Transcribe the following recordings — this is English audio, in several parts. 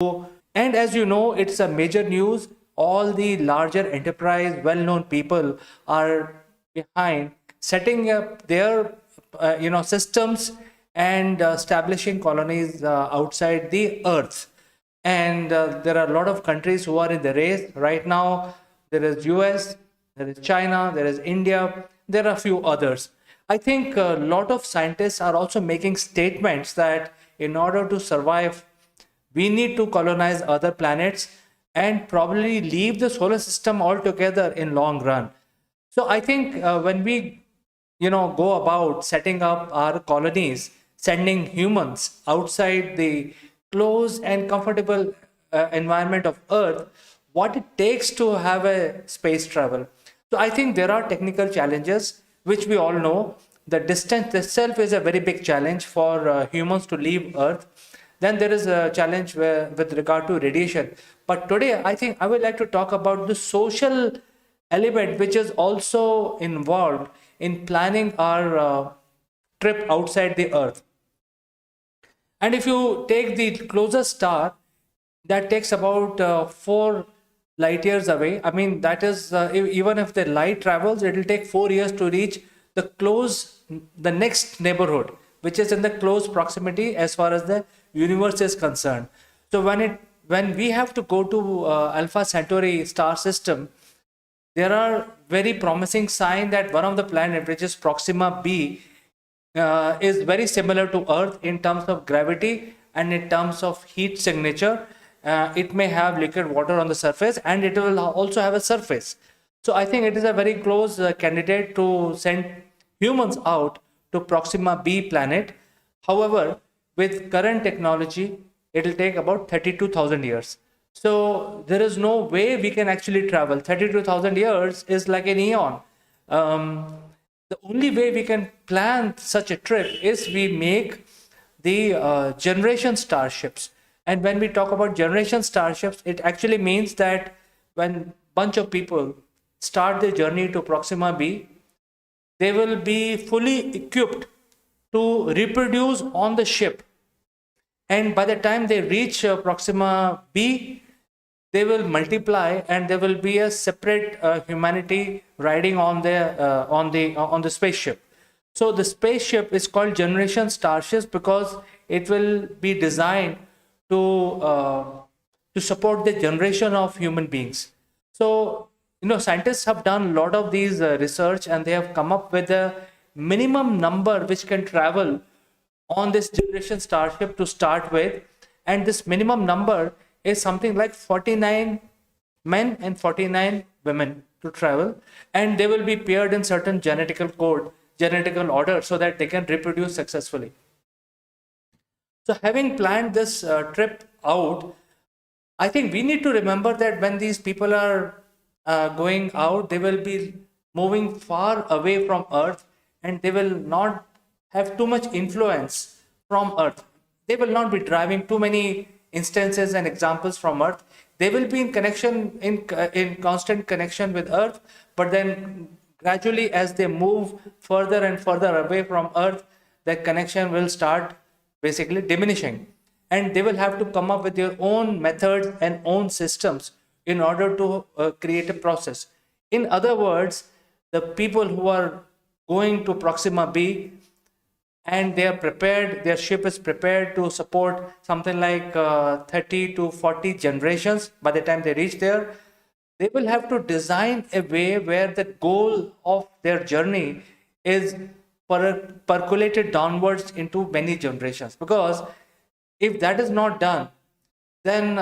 And as you know, it's a major news. All the larger enterprise, well-known people are behind setting up their, systems and establishing colonies outside the Earth. And there are a lot of countries who are in the race right now. There is US, there is China, there is India, there are a few others. I think a lot of scientists are also making statements that in order to survive, we need to colonize other planets and probably leave the solar system altogether in long run. So I think when we go about setting up our colonies, sending humans outside the close and comfortable environment of Earth, what it takes to have a space travel. So I think there are technical challenges which we all know. The distance itself is a very big challenge for humans to leave Earth. Then there is a challenge with regard to radiation. But today, I think I would like to talk about the social element which is also involved in planning our trip outside the Earth. And if you take the closest star, that takes about 4 light years away. I mean, that is even if the light travels, it will take 4 years to reach the next neighborhood, which is in the close proximity as far as the universe is concerned. So when we have to go to Alpha Centauri star system, there are very promising signs that one of the planet, which is Proxima B, is very similar to Earth in terms of gravity and in terms of heat signature. It may have liquid water on the surface, and it will also have a surface. So I think it is a very close candidate to send humans out to Proxima B planet. However, with current technology, it will take about 32,000 years. So there is no way we can actually travel. 32,000 years is like an eon. The only way we can plan such a trip is we make the generation starships. And when we talk about generation starships, it actually means that when bunch of people start their journey to Proxima B, they will be fully equipped to reproduce on the ship. And by the time they reach Proxima B, they will multiply, and there will be a separate humanity riding on the spaceship. So the spaceship is called generation starships because it will be designed to support the generation of human beings. So scientists have done a lot of these research, and they have come up with a minimum number which can travel on this generation starship to start with. And this minimum number is something like 49 men and 49 women to travel, and they will be paired in certain genetical order, so that they can reproduce successfully. So having planned this trip out, I think we need to remember that when these people are going out, they will be moving far away from Earth, and they will not have too much influence from Earth. They will not be driving too many instances and examples from Earth. They will be in constant connection with Earth, but then gradually, as they move further and further away from Earth, that connection will start basically diminishing, and they will have to come up with their own methods and own systems in order to create a process. In other words, the people who are going to Proxima B, and they are prepared, their ship is prepared to support something like 30 to 40 generations by the time they reach there. They will have to design a way where the goal of their journey is percolated downwards into many generations. Because if that is not done, then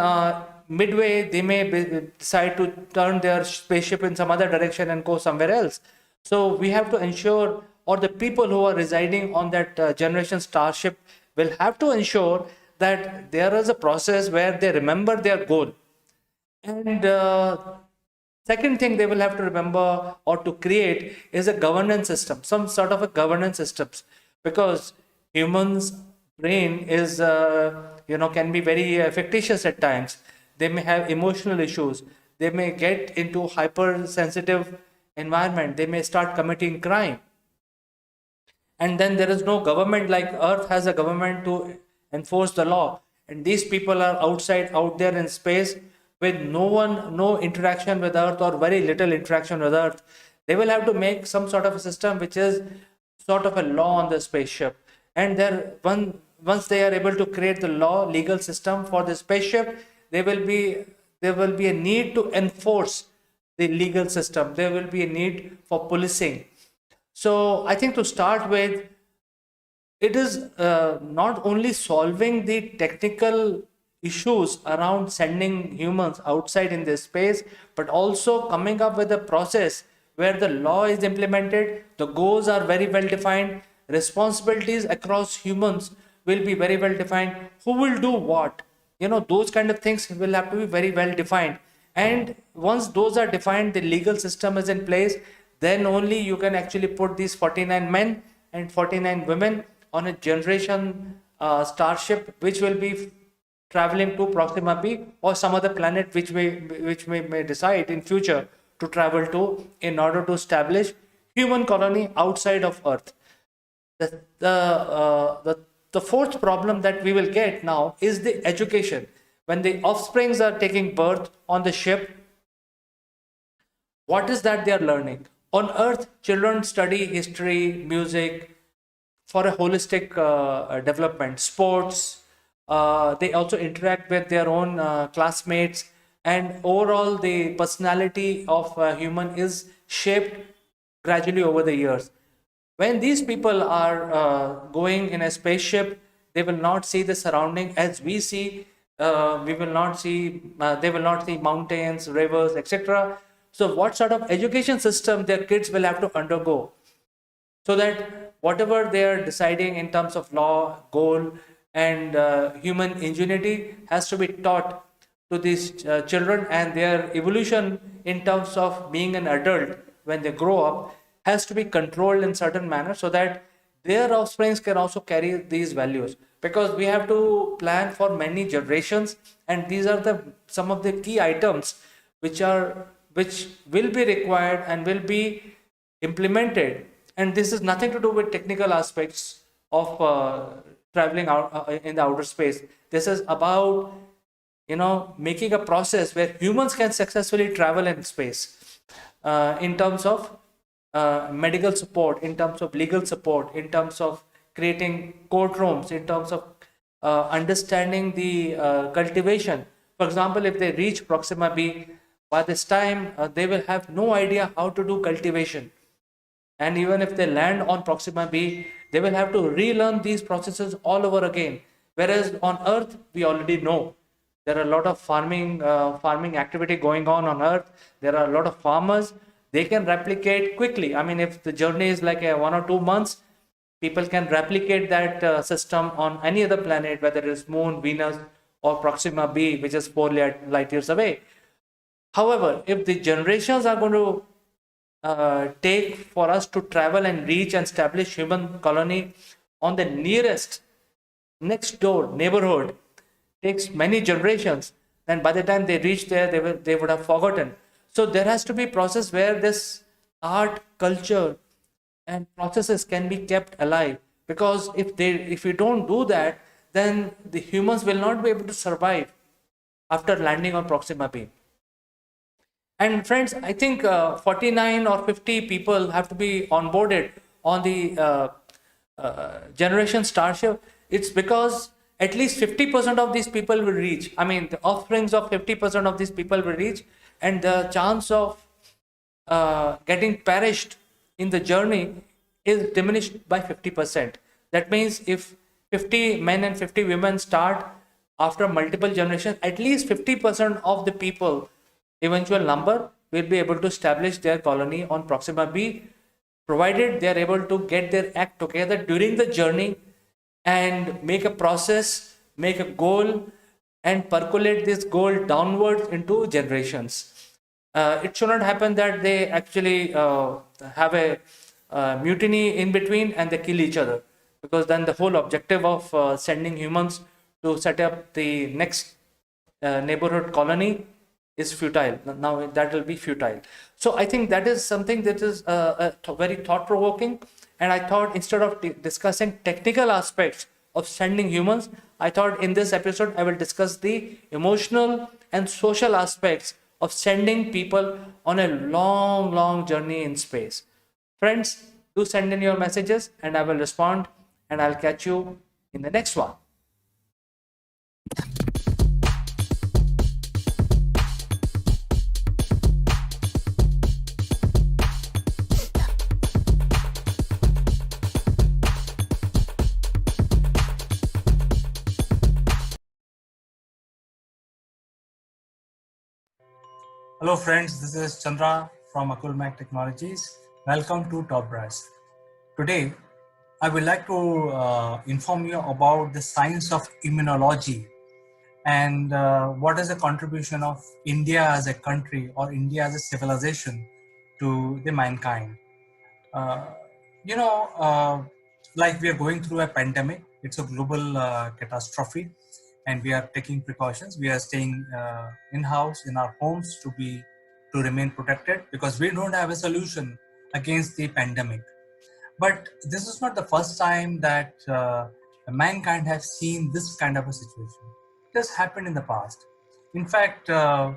midway they may decide to turn their spaceship in some other direction and go somewhere else. So we have to ensure, or the people who are residing on that generation starship will have to ensure that there is a process where they remember their goal. And second thing they will have to remember or to create is a governance system, some sort of a governance systems, because humans' brain is, can be very fictitious at times. They may have emotional issues. They may get into hypersensitive environment. They may start committing crime. And then there is no government like Earth has a government to enforce the law. and these people are out there in space with no interaction with Earth or very little interaction with Earth. They will have to make some sort of a system which is sort of a law on the spaceship. And once they are able to create the legal system for the spaceship, there will be a need to enforce the legal system. There will be a need for policing. So I think to start with, it is not only solving the technical issues around sending humans outside in this space, but also coming up with a process where the law is implemented, the goals are very well defined, responsibilities across humans will be very well defined, who will do what, those kind of things will have to be very well defined. And once those are defined, the legal system is in place, then only you can actually put these 49 men and 49 women on a generation starship, which will be traveling to Proxima B or some other planet which may decide in future to travel to, in order to establish human colony outside of Earth. The fourth problem that we will get now is the education. When the offsprings are taking birth on the ship, what is that they are learning? On Earth, children study history, music, for a holistic development, sports. They also interact with their own classmates, and overall, the personality of a human is shaped gradually over the years. When these people are going in a spaceship, they will not see the surrounding as we see. We will not see. They will not see mountains, rivers, etc. So, what sort of education system their kids will have to undergo, so that whatever they are deciding in terms of law, goal, and human ingenuity has to be taught to these children, and their evolution in terms of being an adult when they grow up has to be controlled in certain manner, so that their offsprings can also carry these values, because we have to plan for many generations, and these are the some of the key items which will be required and will be implemented. And this is nothing to do with technical aspects of traveling out in the outer space. This is about making a process where humans can successfully travel in space, in terms of medical support, in terms of legal support, in terms of creating courtrooms, in terms of understanding the cultivation. For example, if they reach Proxima B, by this time they will have no idea how to do cultivation. And even if they land on Proxima B, they will have to relearn these processes all over again. Whereas on Earth, we already know there are a lot of farming activity going on Earth. There are a lot of farmers. They can replicate quickly. I mean, if the journey is like 1 or 2 months, people can replicate that system on any other planet, whether it is Moon, Venus, or Proxima B, which is 4 light years away. However, if the generations are going to take for us to travel and reach and establish human colony on the next door neighborhood, takes many generations, and by the time they reach there, they would have forgotten. So there has to be a process where this art, culture, and processes can be kept alive, because if we don't do that, then the humans will not be able to survive after landing on Proxima B. And friends, I think 49 or 50 people have to be onboarded on the generation starship. It's because at least 50% of these people will reach. I mean, the offsprings of 50% of these people will reach, and the chance of getting perished in the journey is diminished by 50%. That means if 50 men and 50 women start after multiple generations, at least 50% of the people, eventual number, will be able to establish their colony on Proxima B, provided they are able to get their act together during the journey and make a process, make a goal, and percolate this goal downwards into generations. It should not happen that they actually have a mutiny in between and they kill each other, because then the whole objective of sending humans to set up the next neighborhood colony is futile. Now that will be futile. So I think that is something that is very thought-provoking. And I thought, instead of discussing technical aspects of sending humans, I thought in this episode I will discuss the emotional and social aspects of sending people on a long, long journey in space. Friends, do send in your messages and I will respond, and I'll catch you in the next one. Hello friends, this is Chandra from Akulmach Technologies. Welcome to Top Brass. Today, I would like to inform you about the science of immunology and what is the contribution of India as a country or India as a civilization to the mankind. Uh, you know, like we are going through a pandemic, it's a global catastrophe, and we are taking precautions. We are staying in-house in our homes to remain protected because we don't have a solution against the pandemic. But this is not the first time that mankind has seen this kind of a situation. It has happened in the past. In fact, the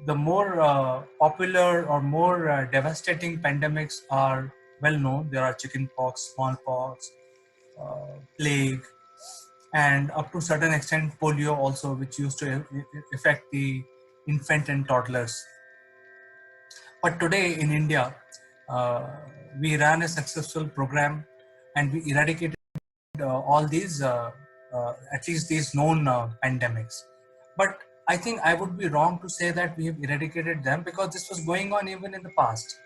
more popular or more devastating pandemics are well known. There are chickenpox, smallpox, plague, and up to a certain extent polio also, which used to affect the infant and toddlers. But today in India, uh, we ran a successful program and we eradicated all these, at least these known pandemics. But I think I would be wrong to say that we have eradicated them because this was going on even in the past.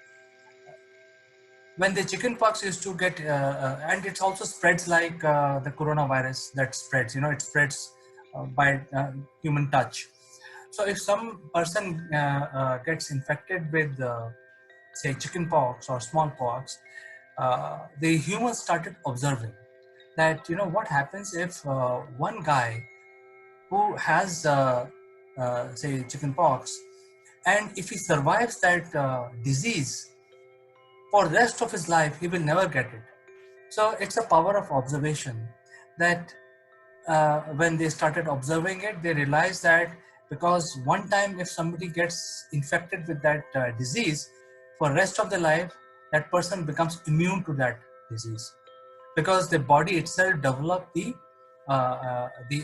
When the chickenpox used to get, and it also spreads like the coronavirus that spreads, it spreads by human touch. So if some person gets infected with, say, chickenpox or smallpox, the humans started observing that what happens if one guy who has say chickenpox, and if he survives that disease for the rest of his life, he will never get it. So it's a power of observation that when they started observing it, they realized that because one time if somebody gets infected with that disease, for rest of their life, that person becomes immune to that disease because the body itself develop the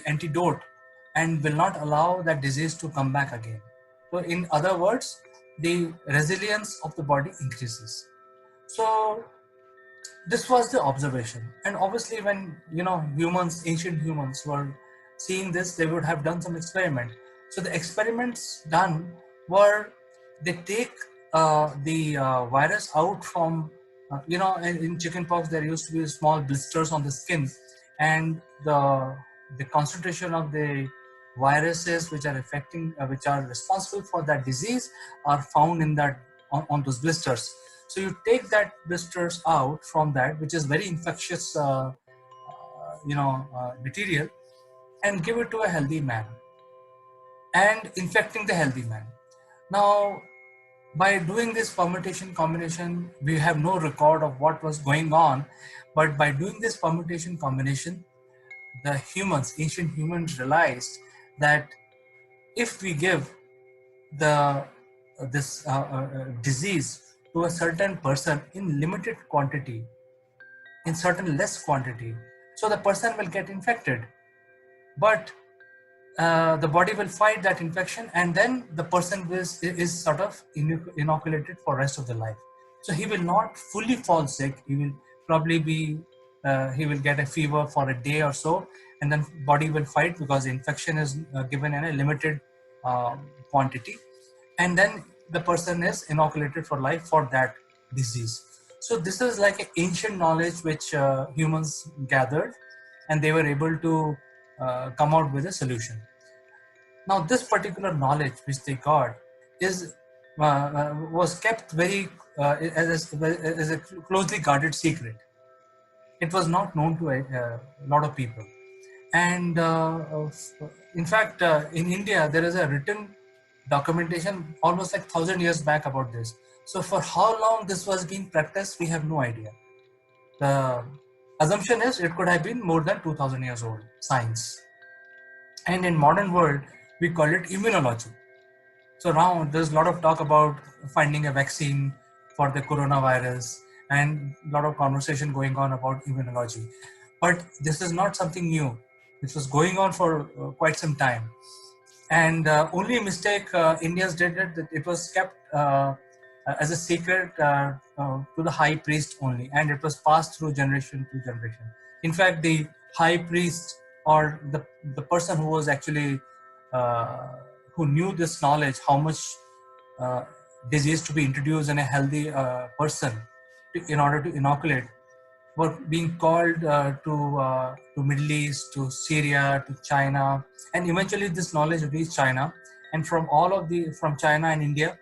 antidote and will not allow that disease to come back again. So in other words, the resilience of the body increases. So this was the observation, and obviously when humans, ancient humans, were seeing this, they would have done some experiment. So the experiments done were, they take the virus out from in chickenpox there used to be small blisters on the skin, and the concentration of the viruses which are affecting which are responsible for that disease are found in that on those blisters. So you take that blisters out from that, which is very infectious, material, and give it to a healthy man, and infecting the healthy man. Now, by doing this permutation combination, we have no record of what was going on, but by doing this permutation combination, the humans, ancient humans, realized that if we give the this disease to a certain person in limited quantity, in certain less quantity, so the person will get infected, but the body will fight that infection, and then the person is sort of inoculated for rest of the life. So he will not fully fall sick. He will probably be he will get a fever for a day or so, and then body will fight because the infection is given in a limited quantity, and then the person is inoculated for life for that disease. So this is like an ancient knowledge which humans gathered, and they were able to come out with a solution. Now this particular knowledge which they got is was kept very as a closely guarded secret. It was not known to a lot of people, and in fact, in India there is a written documentation almost like 1,000 years back about this. So for how long this was being practiced, we have no idea. Assumption is it could have been more than 2000 years old science. And in modern world, we call it immunology. So now there's a lot of talk about finding a vaccine for the coronavirus and a lot of conversation going on about immunology. But this is not something new. This was going on for quite some time. And only mistake Indians did it, that it was kept as a secret to the high priest only, and it was passed through generation to generation. In fact, the high priest, or the person who was actually uh, who knew this knowledge, how much uh, disease to be introduced in a healthy person in order to inoculate, were being called to Middle East, to Syria, to China, and eventually this knowledge reached China. And from China and India,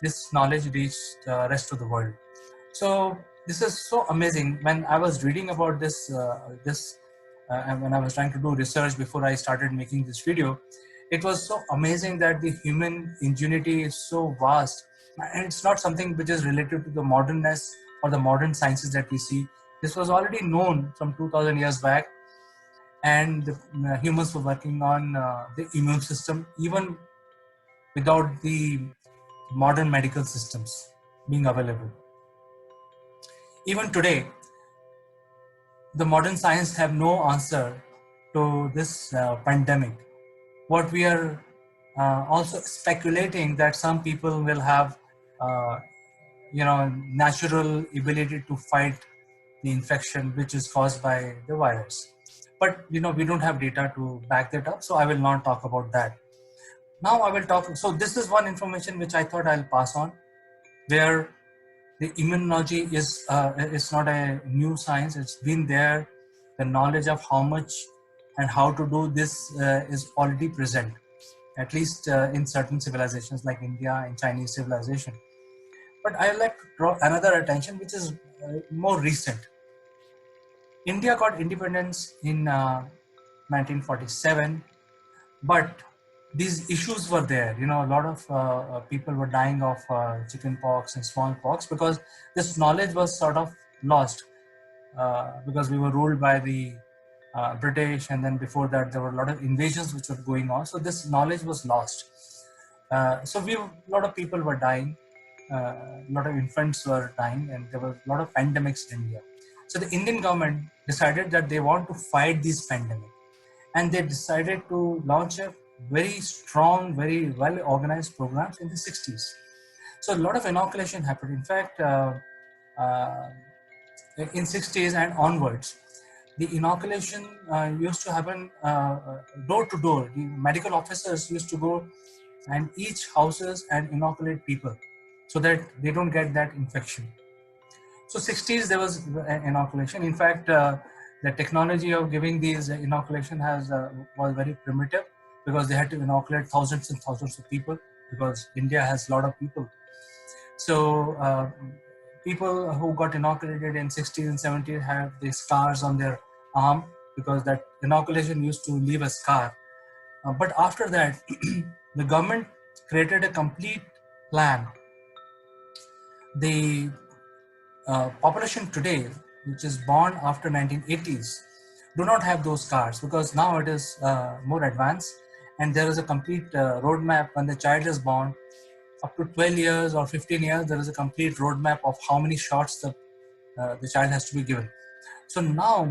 this knowledge reached the rest of the world. So this is so amazing. When I was reading about and when I was trying to do research before I started making this video, it was so amazing that the human ingenuity is so vast, and it's not something which is related to the modernness or the modern sciences that we see. This was already known from 2000 years back, and the humans were working on the immune system even without the modern medical systems being available. Even today, the modern science have no answer to this pandemic. What we are also speculating that some people will have, uh, natural ability to fight the infection which is caused by the virus. But we don't have data to back that up, so I will not talk about that. Now I will talk. So this is one information which I thought I'll pass on, where the immunology is not a new science. It's been there. The knowledge of how much and how to do this is already present, at least in certain civilizations like India and Chinese civilization. But I would like to draw another attention, which is more recent. India got independence in 1947, but these issues were there. A lot of people were dying of chickenpox and smallpox because this knowledge was sort of lost, because we were ruled by the British, and then before that there were a lot of invasions which were going on. So this knowledge was lost. A lot of people were dying, a lot of infants were dying, and there were a lot of pandemics in India. So the Indian government decided that they want to fight these pandemics, and they decided to launch a very strong, very well organized programs in the 60s. So a lot of inoculation happened. In fact, uh, in 60s and onwards, the inoculation used to happen door to door. The medical officers used to go and each houses and inoculate people so that they don't get that infection. So 60s there was inoculation. In fact, the technology of giving these inoculation was very primitive, because they had to inoculate thousands and thousands of people, because India has a lot of people. So people who got inoculated in 60s and 70s have the scars on their arm, because that inoculation used to leave a scar. But after that, the government created a complete plan. The population today, which is born after 1980s, do not have those scars, because now it is more advanced, and there is a complete roadmap. When the child is born, up to 12 years or 15 years, there is a complete roadmap of how many shots the child has to be given. So now,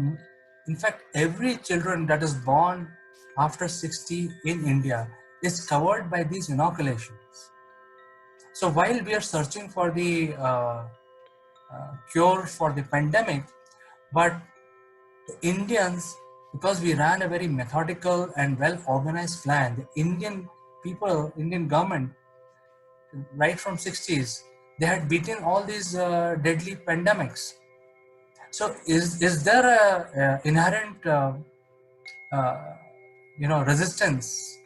in fact, every children that is born after 60 in India is covered by these inoculations. So while we are searching for the cure for the pandemic, but the Indians, because we ran a very methodical and well organized plan, the Indian people, Indian government, right from 60s, they had beaten all these deadly pandemics. So is there a inherent uh, resistance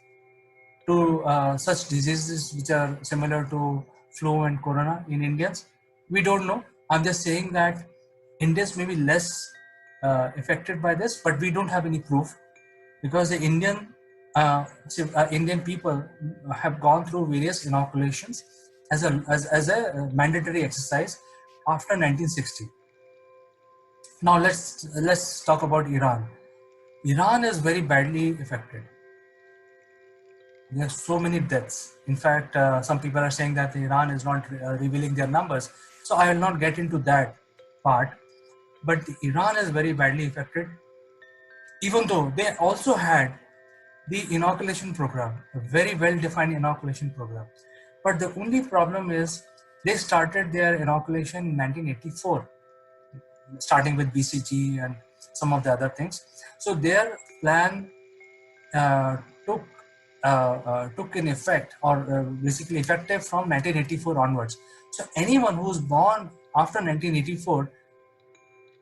to such diseases which are similar to flu and corona in Indians? We don't know. I'm just saying that Indians may be less affected by this, but we don't have any proof, because the Indian people have gone through various inoculations as a mandatory exercise after 1960. Now let's talk about Iran. Iran is very badly affected. There are so many deaths. In fact, some people are saying that Iran is not revealing their numbers. So I will not get into that part. But Iran is very badly affected, even though they also had the inoculation program, a very well defined inoculation program. But the only problem is they started their inoculation in 1984, starting with BCG and some of the other things. So their plan uh, took took in effect, or basically effective from 1984 onwards. So anyone who's born after 1984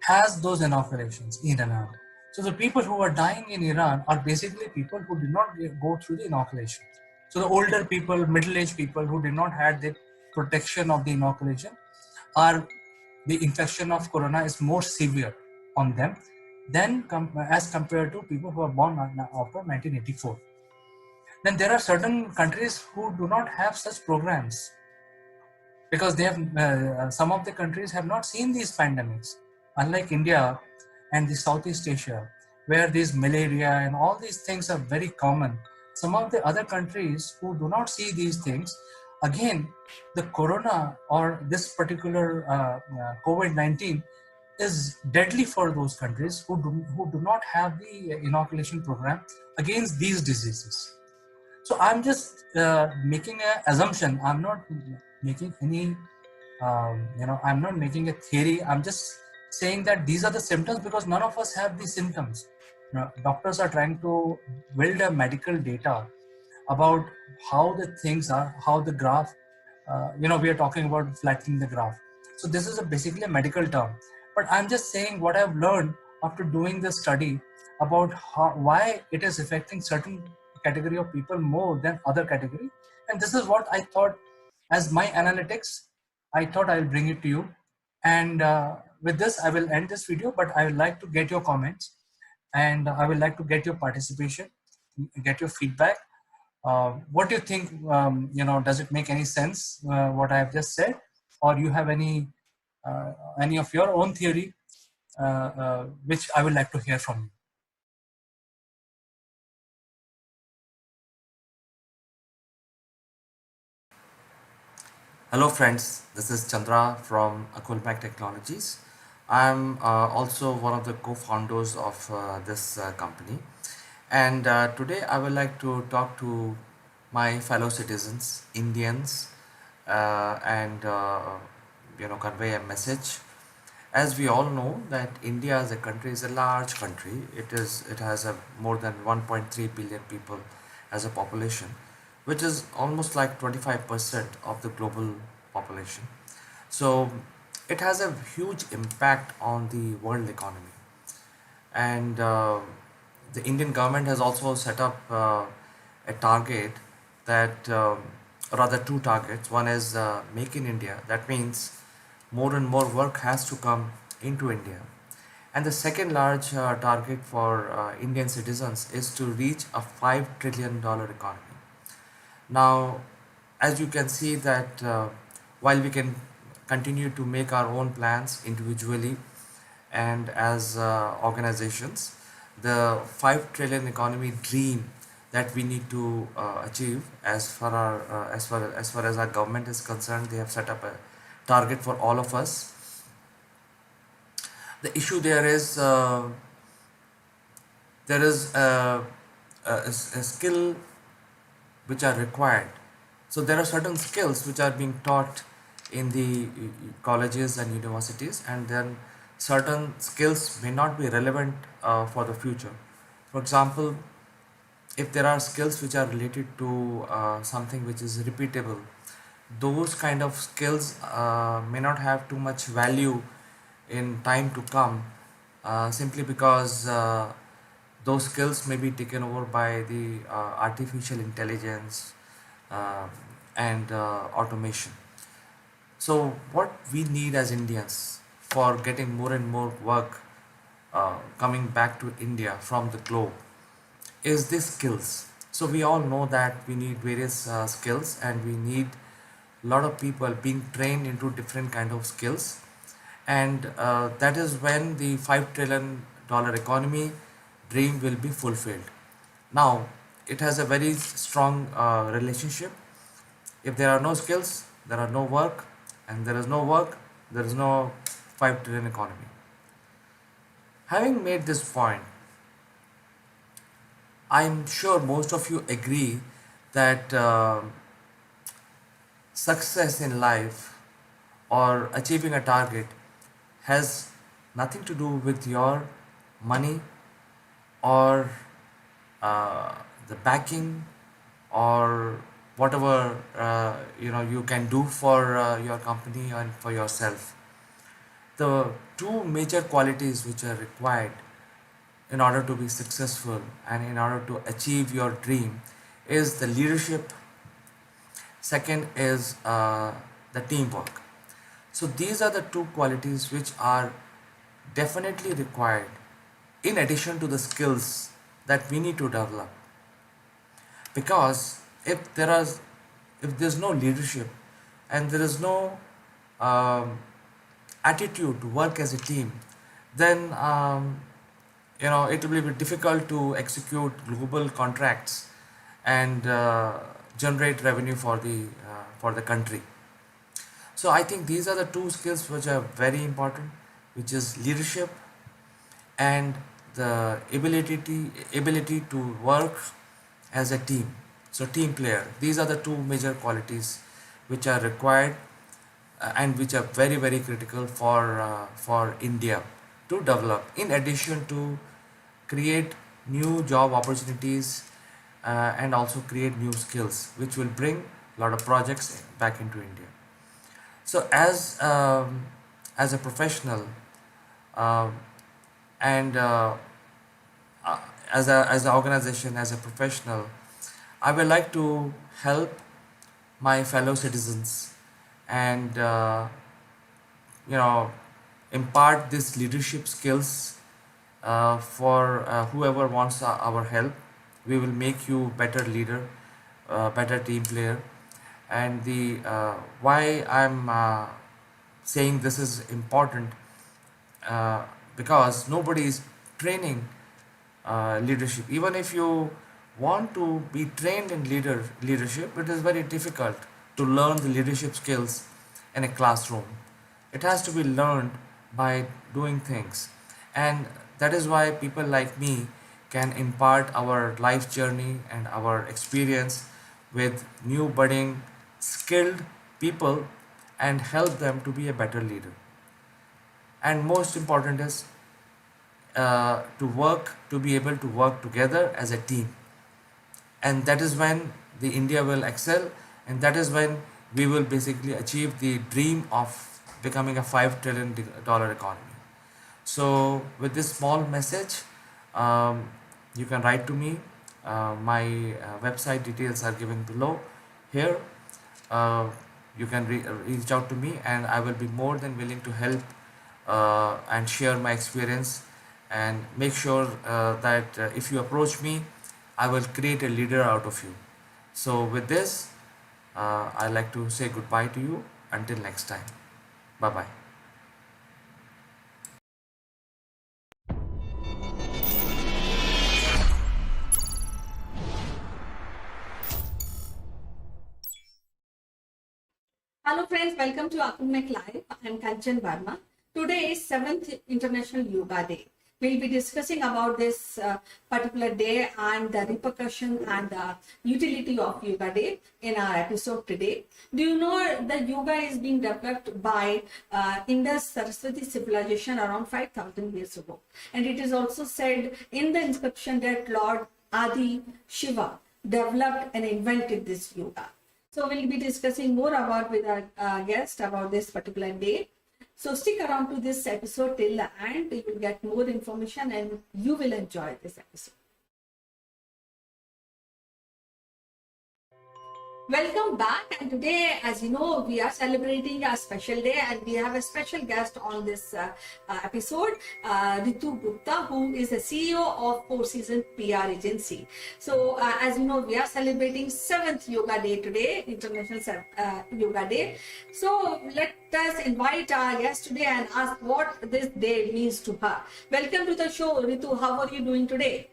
has those inoculations in Iran. So the people who are dying in Iran are basically people who did not go through the inoculation. So the older people, middle-aged people who did not have the protection of the inoculation, are the infection of corona is more severe on them than as compared to people who are born after 1984. Then there are certain countries who do not have such programs, because they have some of the countries have not seen these pandemics, unlike India and the Southeast Asia, where these malaria and all these things are very common. Some of the other countries who do not see these things, again, the corona or this particular COVID-19 is deadly for those countries who do not have the inoculation program against these diseases. So I'm just making an assumption. I'm not making any, I'm not making a theory. I'm just saying that these are the symptoms, because none of us have these symptoms. Doctors are trying to build a medical data about how the things are, how the graph, we are talking about flattening the graph. So this is basically a medical term. But I'm just saying what I've learned after doing this study about why it is affecting certain category of people more than other category. And this is what I thought as my analytics. I thought I'll bring it to you. And with this, I will end this video, but I would like to get your comments, and I would like to get your participation, get your feedback. What do you think? Does it make any sense what I have just said, or you have any of your own theory, which I would like to hear from you? Hello friends, this is Chandra from Akulmach Technologies. I'm also one of the co-founders of this company, and today I would like to talk to my fellow citizens, Indians, and convey a message. As we all know that India as a country is a large country. It has a more than 1.3 billion people as a population, which is almost like 25% of the global population. So it has a huge impact on the world economy. And the Indian government has also set up a target that, rather two targets. One is Make in India. That means more and more work has to come into India. And the second large target for Indian citizens is to reach a $5 trillion economy. Now, as you can see that while we can continue to make our own plans individually and as organizations, the 5 trillion economy dream that we need to achieve, as far as our government is concerned, they have set up a target for all of us. The issue there is a skill which are required. So there are certain skills which are being taught in the colleges and universities, and then certain skills may not be relevant for the future. For example, if there are skills which are related to something which is repeatable, those kind of skills may not have too much value in time to come, simply because those skills may be taken over by the artificial intelligence uh, and automation. So, what we need as Indians for getting more and more work coming back to India from the globe is these skills. So, we all know that we need various skills, and we need a lot of people being trained into different kind of skills. and that is when the $5 trillion economy dream will be fulfilled. Now, it has a very strong relationship. If there are no skills, there are no work, and there is no work, there is no 5 trillion economy. Having made this point, I'm sure most of you agree that success in life or achieving a target has nothing to do with your money or uh, the backing or whatever you can do for your company and for yourself. The two major qualities which are required in order to be successful and in order to achieve your dream is the leadership. Second is the teamwork. So these are the two qualities which are definitely required in addition to the skills that we need to develop. Because if there's no leadership and there is no um, attitude to work as a team, then it will be difficult to execute global contracts and generate revenue for the country. So I think these are the two skills which are very important, which is leadership and the ability to work as a team. So team player. These are the two major qualities which are required and which are very critical for India to develop. In addition to create new job opportunities and also create new skills, which will bring a lot of projects back into India. So as a professional um, and as an organization, as a professional, I would like to help my fellow citizens and you know impart these leadership skills for whoever wants our help. We will make you better leader, better team player. And the why I'm saying this is important, uh, because nobody is training leadership. Even if you want to be trained in leadership, it is very difficult to learn the leadership skills in a classroom. It has to be learned by doing things, and that is why people like me can impart our life journey and our experience with new budding skilled people and help them to be a better leader. And most important is to be able to work together as a team, and that is when the India will excel, and that is when we will basically achieve the dream of becoming a $5 trillion economy. So with this small message, you can write to me. My website details are given below here. uh, you can reach out to me, and I will be more than willing to help and share my experience, and make sure that if you approach me, I will create a leader out of you. So with this, I'd like to say goodbye to you until next time. Bye bye. Hello friends, welcome to Akulmach Live. I am Kanchan Verma. Today is 7th International Yoga Day. We'll be discussing about this particular day and the repercussion and the utility of Yoga Day in our episode today. Do you know that yoga is being developed by Indus Saraswati civilization around 5,000 years ago? And it is also said in the inscription that Lord Adi Shiva developed and invented this yoga. So we'll be discussing more about with our guest about this particular day. So stick around to this episode till the end. You will get more information and you will enjoy this episode. Welcome back, and today, as you know, we are celebrating a special day, and we have a special guest on this episode, Ritu Gupta, who is the CEO of Four Seasons PR Agency. So, as you know, we are celebrating 7th Yoga Day today, International Yoga Day. So, let us invite our guest today and ask what this day means to her. Welcome to the show, Ritu. How are you doing today?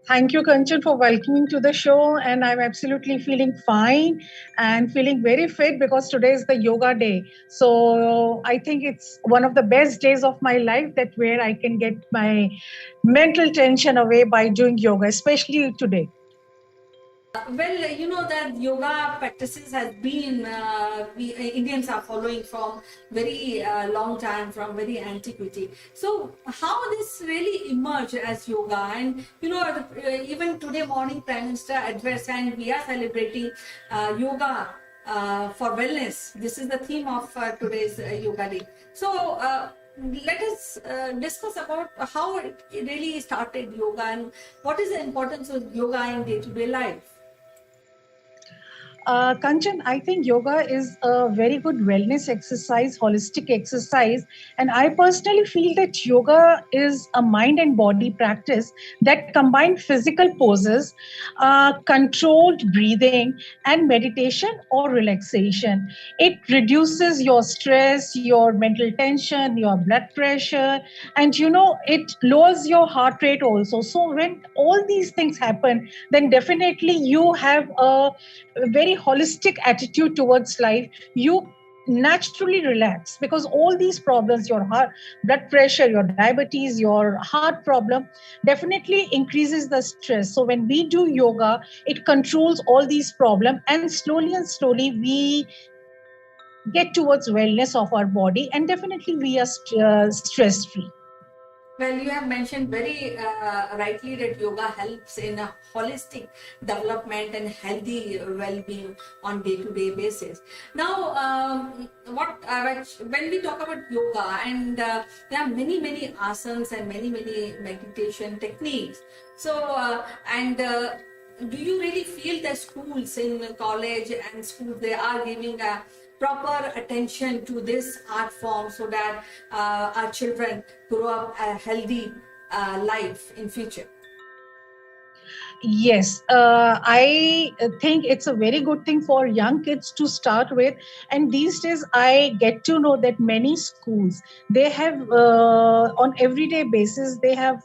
Thank you, Kanchan, for welcoming to the show. And I'm absolutely feeling fine and feeling very fit because today is the yoga day. So I think it's one of the best days of my life that where I can get my mental tension away by doing yoga, especially today. Well, you know that yoga practices has been we Indians are following from very long time, from very antiquity. So how this really emerged as yoga, and you know even today morning Prime Minister address, and we are celebrating yoga for wellness. This is the theme of today's yoga day. So. Let us discuss about how it really started yoga and what is the importance of yoga in day-to-day life. Kanchan, I think yoga is a very good wellness exercise, holistic exercise. And I personally feel that yoga is a mind and body practice that combine physical poses, controlled breathing, and meditation or relaxation. It reduces your stress, your mental tension, your blood pressure, and it lowers your heart rate also. So when all these things happen, then definitely you have a very holistic attitude towards life. You naturally relax because all these problems, your heart blood pressure, your diabetes, your heart problem, definitely increases the stress. So when we do yoga, it controls all these problems, and slowly we get towards wellness of our body, and definitely we are stress free. Well, you have mentioned very rightly that yoga helps in a holistic development and healthy well-being on day-to-day basis. Now, when we talk about yoga, and there are many asanas and many meditation techniques. So, do you really feel that schools in college and schools they are giving a proper attention to this art form so that our children grow up a healthy life in future? Yes, I think it's a very good thing for young kids to start with. And these days, I get to know that many schools they have on everyday basis they have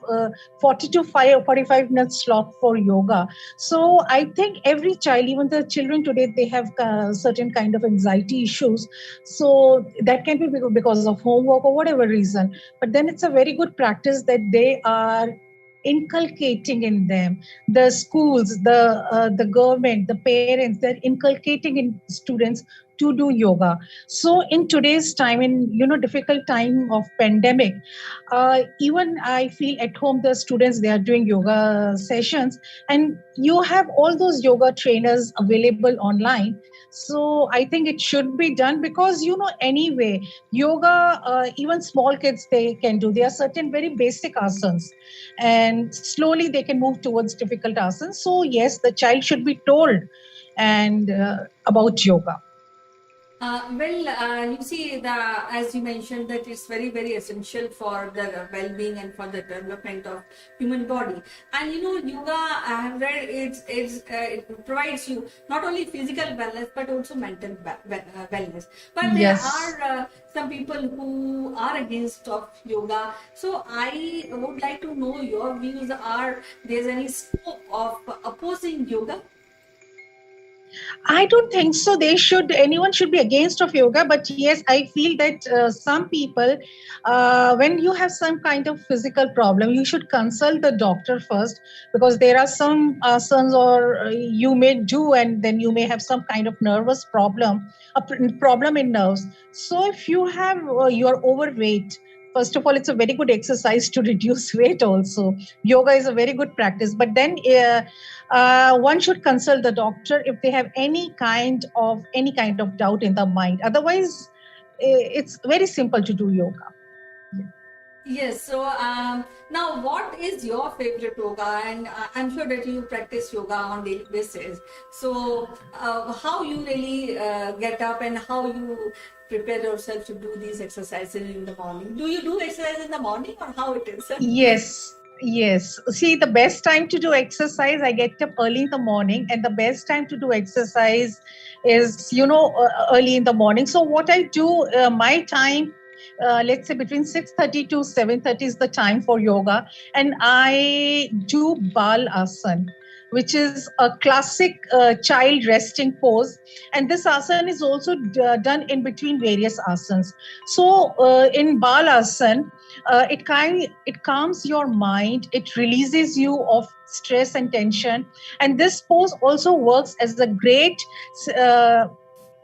40 to 45 minutes slot for yoga. So I think every child, even the children today, they have certain kind of anxiety issues. So that can be because of homework or whatever reason. But then it's a very good practice that they are inculcating in them. The schools, the government, the parents, they're inculcating in students to do yoga. So in today's time, in difficult time of pandemic, even I feel at home the students they are doing yoga sessions, and you have all those yoga trainers available online. So I think it should be done because anyway yoga, even small kids they can do. There are certain very basic asanas, and slowly they can move towards difficult asanas. So yes, the child should be told and about yoga. You see, as you mentioned, that it's very essential for the well-being and for the development of human body. And yoga, I have read, it provides you not only physical wellness but also mental wellness. But there are some people who are against of yoga. So I would like to know your views. Are there's any scope of opposing yoga? I don't think so. Anyone should be against of yoga. But yes, I feel that some people, when you have some kind of physical problem, you should consult the doctor first, because there are some asanas or you may do, and then you may have some kind of nervous problem, problem in nerves. So if you are overweight, first of all, it's a very good exercise to reduce weight also. Yoga is a very good practice. But then one should consult the doctor if they have any kind of doubt in the mind. Otherwise, it's very simple to do yoga. Yes, so now what is your favorite yoga? And I'm sure that you practice yoga on daily basis. So how you really get up and how you prepare yourself to do these exercises in the morning? Do you do exercise in the morning or how it is? Yes, yes. See, the best time to do exercise, I get up early in the morning, and the best time to do exercise is, early in the morning. So what I do, my time, let's say between 6:30 to 7:30 is the time for yoga, and I do Bal Asana, which is a classic child resting pose. And this asana is also done in between various asanas. So in Bal Asana, it calms your mind, it releases you of stress and tension, and this pose also works as a great uh,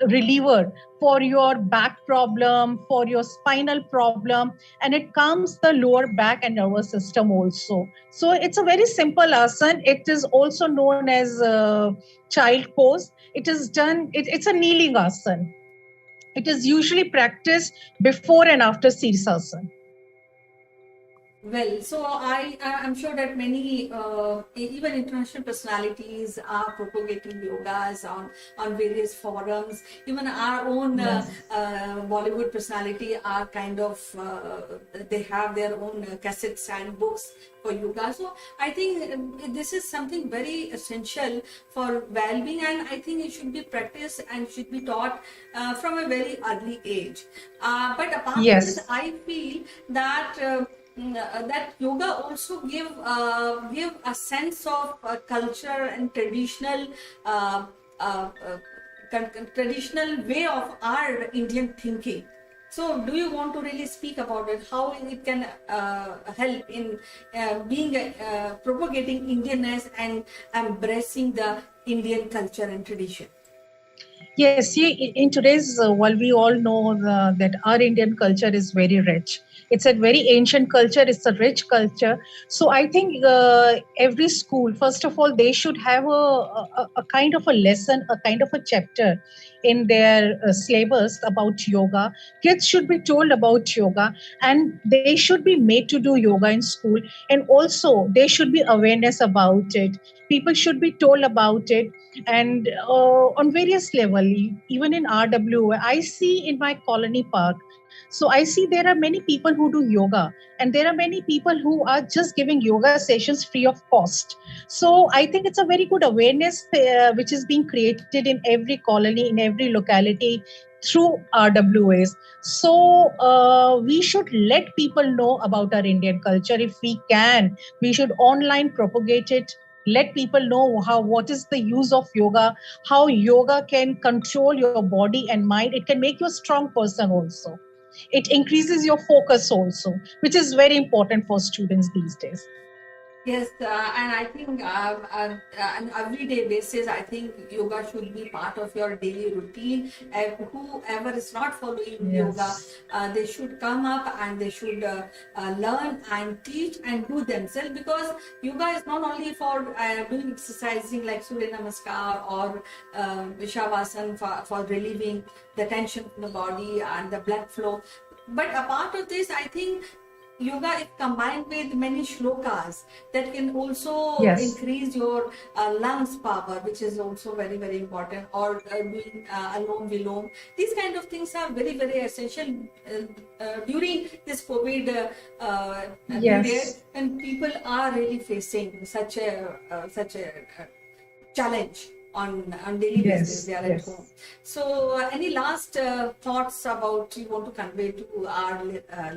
reliever for your back problem, for your spinal problem, and it calms the lower back and nervous system also. So it's a very simple asana. It is also known as child pose. It is done, it's a kneeling asana. It is usually practiced before and after Sirsasana. Well, so I'm sure that many even international personalities are propagating yogas on various forums. Even our own Bollywood personality are kind of they have their own cassettes and books for yoga. So I think this is something very essential for well-being, and I think it should be practiced and should be taught from a very early age. But apart from this, Yes. I feel that. That yoga also give a sense of culture and uh, uh, traditional way of our Indian thinking. So, do you want to really speak about it? How it can help in being propagating Indianness and embracing the Indian culture and tradition? Yes, see, in today's world, we all know that our Indian culture is very rich. It's a very ancient culture, it's a rich culture. So I think every school, first of all, they should have a kind of a lesson, a kind of a chapter in their syllabus about yoga. Kids should be told about yoga, and they should be made to do yoga in school. And also, there should be awareness about it. People should be told about it, and on various level, even in RW, I see in my colony park. So I see there are many people who do yoga, and there are many people who are just giving yoga sessions free of cost. So I think it's a very good awareness which is being created in every colony, in every locality, through RWAs. So we should let people know about our Indian culture if we can. We should online propagate it, let people know how what is the use of yoga, how yoga can control your body and mind. It can make you a strong person also. It increases your focus also, which is very important for students these days. Yes, and I think on everyday basis, I think yoga should be part of your daily routine. Whoever is not following yoga, Yes. they should come up and they should learn and teach and do themselves, because yoga is not only for doing exercising like Surya Namaskar or Shavasana for relieving the tension from the body and the blood flow. But apart of this, I think yoga is combined with many shlokas that can also Yes. increase your lungs power, which is also very very important, or doing alom vilom. These kind of things are very very essential during this COVID period, Yes. when people are really facing such a challenge on daily basis. Yes. They are at Yes. home. So any last thoughts about you want to convey to our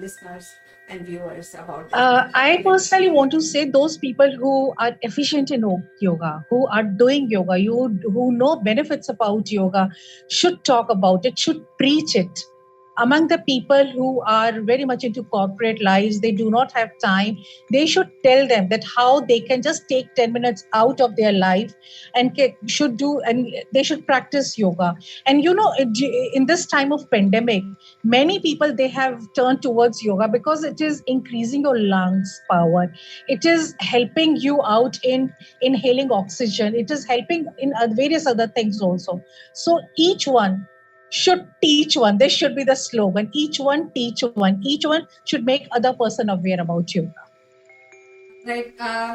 listeners and viewers about this I particular issue? personally want to say those people who are efficient in yoga, who are doing yoga, who know benefits about yoga, should talk about it, should preach it. Among the people who are very much into corporate lives, they do not have time. They should tell them that how they can just take 10 minutes out of their life and should do, and they should practice yoga. And in this time of pandemic, many people, they have turned towards yoga because it is increasing your lungs power, it is helping you out in inhaling oxygen, it is helping in various other things also. So each one, should teach one. This should be the slogan. Each one teach one. Each one should make other person aware about yoga. Right.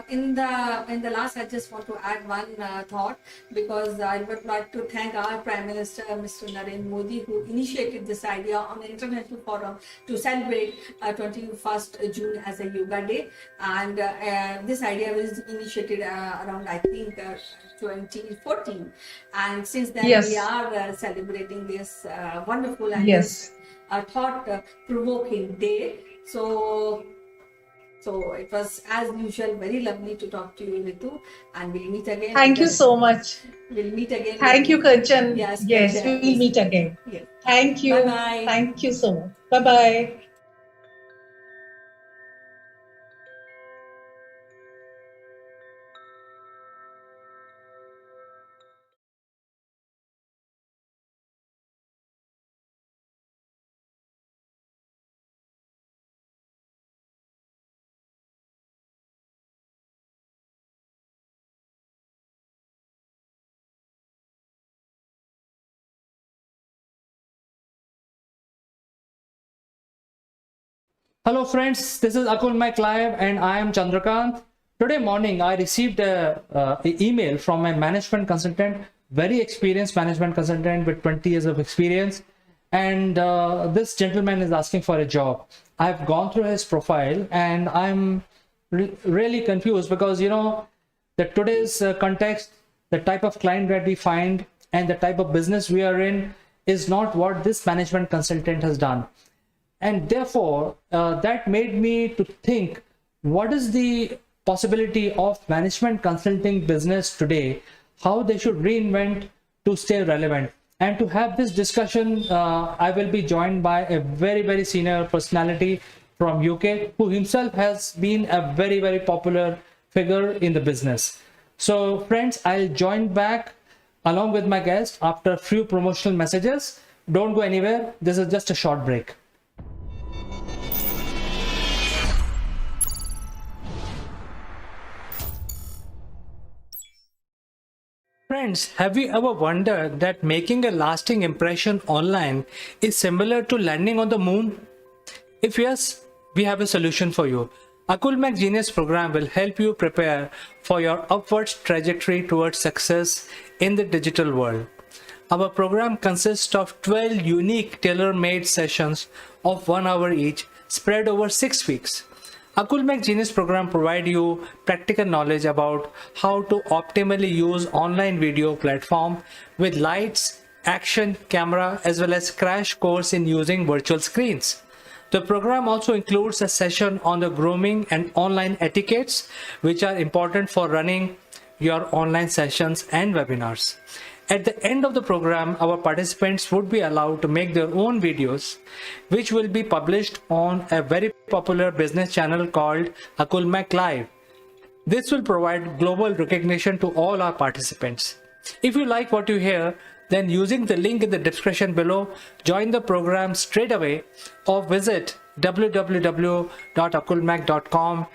In the last, I just want to add one thought, because I would like to thank our Prime Minister, Mr. Narendra Modi, who initiated this idea on an international forum to celebrate 21st June as a Yoga Day. And this idea was initiated around, I think, 2014. And since then, Yes. we are celebrating this wonderful and Yes. thought-provoking day. So it was, as usual, very lovely to talk to you, Ritu, and we'll meet again. Thank you so much. We'll meet again. Thank you, Kanchan. Yes, Yes, pleasure. we'll meet again. Yes. Thank you. Bye-bye. Thank you so much. Bye-bye. Hello friends, this is Akulmach Live and I am Chandrakant. Today morning I received a email from my management consultant, very experienced management consultant with 20 years of experience, and this gentleman is asking for a job. I've gone through his profile and I'm really confused because that today's context, the type of client that we find and the type of business we are in is not what this management consultant has done. And therefore, that made me to think, what is the possibility of management consulting business today, how they should reinvent to stay relevant. And to have this discussion, I will be joined by a very, very senior personality from UK, who himself has been a very, very popular figure in the business. So friends, I'll join back along with my guest after a few promotional messages. Don't go anywhere. This is just a short break. Friends, have you ever wondered that making a lasting impression online is similar to landing on the moon? If yes, we have a solution for you. Akulmach Genius program will help you prepare for your upwards trajectory towards success in the digital world. Our program consists of 12 unique tailor-made sessions of 1 hour each, spread over 6 weeks. Akulmach Genius program provide you practical knowledge about how to optimally use online video platform with lights, action, camera, as well as crash course in using virtual screens. The program also includes a session on the grooming and online etiquettes, which are important for running your online sessions and webinars. At the end of the program, our participants would be allowed to make their own videos, which will be published on a very popular business channel called Akulmach Live. This will provide global recognition to all our participants. If you like what you hear, then using the link in the description below, join the program straight away or visit www.akulmach.com.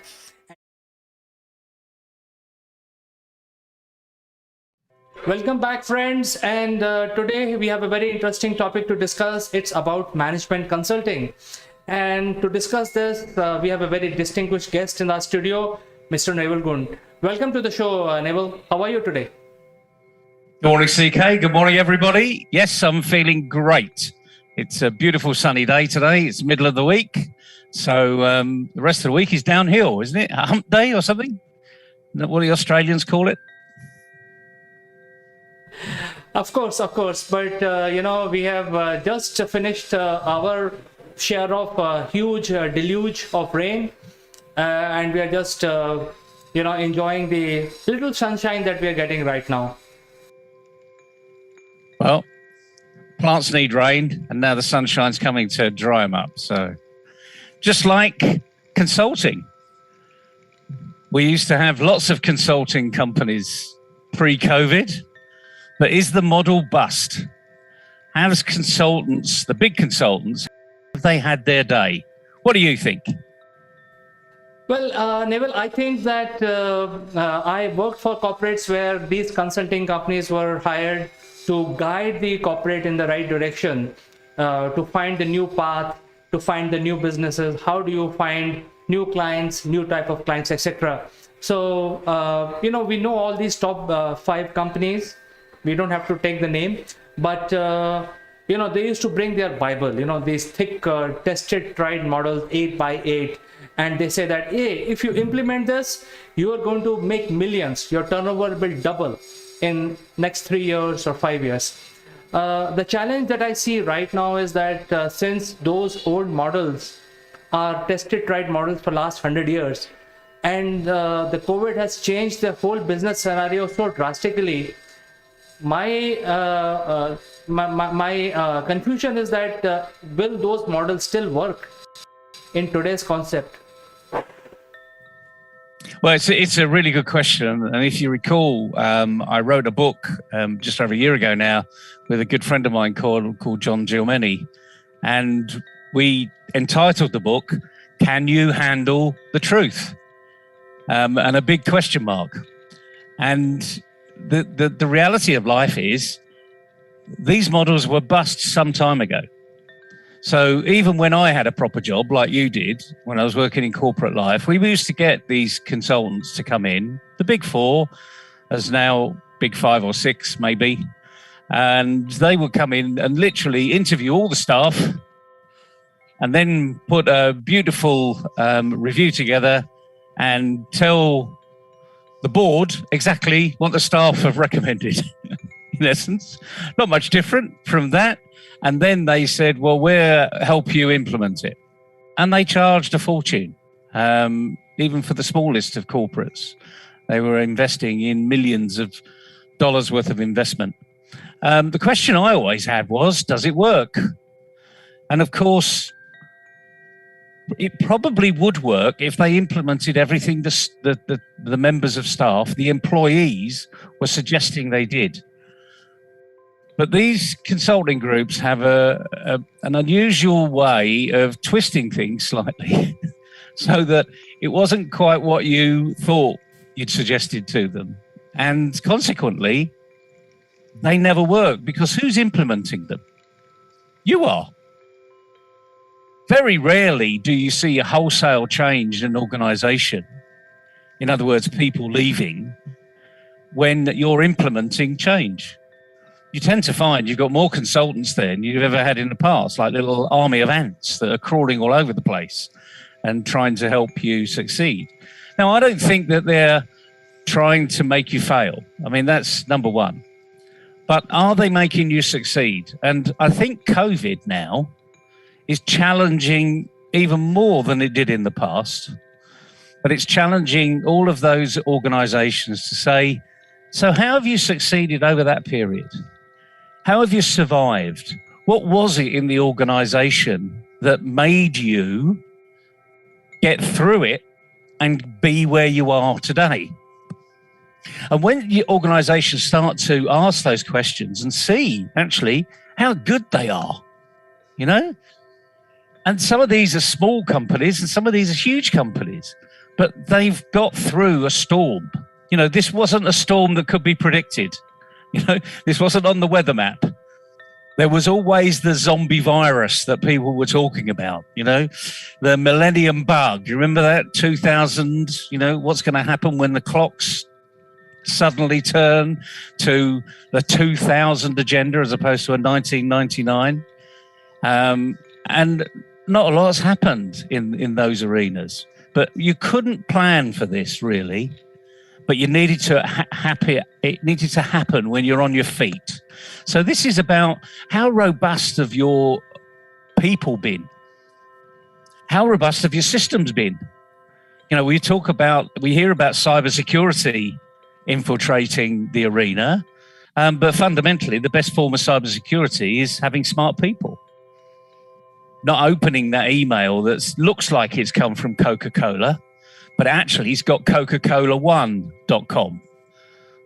Welcome back, friends, and today we have a very interesting topic to discuss. It's about management consulting, and to discuss this we have a very distinguished guest in our studio, Mr. Neville Gund. Welcome to the show, Neville. How are you today? Good morning, CK. Good morning, everybody. Yes, I'm feeling great. It's a beautiful sunny day today. It's middle of the week, so the rest of the week is downhill, isn't it? A hump day or something? What do the Australians call it? Of course, but we have just finished our share of huge deluge of rain, and we are just enjoying the little sunshine that we are getting right now. Well, plants need rain, and now the sunshine's coming to dry them up. So, just like consulting, we used to have lots of consulting companies pre-COVID. But is the model bust? Have consultants, the big consultants, have they had their day? What do you think? Well, Neville, I think that I worked for corporates where these consulting companies were hired to guide the corporate in the right direction, to find the new path, to find the new businesses. How do you find new clients, new type of clients, etc. So, we know all these top 5 companies. We don't have to take the name, but they used to bring their Bible, these thick, tested, tried models, 8 by 8. And they say that, hey, if you implement this, you are going to make millions. Your turnover will double in next 3 years or 5 years. The challenge that I see right now is that since those old models are tested, tried models for last 100 years, and the COVID has changed the whole business scenario so drastically, my confusion is that will those models still work in today's concept? Well, it's a really good question. And if you recall, I wrote a book just over a year ago now with a good friend of mine called John Gilmany. And we entitled the book, Can You Handle the Truth? And a big question mark. And the reality of life is these models were bust some time ago. So even when I had a proper job like you did, when I was working in corporate life, we used to get these consultants to come in, the big 4, as now big 5 or 6 maybe, and they would come in and literally interview all the staff and then put a beautiful review together and tell the board exactly what the staff have recommended, in essence. Not much different from that. And then they said, well, we'll help you implement it. And they charged a fortune, even for the smallest of corporates. They were investing in millions of dollars worth of investment. The question I always had was, does it work? And of course, it probably would work if they implemented everything the members of staff, the employees, were suggesting they did. But these consulting groups have an unusual way of twisting things slightly so that it wasn't quite what you thought you'd suggested to them. And consequently, they never work because who's implementing them? You are. Very rarely do you see a wholesale change in an organization, in other words, people leaving, when you're implementing change. You tend to find you've got more consultants than you've ever had in the past, like a little army of ants that are crawling all over the place and trying to help you succeed. Now, I don't think that they're trying to make you fail. I mean, that's number one. But are they making you succeed? And I think COVID now is challenging even more than it did in the past. But it's challenging all of those organizations to say, so how have you succeeded over that period? How have you survived? What was it in the organization that made you get through it and be where you are today? And when your organizations start to ask those questions and see actually how good they are, and some of these are small companies and some of these are huge companies, but they've got through a storm. This wasn't a storm that could be predicted. This wasn't on the weather map. There was always the zombie virus that people were talking about, the millennium bug. You remember that? 2000, what's going to happen when the clocks suddenly turn to the 2000 agenda as opposed to a 1999. And not a lot's happened in those arenas. But you couldn't plan for this, really. But you needed to it needed to happen when you're on your feet. So this is about how robust have your people been? How robust have your systems been? We hear about cybersecurity infiltrating the arena, but fundamentally the best form of cybersecurity is having smart people. Not opening that email that looks like it's come from Coca-Cola, but actually it's got Coca-Cola1.com.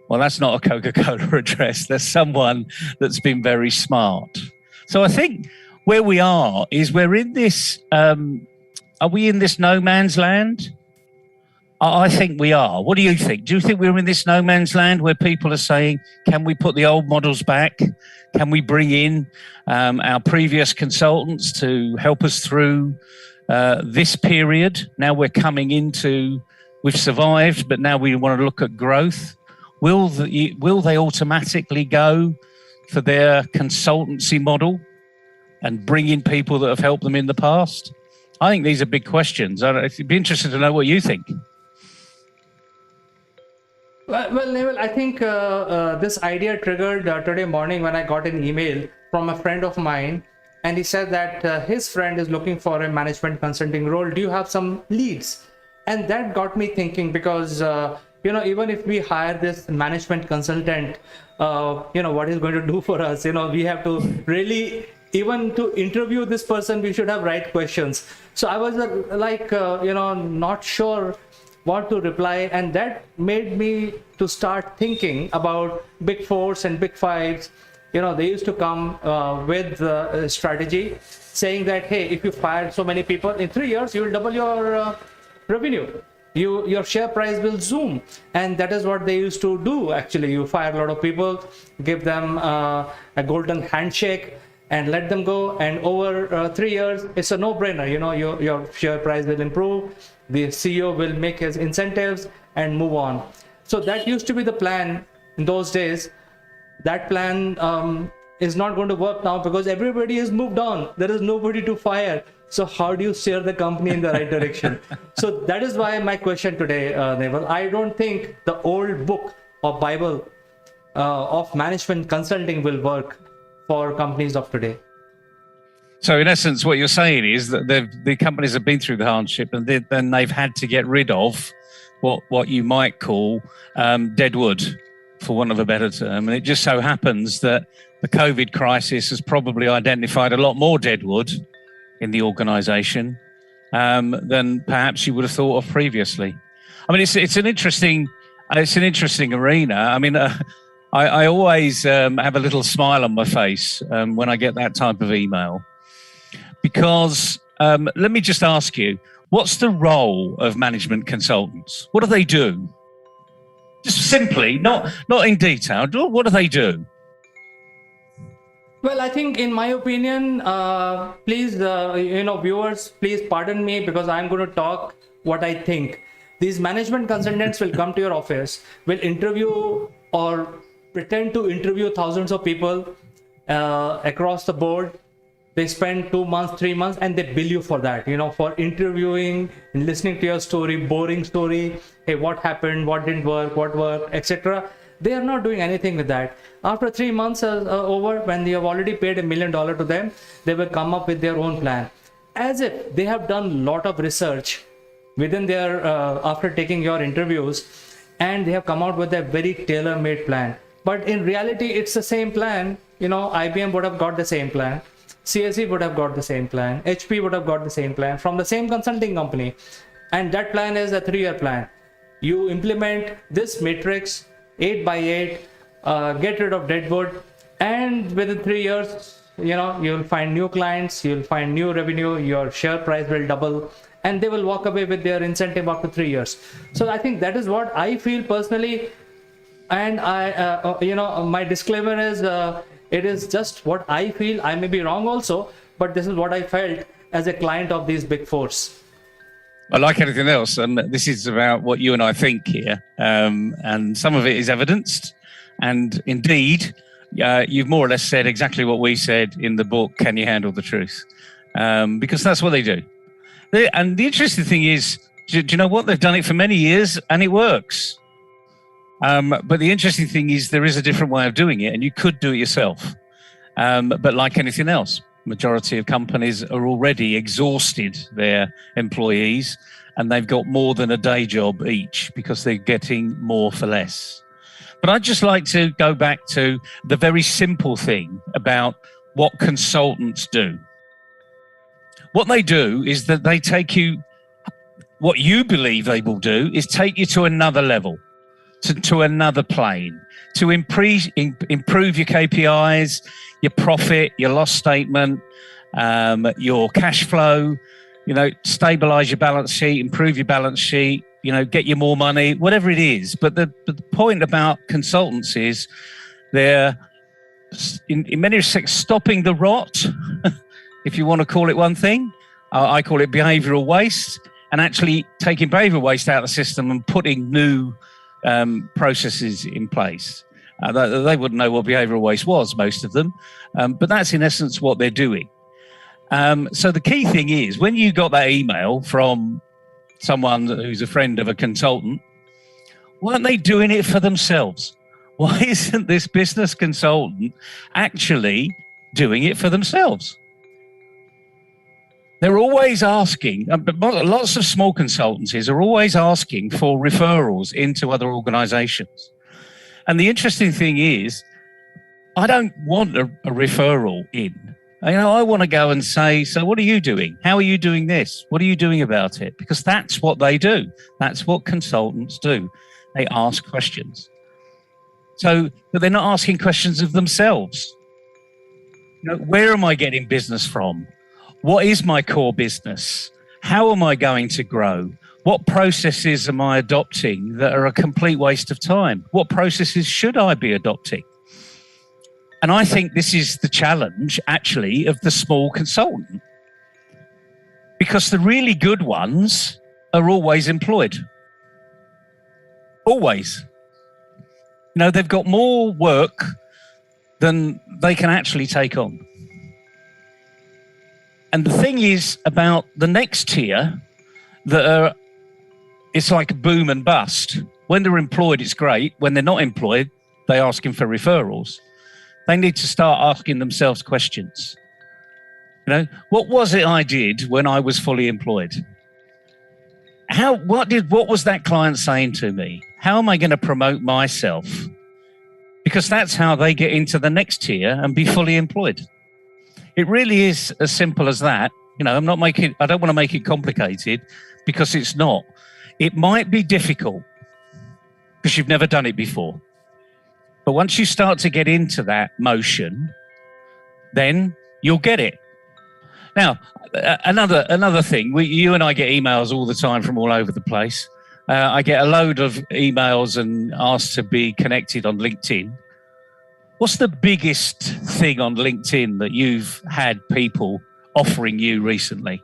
Well, that's not a Coca-Cola address. There's someone that's been very smart. So I think where we are is we're in this, are we in this no man's land? I think we are. What do you think? Do you think we're in this no man's land where people are saying, can we put the old models back? Can we bring in our previous consultants to help us through this period? Now we're coming into, we've survived, but now we want to look at growth. Will they automatically go for their consultancy model and bring in people that have helped them in the past? I think these are big questions. I'd be interested to know what you think. Well, Neville, I think this idea triggered today morning when I got an email from a friend of mine, and he said that his friend is looking for a management consulting role. Do you have some leads? And that got me thinking, because even if we hire this management consultant, what he's going to do for us? We have to really, even to interview this person, we should have right questions. So I was not sure what to reply, and that made me to start thinking about big fours and big fives. They used to come with a strategy saying that, hey, if you fire so many people in 3 years, you will double your revenue. Your share price will zoom. And that is what they used to do. Actually, you fire a lot of people, give them a golden handshake and let them go, and over 3 years it's a no-brainer. Your share price will improve, the CEO will make his incentives and move on. So that used to be the plan in those days. That plan is not going to work now, because everybody has moved on. There is nobody to fire. So how do you steer the company in the right direction? So that is why my question today, Neville, I don't think the old book or Bible of management consulting will work for companies of today. So in essence, what you're saying is that the companies have been through the hardship, and then they've had to get rid of what you might call dead wood, for want of a better term. And it just so happens that the COVID crisis has probably identified a lot more dead wood in the organisation than perhaps you would have thought of previously. I mean, it's an interesting arena. I mean, I always have a little smile on my face when I get that type of email, because let me just ask you, what's the role of management consultants? What do they do? Just simply, not in detail. What do they do? Well, I think, in my opinion, please, viewers, please pardon me, because I'm going to talk what I think. These management consultants will come to your office, will interview or pretend to interview thousands of people across the board. They spend 2 months, 3 months, and they bill you for that, for interviewing and listening to your story, boring story. Hey, what happened? What didn't work? What worked? Etc. They are not doing anything with that. After 3 months over, when you have already paid $1 million to them, they will come up with their own plan, as if they have done a lot of research within their after taking your interviews, and they have come out with a very tailor-made plan. But in reality, it's the same plan. IBM would have got the same plan. CSE would have got the same plan. HP would have got the same plan from the same consulting company. And that plan is a 3-year plan. You implement this matrix 8 by 8, get rid of deadwood, and within 3 years, you'll find new clients, you'll find new revenue, your share price will double, and they will walk away with their incentive after 3 years. So I think that is what I feel personally. And my disclaimer is, it is just what I feel. I may be wrong also, but this is what I felt as a client of these big fours. I like anything else, and this is about what you and I think here, and some of it is evidenced. And indeed, you've more or less said exactly what we said in the book, Can You Handle the Truth? Because that's what they do. And the interesting thing is, do you know what? They've done it for many years, and it works. But the interesting thing is, there is a different way of doing it, and you could do it yourself. But like anything else, majority of companies are already exhausted their employees, and they've got more than a day job each because they're getting more for less. But I'd just like to go back to the very simple thing about what consultants do. What they do is that they take you, what you believe they will do is take you to another level, to another plane, to improve your KPIs, your profit, your loss statement, your cash flow, stabilize your balance sheet, improve your balance sheet, get you more money, whatever it is. But the point about consultants is they're, in many respects, stopping the rot, if you want to call it one thing. I call it behavioural waste, and actually taking behavioural waste out of the system and putting new processes in place. They wouldn't know what behavioural waste was, most of them, but that's in essence what they're doing. So the key thing is, when you got that email from someone who's a friend of a consultant, weren't they doing it for themselves? Why isn't this business consultant actually doing it for themselves? They're always asking, lots of small consultancies are always asking for referrals into other organizations. And the interesting thing is, I don't want a referral in. I want to go and say, so what are you doing? How are you doing this? What are you doing about it? Because that's what they do. That's what consultants do. They ask questions. But they're not asking questions of themselves. Where am I getting business from? What is my core business? How am I going to grow? What processes am I adopting that are a complete waste of time? What processes should I be adopting? And I think this is the challenge, actually, of the small consultant. Because the really good ones are always employed. Always. They've got more work than they can actually take on. And the thing is about the next tier, it's like boom and bust. When they're employed, it's great. When they're not employed, they're asking for referrals. They need to start asking themselves questions. What was it I did when I was fully employed? What was that client saying to me? How am I going to promote myself? Because that's how they get into the next tier and be fully employed. It really is as simple as that. I don't want to make it complicated, because it's not. It might be difficult because you've never done it before. But once you start to get into that motion, then you'll get it. Now, another thing, you and I get emails all the time from all over the place. I get a load of emails and asked to be connected on LinkedIn. What's the biggest thing on LinkedIn that you've had people offering you recently?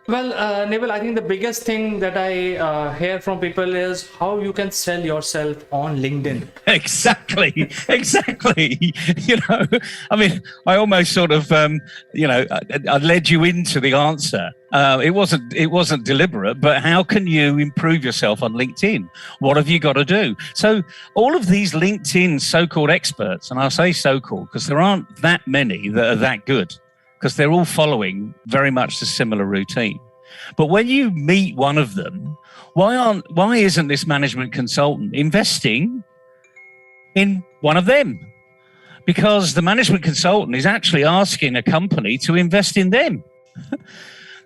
Well, Neville, I think the biggest thing that I hear from people is how you can sell yourself on LinkedIn. Exactly. I almost sort of, I led you into the answer. It wasn't deliberate, but how can you improve yourself on LinkedIn? What have you got to do? So all of these LinkedIn so-called experts, and I'll say so-called because there aren't that many that are that good, because they're all following very much a similar routine. But when you meet one of them, why isn't this management consultant investing in one of them? Because the management consultant is actually asking a company to invest in them.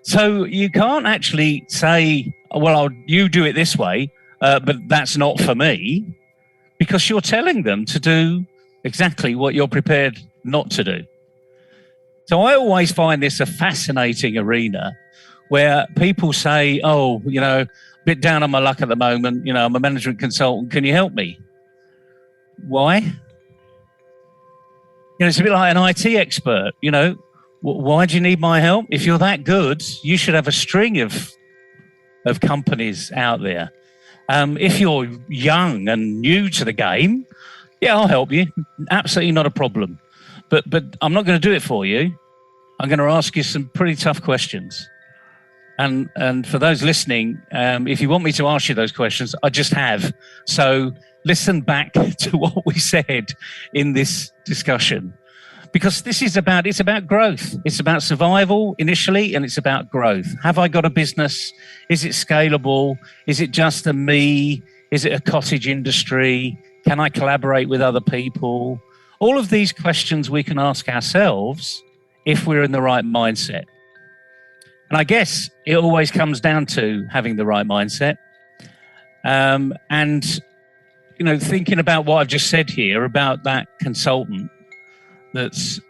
So you can't actually say, well, you do it this way, but that's not for me, because you're telling them to do exactly what you're prepared not to do. So I always find this a fascinating arena where people say, a bit down on my luck at the moment, I'm a management consultant, can you help me? Why? It's a bit like an IT expert, why do you need my help? If you're that good, you should have a string of companies out there. If you're young and new to the game, yeah, I'll help you. Absolutely not a problem. But I'm not going to do it for you. I'm going to ask you some pretty tough questions. And for those listening, if you want me to ask you those questions, I just have. So listen back to what we said in this discussion, because it's about growth. It's about survival initially, and it's about growth. Have I got a business? Is it scalable? Is it just a me? Is it a cottage industry? Can I collaborate with other people? All of these questions we can ask ourselves if we're in the right mindset. And I guess it always comes down to having the right mindset. Thinking about what I've just said here about that consultant that's,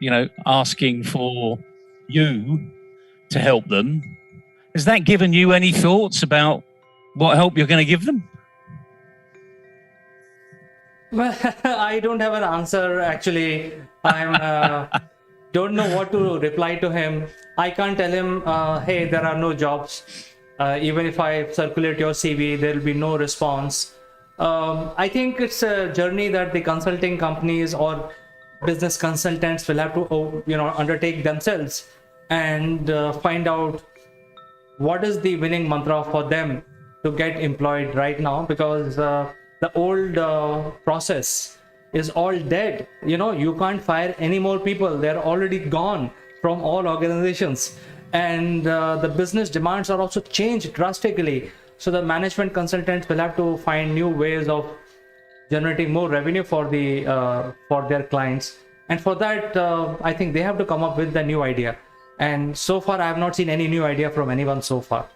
asking for you to help them. Has that given you any thoughts about what help you're going to give them? Well, I don't have an answer actually. I'm don't know what to reply to him. I can't tell him, hey, there are no jobs. Even if I circulate your CV, there will be no response. I think it's a journey that the consulting companies or business consultants will have to, undertake themselves and find out what is the winning mantra for them to get employed right now, because the old process is all dead. You can't fire any more people. They're already gone from all organizations, and the business demands are also changed drastically. So the management consultants will have to find new ways of generating more revenue for their clients, and for that I think they have to come up with the new idea. And so far, I have not seen any new idea from anyone so far.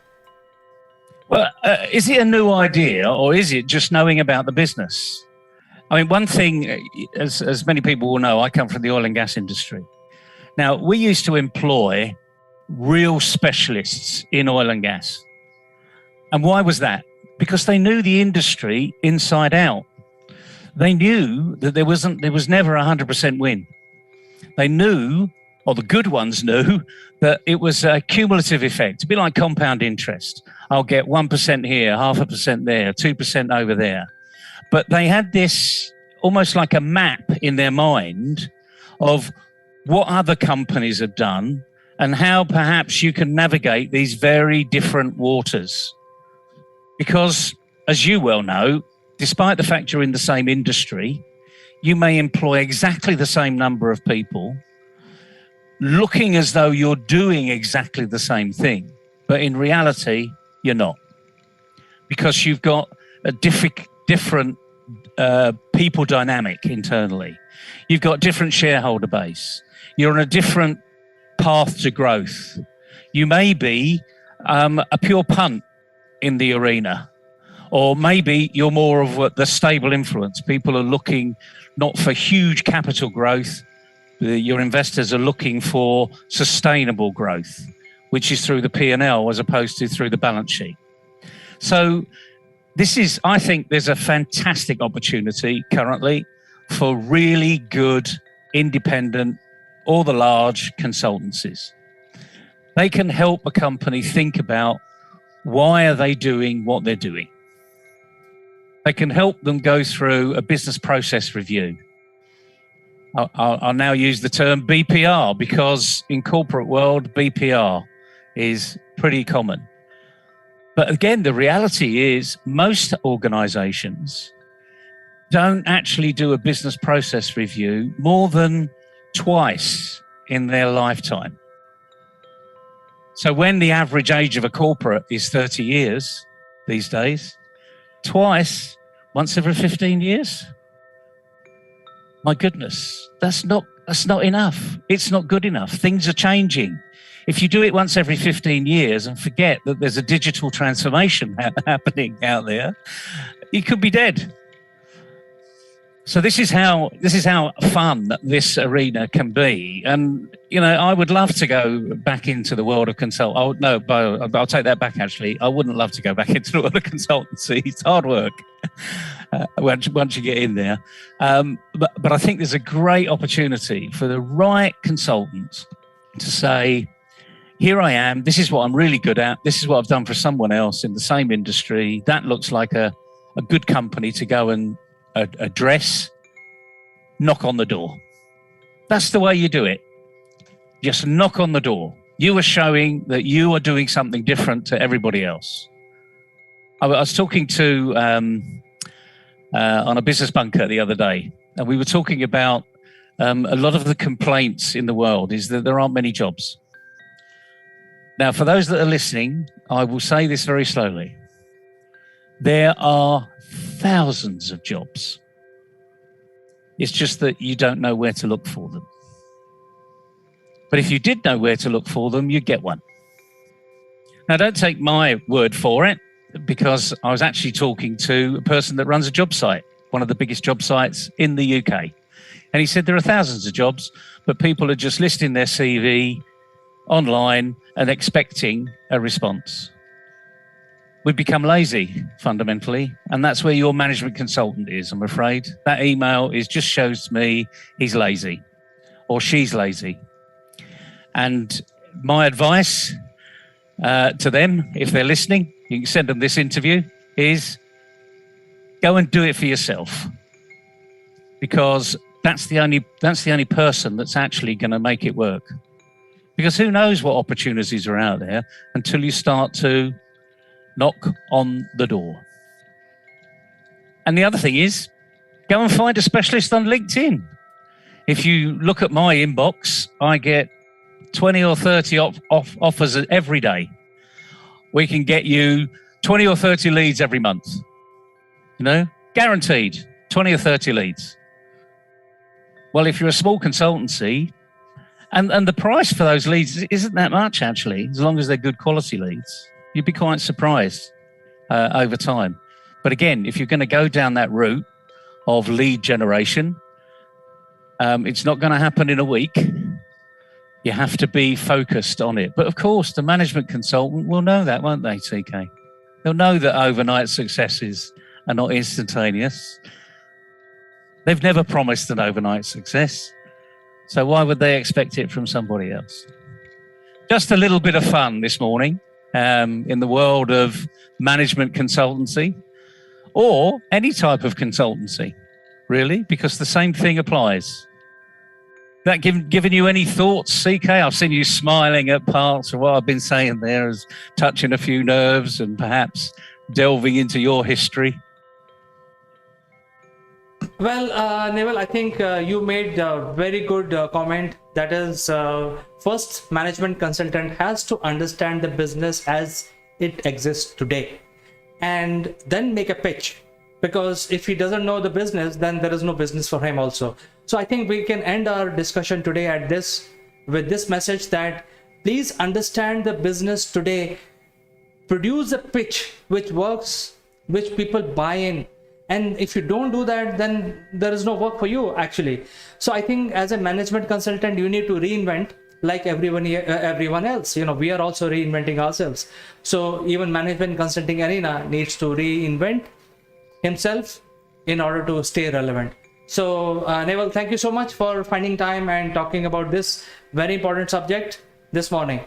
Well, is it a new idea, or is it just knowing about the business? I mean, one thing, as many people will know, I come from the oil and gas industry. Now, we used to employ real specialists in oil and gas. And why was that? Because they knew the industry inside out. They knew that there was never 100% win. They knew, or the good ones knew, that it was a cumulative effect. It'd be like compound interest. I'll get 1% here, 0.5% there, 2% over there. But they had this almost like a map in their mind of what other companies have done and how perhaps you can navigate these very different waters. Because, as you well know, despite the fact you're in the same industry, you may employ exactly the same number of people, looking as though you're doing exactly the same thing, but in reality, you're not. Because you've got a different people dynamic internally. You've got different shareholder base. You're on a different path to growth. You may be a pure punt in the arena, or maybe you're more of the stable influence. People are looking not for huge capital growth. Your investors are looking for sustainable growth, which is through the P&L as opposed to through the balance sheet. So I think there's a fantastic opportunity currently for really good, independent, or the large consultancies. They can help a company think about why are they doing what they're doing. They can help them go through a business process review. I'll now use the term BPR, because in corporate world, BPR is pretty common. But again, the reality is most organizations don't actually do a business process review more than twice in their lifetime. So when the average age of a corporate is 30 years these days, twice, once every 15 years, my goodness, that's not enough. It's not good enough. Things are changing. If you do it once every 15 years and forget that there's a digital transformation happening out there, you could be dead. So this is how fun this arena can be. And, I would love to go back into the world of consult. Oh, no, I'll take that back, actually. I wouldn't love to go back into the world of consultancy. It's hard work once you get in there. But I think there's a great opportunity for the right consultants to say, here I am, this is what I'm really good at, this is what I've done for someone else in the same industry. That looks like a good company to go and address, knock on the door. That's the way you do it. Just knock on the door. You are showing that you are doing something different to everybody else. I was talking to on a business bunker the other day, and we were talking about a lot of the complaints in the world is that there aren't many jobs. Now, for those that are listening, I will say this very slowly. There are thousands of jobs. It's just that you don't know where to look for them. But if you did know where to look for them, you'd get one. Now, don't take my word for it, because I was actually talking to a person that runs a job site, one of the biggest job sites in the UK. And he said there are thousands of jobs, but people are just listing their CV online and expecting a response. We've become lazy fundamentally, and that's where your management consultant is, I'm afraid. That email just shows me he's lazy or she's lazy. And my advice to them, if they're listening, you can send them this interview, is go and do it for yourself, because that's the only person that's actually going to make it work. Because who knows what opportunities are out there until you start to knock on the door. And the other thing is, go and find a specialist on LinkedIn. If you look at my inbox, I get 20 or 30 offers every day. We can get you 20 or 30 leads every month. You know, guaranteed 20 or 30 leads. Well, if you're a small consultancy, and the price for those leads isn't that much, actually, as long as they're good quality leads. You'd be quite surprised over time. But again, if you're going to go down that route of lead generation, it's not going to happen in a week. You have to be focused on it. But of course, the management consultant will know that, won't they, TK? They'll know that overnight successes are not instantaneous. They've never promised an overnight success. So why would they expect it from somebody else? Just a little bit of fun this morning in the world of management consultancy, or any type of consultancy, really, because the same thing applies. That given you any thoughts, CK? I've seen you smiling at parts of what I've been saying there, as touching a few nerves and perhaps delving into your history. Well, Neville, I think you made a very good comment. That is, first, management consultant has to understand the business as it exists today, and then make a pitch. Because if he doesn't know the business, then there is no business for him also. So I think we can end our discussion today with this message that please understand the business today. Produce a pitch which works, which people buy in. And if you don't do that, then there is no work for you, actually. So I think as a management consultant, you need to reinvent like everyone else. You know, we are also reinventing ourselves. So even management consulting arena needs to reinvent himself in order to stay relevant. So Neville, thank you so much for finding time and talking about this very important subject this morning.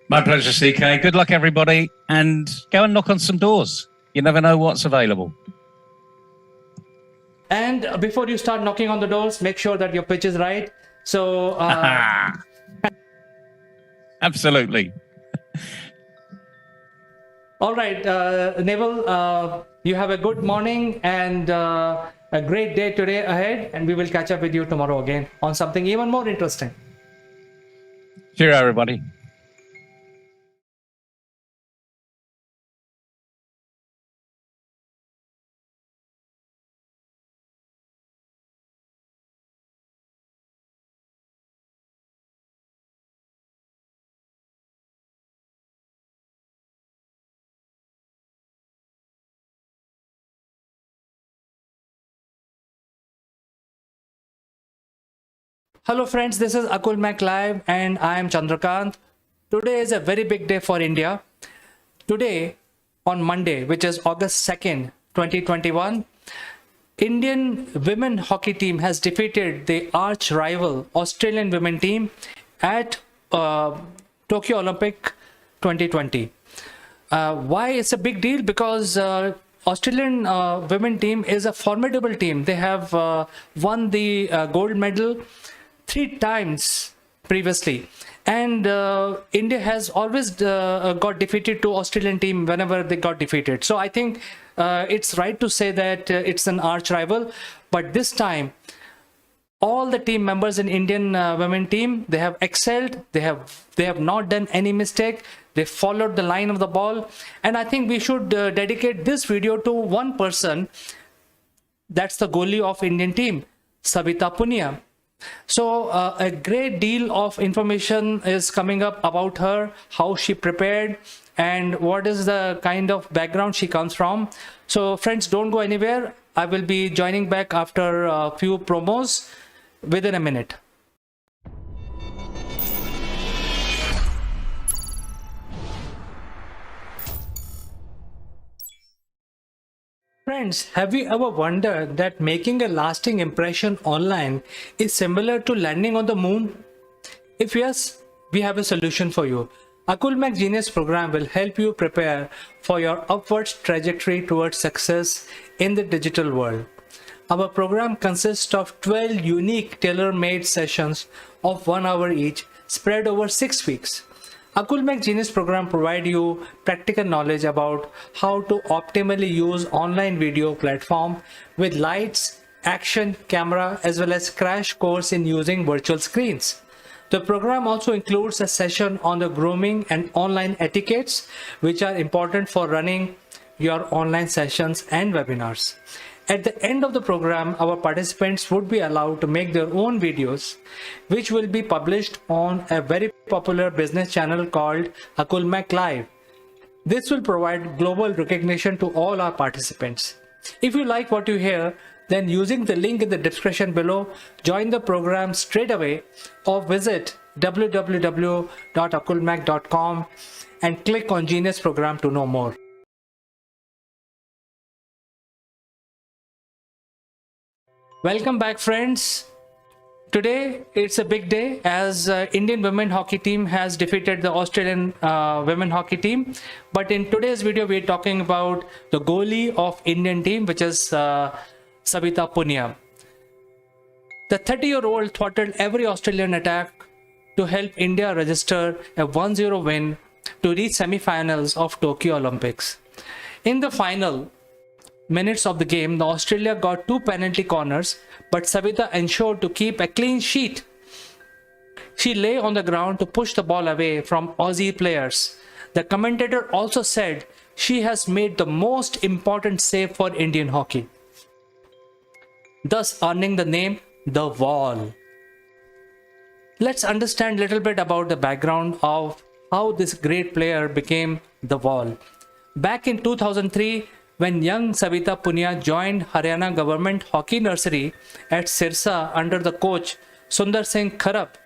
My pleasure, CK. Good luck, everybody, and go and knock on some doors. You never know what's available. And before you start knocking on the doors, make sure that your pitch is right. So absolutely. All right, Neville, you have a good morning and a great day today ahead, and we will catch up with you tomorrow again on something even more interesting. Cheerio, everybody. Hello friends, this is Akulmach Live and I am Chandrakant. Today is a very big day for India. Today, on Monday, which is August 2nd, 2021, Indian women hockey team has defeated the arch rival Australian women team at Tokyo Olympic 2020. Why it's a big deal? Because Australian women team is a formidable team. They have won the gold medal 3 times previously, and India has always got defeated to Australian team whenever they got defeated. So I think it's right to say that it's an arch rival, but this time all the team members in Indian women team, they have excelled. They have not done any mistake. They followed the line of the ball, and I think we should dedicate this video to one person. That's the goalie of Indian team, Savita Punia. So a great deal of information is coming up about her, how she prepared, and what is the kind of background she comes from. So friends, don't go anywhere. I will be joining back after a few promos within a minute. Friends, have you ever wondered that making a lasting impression online is similar to landing on the moon? If yes, we have a solution for you. Akulmach Genius program will help you prepare for your upwards trajectory towards success in the digital world. Our program consists of 12 unique tailor-made sessions of 1 hour each, spread over 6 weeks. Akulmach Genius program provide you practical knowledge about how to optimally use online video platform with lights, action, camera, as well as crash course in using virtual screens. The program also includes a session on the grooming and online etiquettes, which are important for running your online sessions and webinars. At the end of the program, our participants would be allowed to make their own videos, which will be published on a very popular business channel called Akulmach Live. This will provide global recognition to all our participants. If you like what you hear, then using the link in the description below, join the program straight away or visit www.akulmach.com and click on Genius program to know more. Welcome back, friends. Today it's a big day as Indian women hockey team has defeated the Australian women hockey team. But in today's video, we're talking about the goalie of Indian team, which is Savita Punia. The 30-year-old throttled every Australian attack to help India register a 1-0 win to reach semi-finals of Tokyo Olympics. In the final minutes of the game, the Australia got 2 penalty corners, but Savita ensured to keep a clean sheet. She lay on the ground to push the ball away from Aussie players. The commentator also said she has made the most important save for Indian hockey, thus earning the name The Wall. Let's understand a little bit about the background of how this great player became The Wall. Back in 2003, when young Savita Punia joined Haryana government hockey nursery at Sirsa under the coach Sundar Singh Kharap,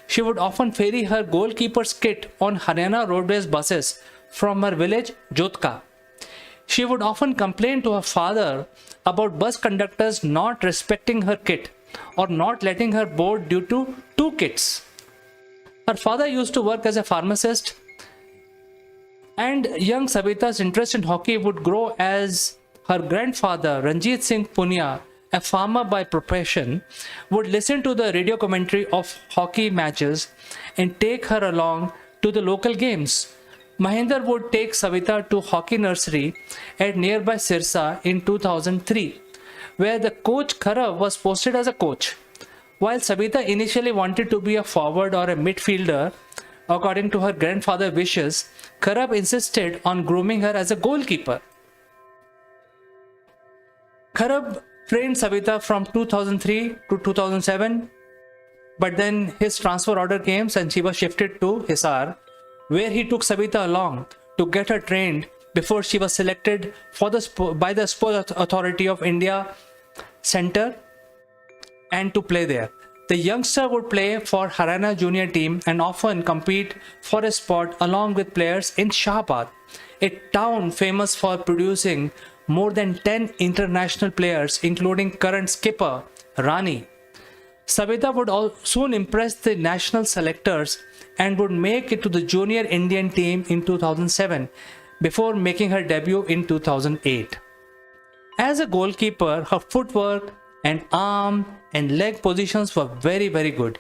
she would often ferry her goalkeeper's kit on Haryana roadways buses from her village Jotka. She would often complain to her father about bus conductors not respecting her kit or not letting her board due to 2 kits. Her father used to work as a pharmacist, and young Savita's interest in hockey would grow as her grandfather, Ranjit Singh Punia, a farmer by profession, would listen to the radio commentary of hockey matches and take her along to the local games. Mahinder would take Savita to hockey nursery at nearby Sirsa in 2003, where the coach Khara was posted as a coach. While Savita initially wanted to be a forward or a midfielder, according to her grandfather's wishes, Kharab insisted on grooming her as a goalkeeper. Kharab trained Savita from 2003 to 2007, but then his transfer order came and she was shifted to Hisar, where he took Savita along to get her trained before she was selected for by the Sports Authority of India Center and to play there. The youngster would play for Haryana junior team and often compete for a spot along with players in Shahabad, a town famous for producing more than 10 international players, including current skipper Rani. Savita would soon impress the national selectors and would make it to the junior Indian team in 2007 before making her debut in 2008. As a goalkeeper, her footwork and arm and leg positions were very good,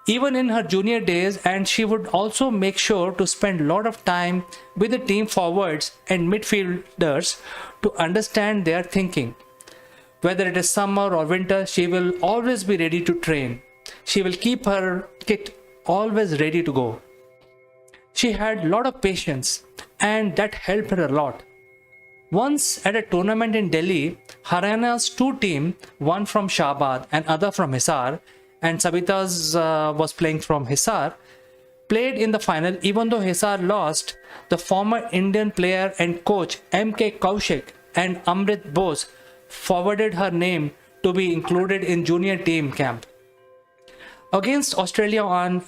even in her junior days, and she would also make sure to spend a lot of time with the team forwards and midfielders to understand their thinking. Whether it is summer or winter, she will always be ready to train. She will keep her kit always ready to go. She had a lot of patience, and that helped her a lot. Once at a tournament in Delhi, Haryana's 2 teams, one from Shahabad and other from Hisar, and Savita's was playing from Hisar, played in the final. Even though Hisar lost, the former Indian player and coach M.K. Kaushik and Amrit Bose forwarded her name to be included in junior team camp. Against Australia on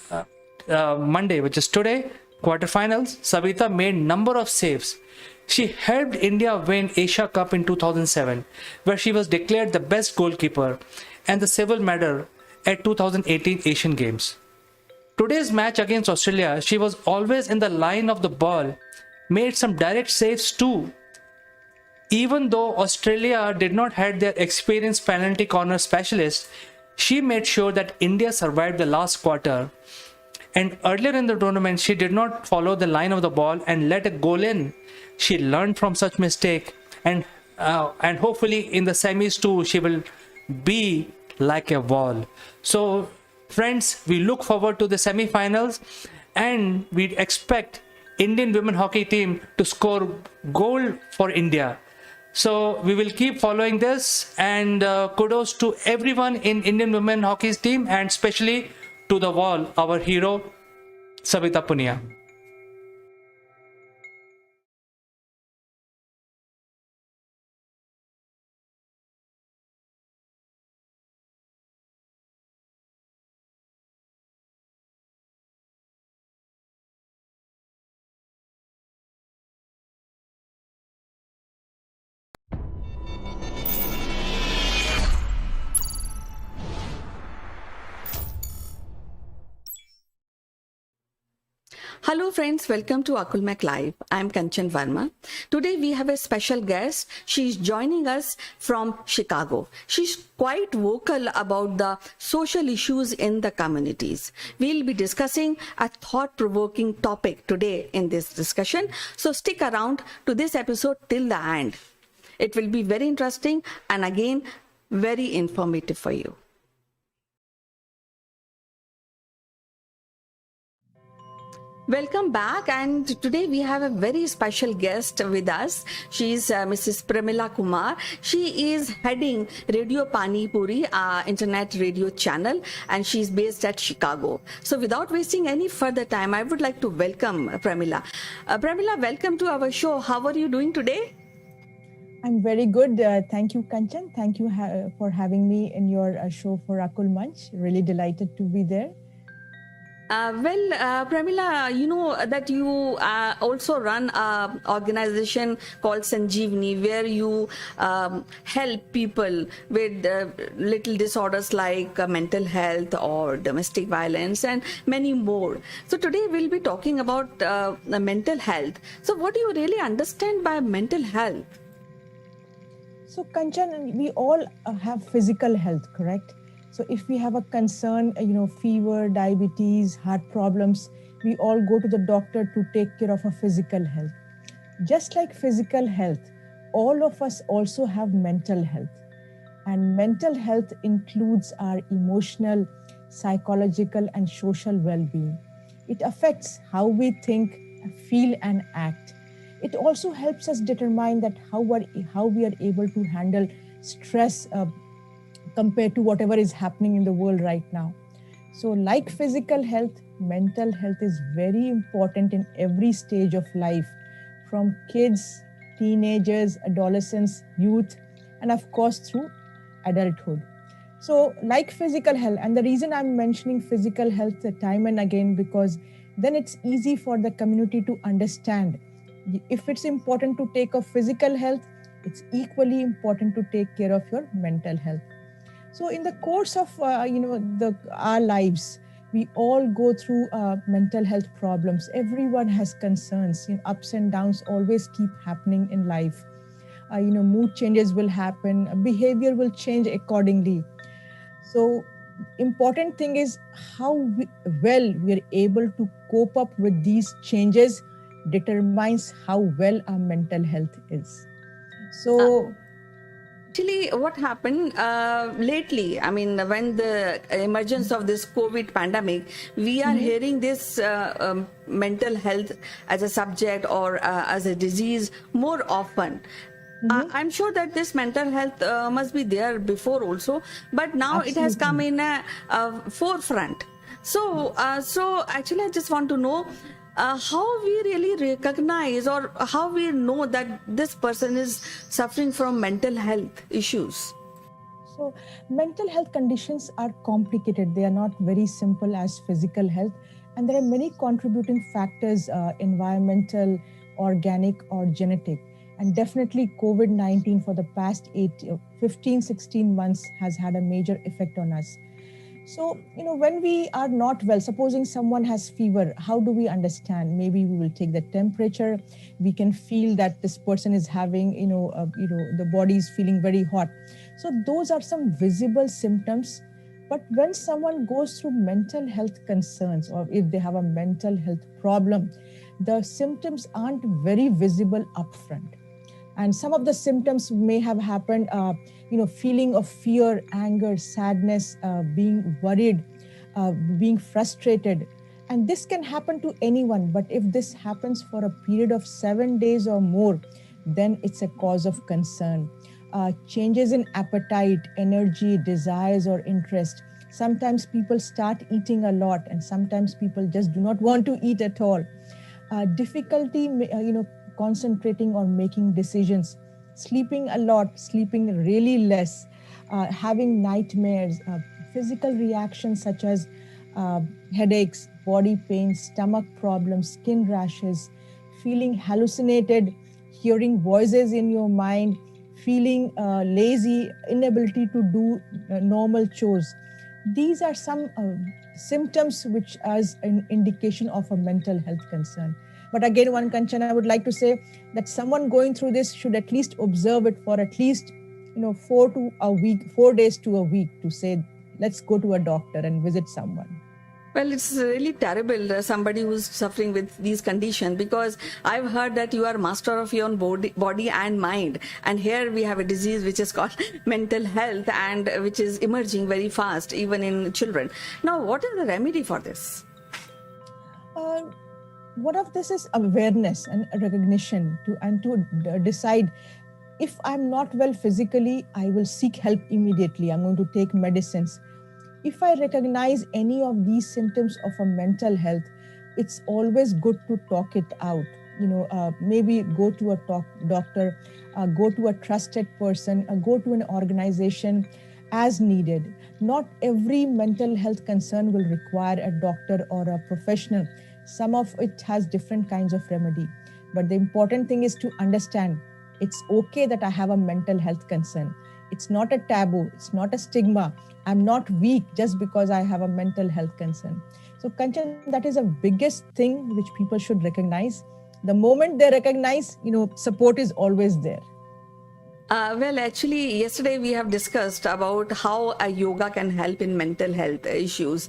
Monday, which is today, quarterfinals, Savita made number of saves. She helped India win Asia Cup in 2007, where she was declared the best goalkeeper, and the silver medal at 2018 Asian Games. Today's match against Australia, she was always in the line of the ball, made some direct saves too. Even though Australia did not have their experienced penalty corner specialist, she made sure that India survived the last quarter. And earlier in the tournament, she did not follow the line of the ball and let a goal in. She learned from such mistake, and hopefully in the semis too, she will be like a wall. So, friends, we look forward to the semi-finals, and we expect Indian women hockey team to score gold for India. So we will keep following this, and kudos to everyone in Indian women hockey team, and especially to the wall, our hero, Savita Punia. Hello friends, welcome to Akulmach Live. I'm Kanchan Verma. Today we have a special guest. She's joining us from Chicago. She's quite vocal about the social issues in the communities. We'll be discussing a thought-provoking topic today in this discussion. So stick around to this episode till the end. It will be very interesting and again, very informative for you. Welcome back, and today we have a very special guest with us. She is Mrs. Pramila Kumar. She is heading Radio Pani Puri, internet radio channel, and she is based at Chicago. So without wasting any further time, I would like to welcome Pramila. Pramila, welcome to our show. How are you doing today? I'm very good. Thank you, Kanchan. Thank you for having me in your show for Akulmach. Really delighted to be there. Pramila, you know that you also run an organization called Sanjeevani, where you help people with little disorders like mental health or domestic violence and many more. So today we'll be talking about mental health. So what do you really understand by mental health? So Kanchan, we all have physical health, correct? So if we have a concern, fever, diabetes, heart problems, we all go to the doctor to take care of our physical health. Just like physical health, all of us also have mental health. And mental health includes our emotional, psychological, and social well-being. It affects how we think, feel, and act. It also helps us determine that how we are able to handle stress compared to whatever is happening in the world right now. So like physical health, mental health is very important in every stage of life, from kids, teenagers, adolescents, youth, and of course through adulthood. So like physical health, and the reason I'm mentioning physical health time and again, because then it's easy for the community to understand. If it's important to take care of physical health, it's equally important to take care of your mental health. So in the course of our lives, we all go through mental health problems. Everyone has concerns. Ups and downs always keep happening in life. Mood changes will happen. Behavior will change accordingly. So important thing is how well we are able to cope up with these changes determines how well our mental health is. So actually, what happened lately, I mean, when the emergence of this COVID pandemic, we are hearing this mental health as a subject or as a disease more often. I'm sure that this mental health must be there before also, but now it has come in a forefront. So actually, I just want to know how we really recognize or how we know that this person is suffering from mental health issues. So mental health conditions are complicated. They are not very simple as physical health. And there are many contributing factors, environmental, organic or genetic. And definitely COVID-19 for the past 15, 16 months has had a major effect on us. So, when we are not well, supposing someone has fever, how do we understand? Maybe we will take the temperature. We can feel that this person is having, the body is feeling very hot. So those are some visible symptoms. But when someone goes through mental health concerns, or if they have a mental health problem, the symptoms aren't very visible upfront. And some of the symptoms may have happened, feeling of fear, anger, sadness, being worried, being frustrated. And this can happen to anyone, but if this happens for a period of 7 days or more, then it's a cause of concern. Changes in appetite, energy, desires, or interest. Sometimes people start eating a lot, and sometimes people just do not want to eat at all. Difficulty, concentrating on making decisions, sleeping a lot, sleeping really less, having nightmares, physical reactions such as headaches, body pain, stomach problems, skin rashes, feeling hallucinated, hearing voices in your mind, feeling lazy, inability to do normal chores. These are some symptoms which is an indication of a mental health concern. But again, one Kanchan, I would like to say that someone going through this should at least observe it for at least 4 days to a week to say, let's go to a doctor and visit someone. Well, it's really terrible, somebody who's suffering with these conditions, because I've heard that you are master of your own body and mind. And here we have a disease which is called mental health, and which is emerging very fast, even in children. Now, what is the remedy for this? One of this is awareness and recognition to decide, if I'm not well physically, I will seek help immediately. I'm going to take medicines. If I recognize any of these symptoms of a mental health, it's always good to talk it out. Maybe go to a doctor, go to a trusted person, go to an organization as needed. Not every mental health concern will require a doctor or a professional. Some of it has different kinds of remedy. But the important thing is to understand it's okay that I have a mental health concern. It's not a taboo. It's not a stigma. I'm not weak just because I have a mental health concern. So, Kanchan, that is the biggest thing which people should recognize. The moment they recognize, support is always there. Well, actually, yesterday we have discussed about how yoga can help in mental health issues.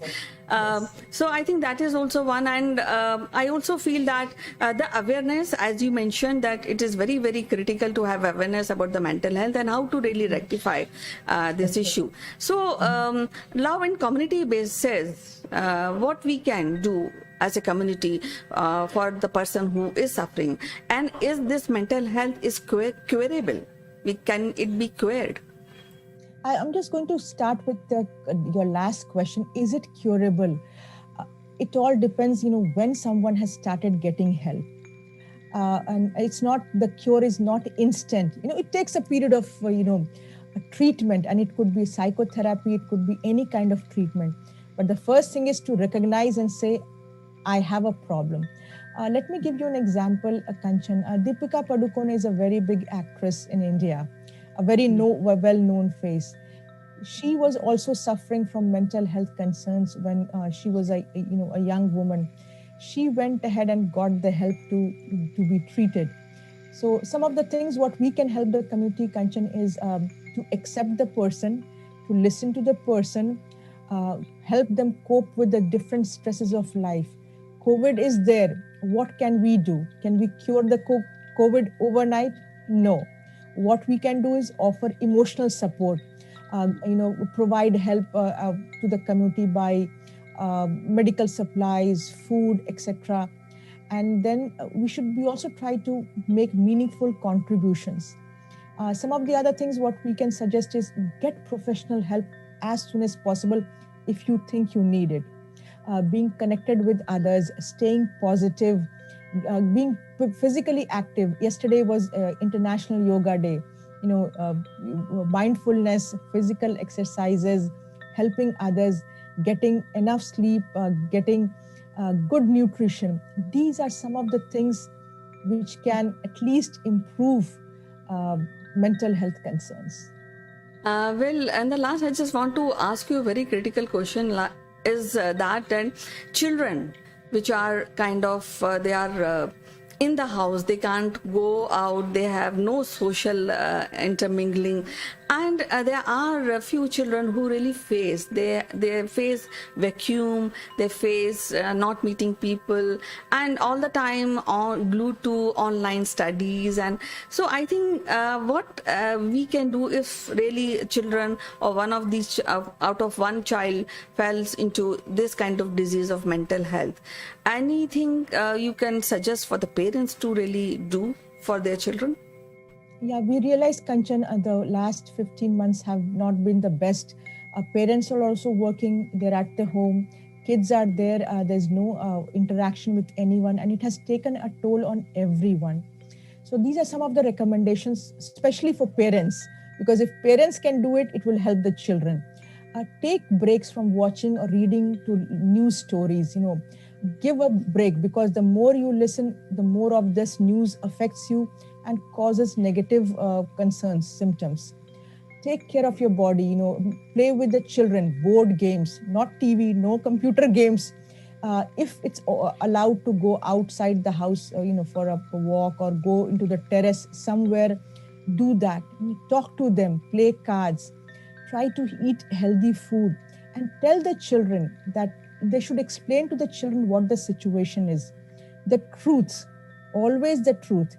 So I think that is also one, and I also feel that the awareness, as you mentioned, that it is very, very critical to have awareness about the mental health and how to really rectify this issue. So now in community basis, what we can do as a community for the person who is suffering, and is this mental health is curable? Can it be cured? I'm just going to start with your last question. Is it curable? It all depends, when someone has started getting help. And it's not, the cure is not instant. It takes a period of, a treatment, and it could be psychotherapy, it could be any kind of treatment. But the first thing is to recognize and say, I have a problem. Let me give you an example, Kanchan. Deepika Padukone is a very big actress in India, a very well-known face. She was also suffering from mental health concerns when she was a young woman. She went ahead and got the help to be treated. So some of the things what we can help the community, Kanchan, is to accept the person, to listen to the person, help them cope with the different stresses of life. COVID is there. What can we do? Can we cure the COVID overnight? No. What we can do is offer emotional support, provide help to the community by medical supplies, food, etc. And then we should be also try to make meaningful contributions. Some of the other things what we can suggest is get professional help as soon as possible if you think you need it. Being connected with others, staying positive, being physically active. Yesterday was International Yoga Day. Mindfulness, physical exercises, helping others, getting enough sleep, getting good nutrition. These are some of the things which can at least improve uh, mental health concerns. Well, and the last, I just want to ask you a very critical question is that and children, which are kind of, they are in the house, they can't go out, they have no social intermingling. And there are a few children who really face, they face vacuum, they face not meeting people, and all the time glued to online studies. And so I think what we can do if really children or one of these out of one child falls into this kind of disease of mental health, anything you can suggest for the parents to really do for their children? Yeah, we realize, Kanchan, the last 15 months have not been the best. Parents are also working, they're at the home, kids are there, there's no interaction with anyone, and it has taken a toll on everyone. So these are some of the recommendations, especially for parents, because if parents can do it, it will help the children. Take breaks from watching or reading to news stories. Give a break, because the more you listen, the more of this news affects you and causes negative concerns, symptoms. Take care of your body. Play with the children. Board games, not TV, no computer games. If it's allowed to go outside the house, for a walk or go into the terrace somewhere, do that. Talk to them. Play cards. Try to eat healthy food, and tell the children that they should explain to the children what the situation is. The truth, always the truth.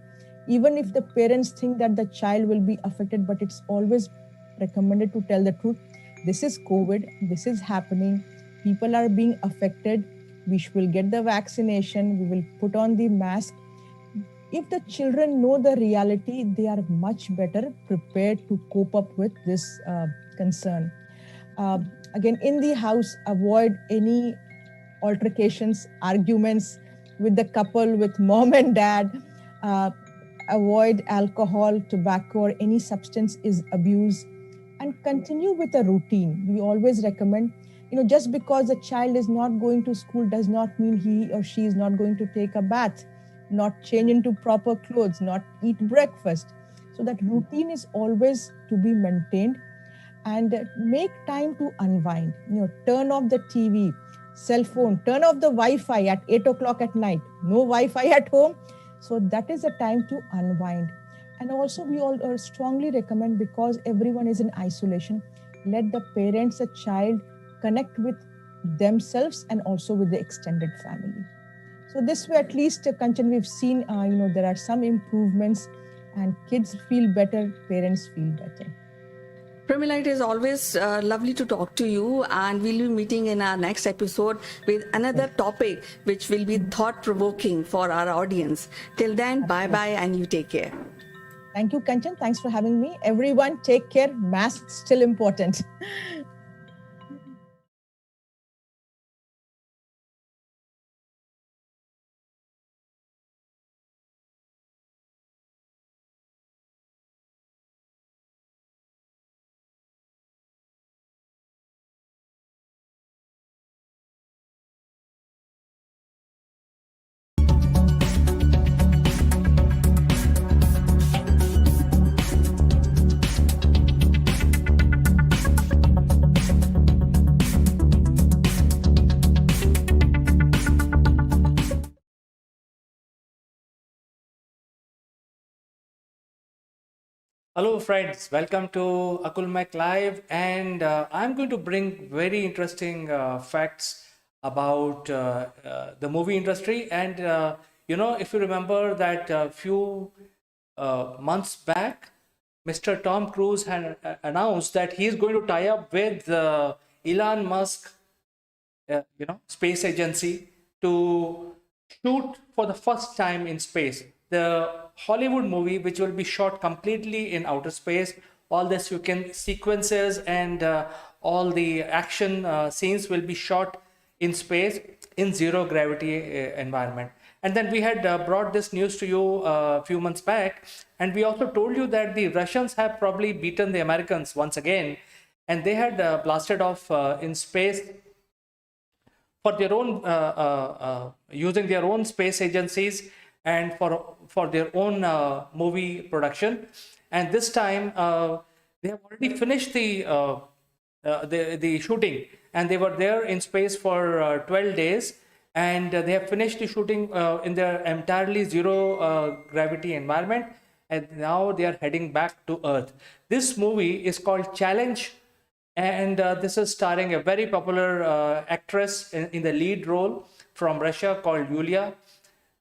Even if the parents think that the child will be affected, but it's always recommended to tell the truth. This is COVID, this is happening, people are being affected, we will get the vaccination, we will put on the mask. If the children know the reality, they are much better prepared to cope up with this concern. Again, in the house, avoid any altercations, arguments with the couple, with mom and dad. Avoid alcohol, tobacco, or any substance is abuse, and continue with a routine. We always recommend, just because a child is not going to school does not mean he or she is not going to take a bath, not change into proper clothes, not eat breakfast. So that routine is always to be maintained, and make time to unwind. Turn off the TV, cell phone, turn off the Wi-Fi at 8 o'clock at night. No Wi-Fi at home. So that is a time to unwind. And also we all strongly recommend, because everyone is in isolation, let the parents, the child connect with themselves and also with the extended family. So this way, at least, Kanchan, we've seen, there are some improvements, and kids feel better, parents feel better. Pramila, it is always lovely to talk to you, and we'll be meeting in our next episode with another topic which will be thought-provoking for our audience. Till then, bye-bye, and you take care. Thank you, Kanchan. Thanks for having me. Everyone, take care. Masks still important. Hello, friends. Welcome to Akulmach Live, and I'm going to bring very interesting facts about the movie industry. And if you remember that a few months back, Mr. Tom Cruise had announced that he is going to tie up with Elon Musk, space agency, to shoot for the first time in space. The Hollywood movie, which will be shot completely in outer space, all the sequences and all the action scenes will be shot in space in zero gravity environment. And then we had brought this news to you a few months back, and we also told you that the Russians have probably beaten the Americans once again, and they had blasted off in space for their own using their own space agencies, and for their own movie production. And this time they have already finished the shooting, and they were there in space for 12 days, and they have finished the shooting in their entirely zero gravity environment, and now they are heading back to Earth. This movie is called Challenge, and this is starring a very popular actress in the lead role from Russia called Yulia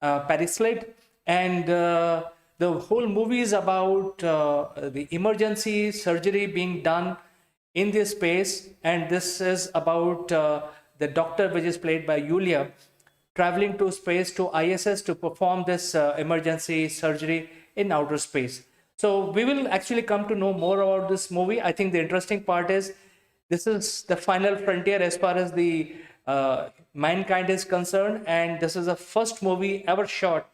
Perislid. And the whole movie is about the emergency surgery being done in this space. And this is about the doctor, which is played by Yulia, traveling to space to ISS to perform this emergency surgery in outer space. So we will actually come to know more about this movie. I think the interesting part is this is the final frontier as far as the mankind is concerned, and this is the first movie ever shot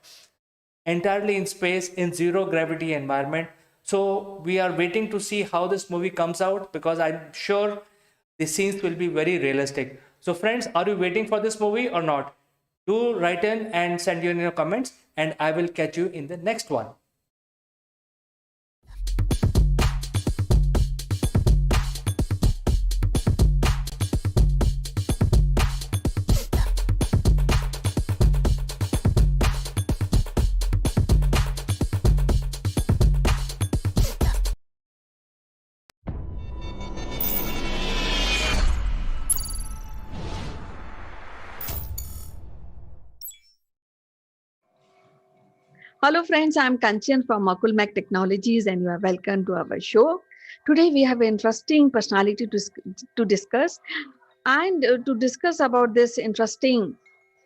entirely in space in zero gravity environment. So we are waiting to see how this movie comes out, because I'm sure the scenes will be very realistic. So friends, are you waiting for this movie or not? Do write in and send in your comments, and I will catch you in the next one. Hello, friends. I'm Kanchan from Akulmach Technologies, and you are welcome to our show. Today, we have an interesting personality to discuss, and to discuss about this interesting,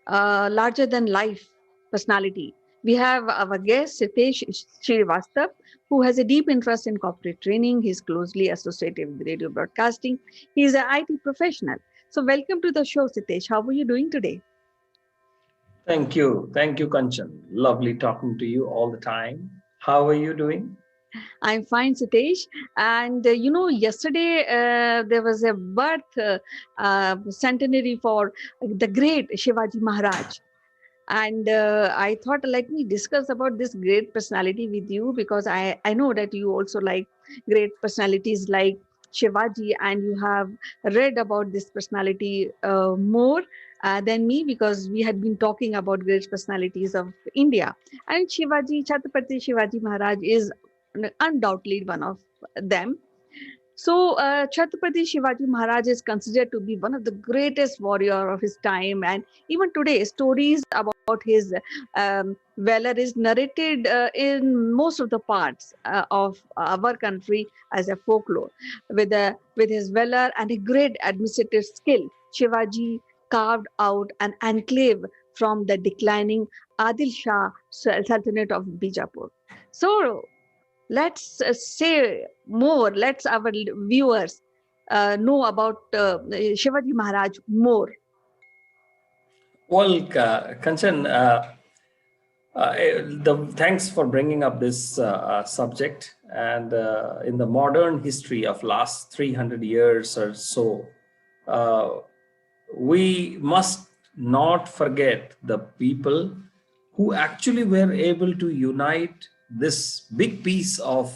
larger than life personality. We have our guest, Sitesh Srivastav, who has a deep interest in corporate training. He's closely associated with radio broadcasting. He's an IT professional. So, welcome to the show, Sitesh. How are you doing today? Thank you. Thank you, Kanchan. Lovely talking to you all the time. How are you doing? I'm fine, Sitesh. And yesterday there was a birth centenary for the great Shivaji Maharaj. And I thought, let me discuss about this great personality with you, because I know that you also like great personalities like Shivaji, and you have read about this personality more than me, because we had been talking about great personalities of India. And Chhatrapati Shivaji Maharaj is undoubtedly one of them. So, Chhatrapati Shivaji Maharaj is considered to be one of the greatest warrior of his time, and even today, stories about his valor is narrated in most of the parts of our country as a folklore. With his valor and a great administrative skill, Shivaji carved out an enclave from the declining Adil Shah Sultanate of Bijapur. So, let's say more. Let's our viewers know about Shivaji Maharaj more. Well, Kanchan, thanks for bringing up this subject. And in the modern history of last 300 years or so, uh, we must not forget the people who actually were able to unite this big piece of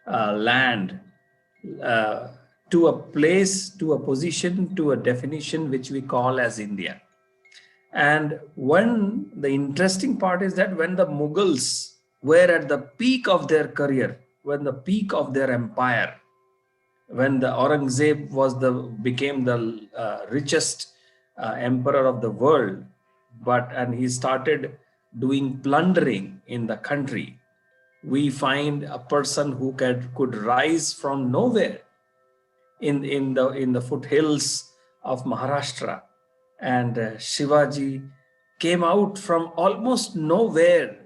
land uh, to a place, to a position, to a definition which we call as India. And when the interesting part is that when the Mughals were at the peak of their career, when the peak of their empire, when the Aurangzeb became the richest emperor of the world, and he started doing plundering in the country, we find a person who could rise from nowhere in the foothills of Maharashtra, and Shivaji came out from almost nowhere,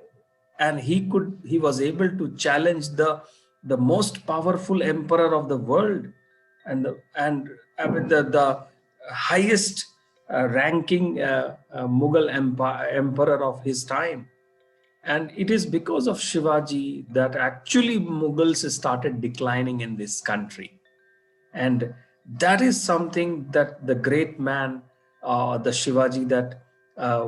and he was able to challenge the most powerful emperor of the world, and I mean the highest ranking Mughal emperor of his time. And it is because of Shivaji that actually Mughals started declining in this country. And that is something that the great man, the Shivaji, that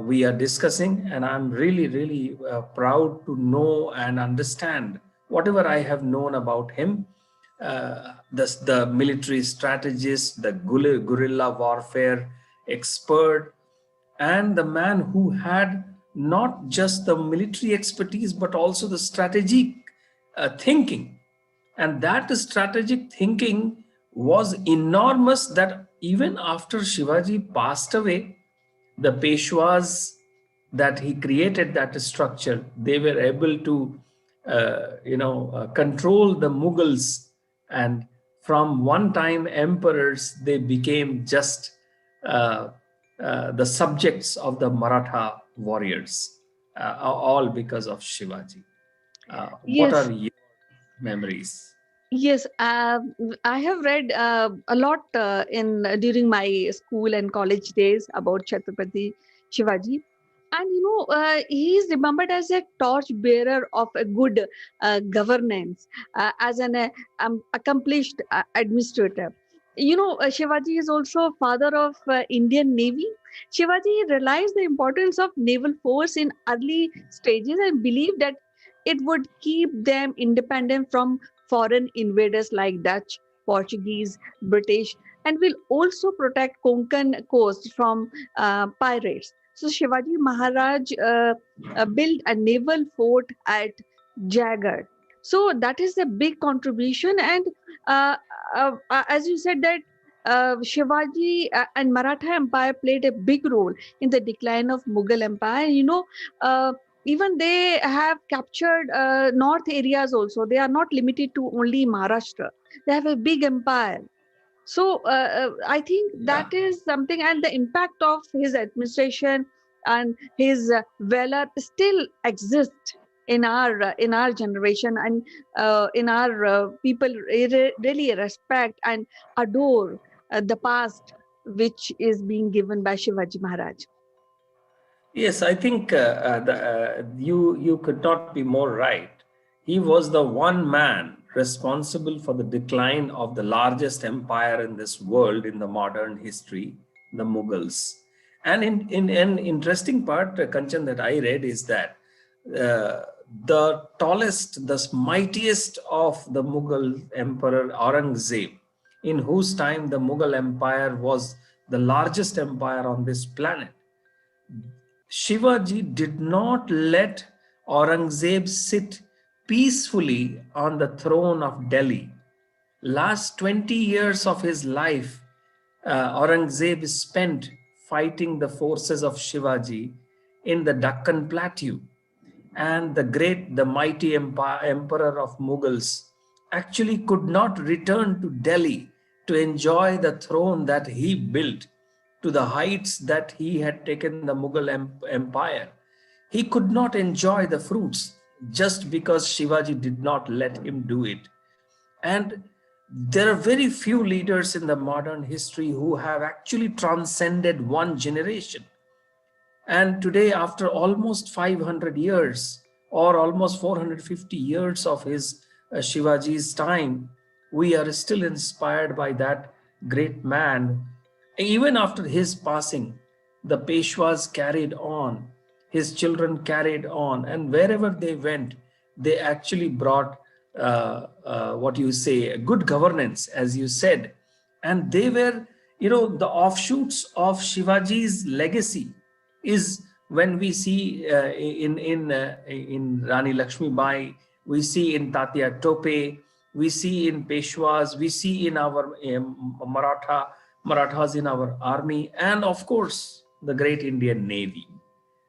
we are discussing, and I'm really, really proud to know and understand whatever I have known about him. The military strategist, the guerrilla warfare expert, and the man who had not just the military expertise but also the strategic thinking. And that strategic thinking was enormous, that even after Shivaji passed away, the Peshwas that he created, that structure, they were able to control the Mughals, and from one time emperors, they became just uh, the subjects of the Maratha warriors, all because of Shivaji. What Yes, are your memories? yes. I have read a lot in during my school and college days about Chhatrapati Shivaji, and he is remembered as a torch bearer of a good governance, as an accomplished administrator. Shivaji is also father of Indian Navy. Shivaji realized the importance of naval force in early stages and believed that it would keep them independent from foreign invaders like Dutch, Portuguese, British, and will also protect Konkan coast from pirates. So Shivaji Maharaj built a naval fort at Jagad. So that is a big contribution, and as you said that Shivaji and Maratha Empire played a big role in the decline of Mughal Empire. Uh, even they have captured north areas also. They are not limited to only Maharashtra. They have a big empire. So I think Yeah. that is something, and the impact of his administration and his valor still exists in our generation, and in our people really respect and adore the past which is being given by Shivaji Maharaj. Yes, I think you could not be more right. He was the one man responsible for the decline of the largest empire in this world in the modern history, the Mughals. And in an interesting part, Kanchan, that I read is that uh, the tallest, the mightiest of the Mughal emperor Aurangzeb, in whose time the Mughal empire was the largest empire on this planet, Shivaji did not let Aurangzeb sit peacefully on the throne of Delhi. Last 20 years of his life, Aurangzeb spent fighting the forces of Shivaji in the Deccan Plateau. And the mighty emperor of Mughals actually could not return to Delhi to enjoy the throne that he built to the heights that he had taken the Mughal empire. He could not enjoy the fruits just because Shivaji did not let him do it. And there are very few leaders in the modern history who have actually transcended one generation. And today, after almost 500 years or almost 450 years of his Shivaji's time, we are still inspired by that great man. Even after his passing, the Peshwas carried on, his children carried on, and wherever they went, they actually brought what you say, good governance, as you said. And they were, the offshoots of Shivaji's legacy is when we see in Rani Lakshmi Bai, we see in Tatya Tope, we see in Peshwas, we see in our Marathas in our army, and of course the great Indian Navy.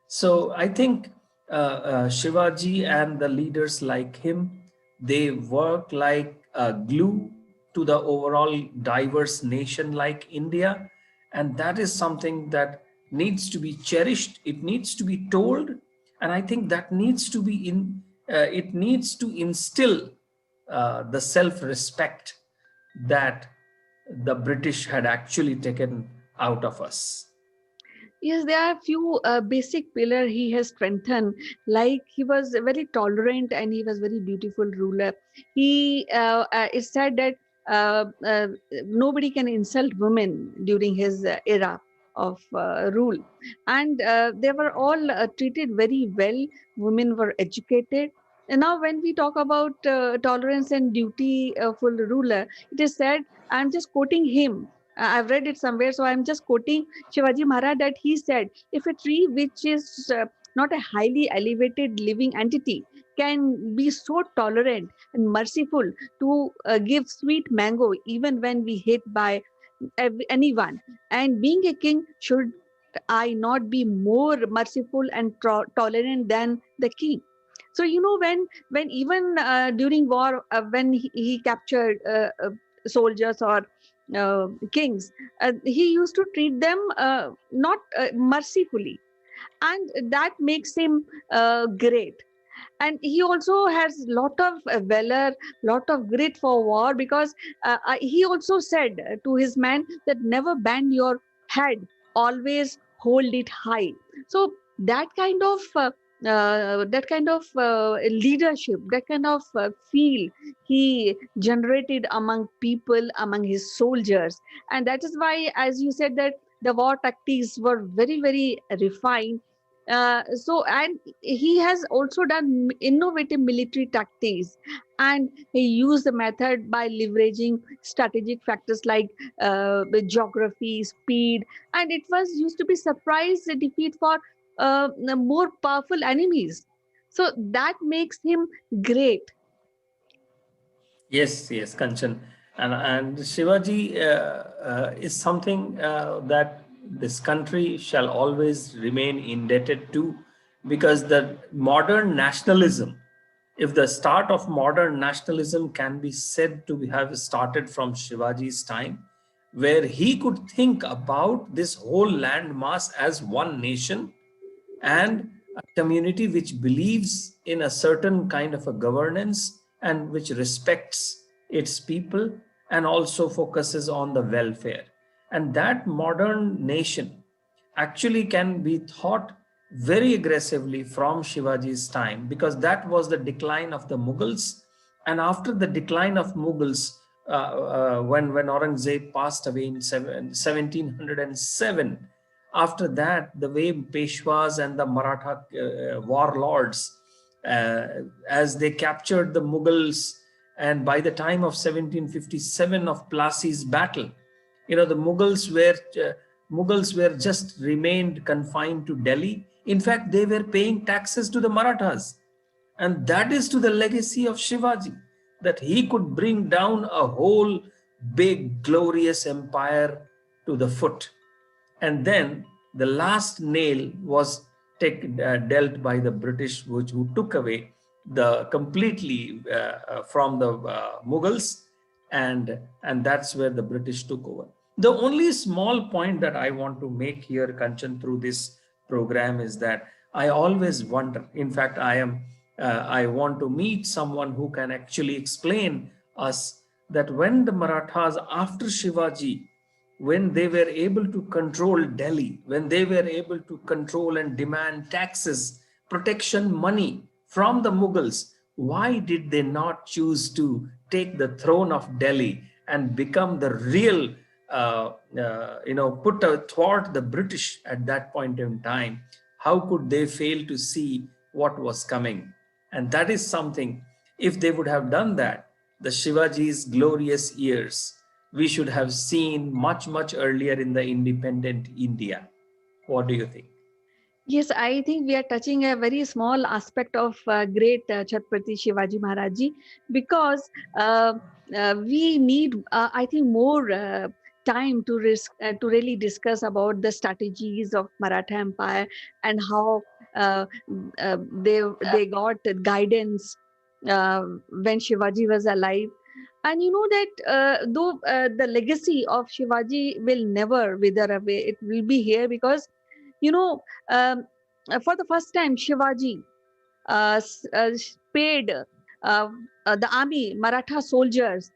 So I think Shivaji and the leaders like him, they work like glue to the overall diverse nation like India, and that is something that needs to be cherished. It needs to be told, and I think that needs to be in. It needs to instill the self-respect that the British had actually taken out of us. Yes, there are few basic pillar he has strengthened. Like he was very tolerant and he was very beautiful ruler. He It's said that nobody can insult women during his era. of rule, and they were all treated very well. Women were educated. And now, when we talk about tolerance and dutiful ruler, it is said, I'm just quoting him. I've read it somewhere, so I'm just quoting Shivaji Maharaj, that he said, if a tree which is not a highly elevated living entity can be so tolerant and merciful to give sweet mango even when we hit by anyone, and being a king, should I not be more merciful and tolerant than the king? So when even during war, when he captured soldiers or kings, he used to treat them not mercifully, and that makes him great. And he also has lot of valor, lot of grit for war, because he also said to his men that never bend your head, always hold it high. So that kind of leadership, that kind of feel he generated among people, among his soldiers. And that is why, as you said, that the war tactics were very, very refined. And he has also done innovative military tactics, and he used the method by leveraging strategic factors like geography, speed, and it was used to be surprise defeat for more powerful enemies. So that makes him great. Yes, yes, Kanchan. And Shivaji is something that this country shall always remain indebted to, because the modern nationalism, if the start of modern nationalism can be said to have started from Shivaji's time, where he could think about this whole land mass as one nation and a community which believes in a certain kind of a governance and which respects its people and also focuses on the welfare. And that modern nation actually can be thought very aggressively from Shivaji's time, because that was the decline of the Mughals. And after the decline of Mughals, when Aurangzeb passed away in 1707, after that, the way Peshwas and the Maratha warlords, as they captured the Mughals, and by the time of 1757 of Plassi's battle, the Mughals were just remained confined to Delhi. In fact, they were paying taxes to the Marathas, and that is to the legacy of Shivaji, that he could bring down a whole big glorious empire to the foot. And then the last nail was dealt by the British, who took away the completely from the Mughals, and that's where the British took over. The only small point that I want to make here, Kanchan, through this program is that I always wonder. In fact, I want to meet someone who can actually explain us that when the Marathas, after Shivaji, when they were able to control Delhi, when they were able to control and demand taxes, protection money from the Mughals, why did they not choose to take the throne of Delhi and become the real, put athwart the British at that point in time? How could they fail to see what was coming? And that is something, if they would have done that, the Shivaji's glorious years, we should have seen much, much earlier in the independent India. What do you think? Yes, I think we are touching a very small aspect of great Chhatrapati Shivaji Maharaji, because we need, I think, more time to really discuss about the strategies of Maratha Empire, and how they got guidance when Shivaji was alive. And you know that though the legacy of Shivaji will never wither away, it will be here, because you know, for the first time, Shivaji paid the army, Maratha soldiers,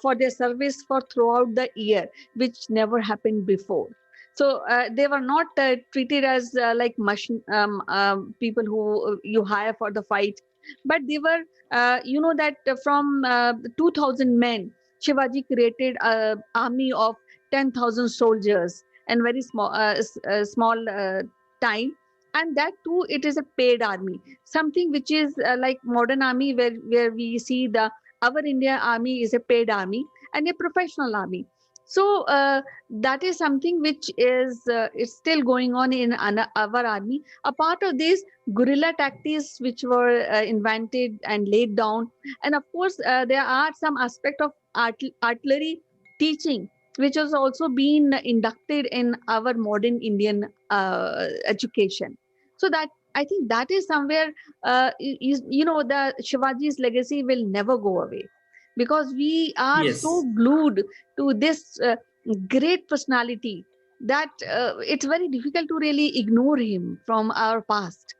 for their service for throughout the year, which never happened before. So they were not treated as like people who you hire for the fight, but they were, that from 2,000 men, Shivaji created an army of 10,000 soldiers, and very small time, and that too it is a paid army, something which is like modern army, where we see the our India army is a paid army and a professional army. So that is something which is still going on in our army. A part of this guerrilla tactics which were invented and laid down, and of course there are some aspect of artillery teaching which has also been inducted in our modern Indian education. So that, I think, that is somewhere, the Shivaji's legacy will never go away, because we are so Yes. glued to this great personality that it's very difficult to really ignore him from our past.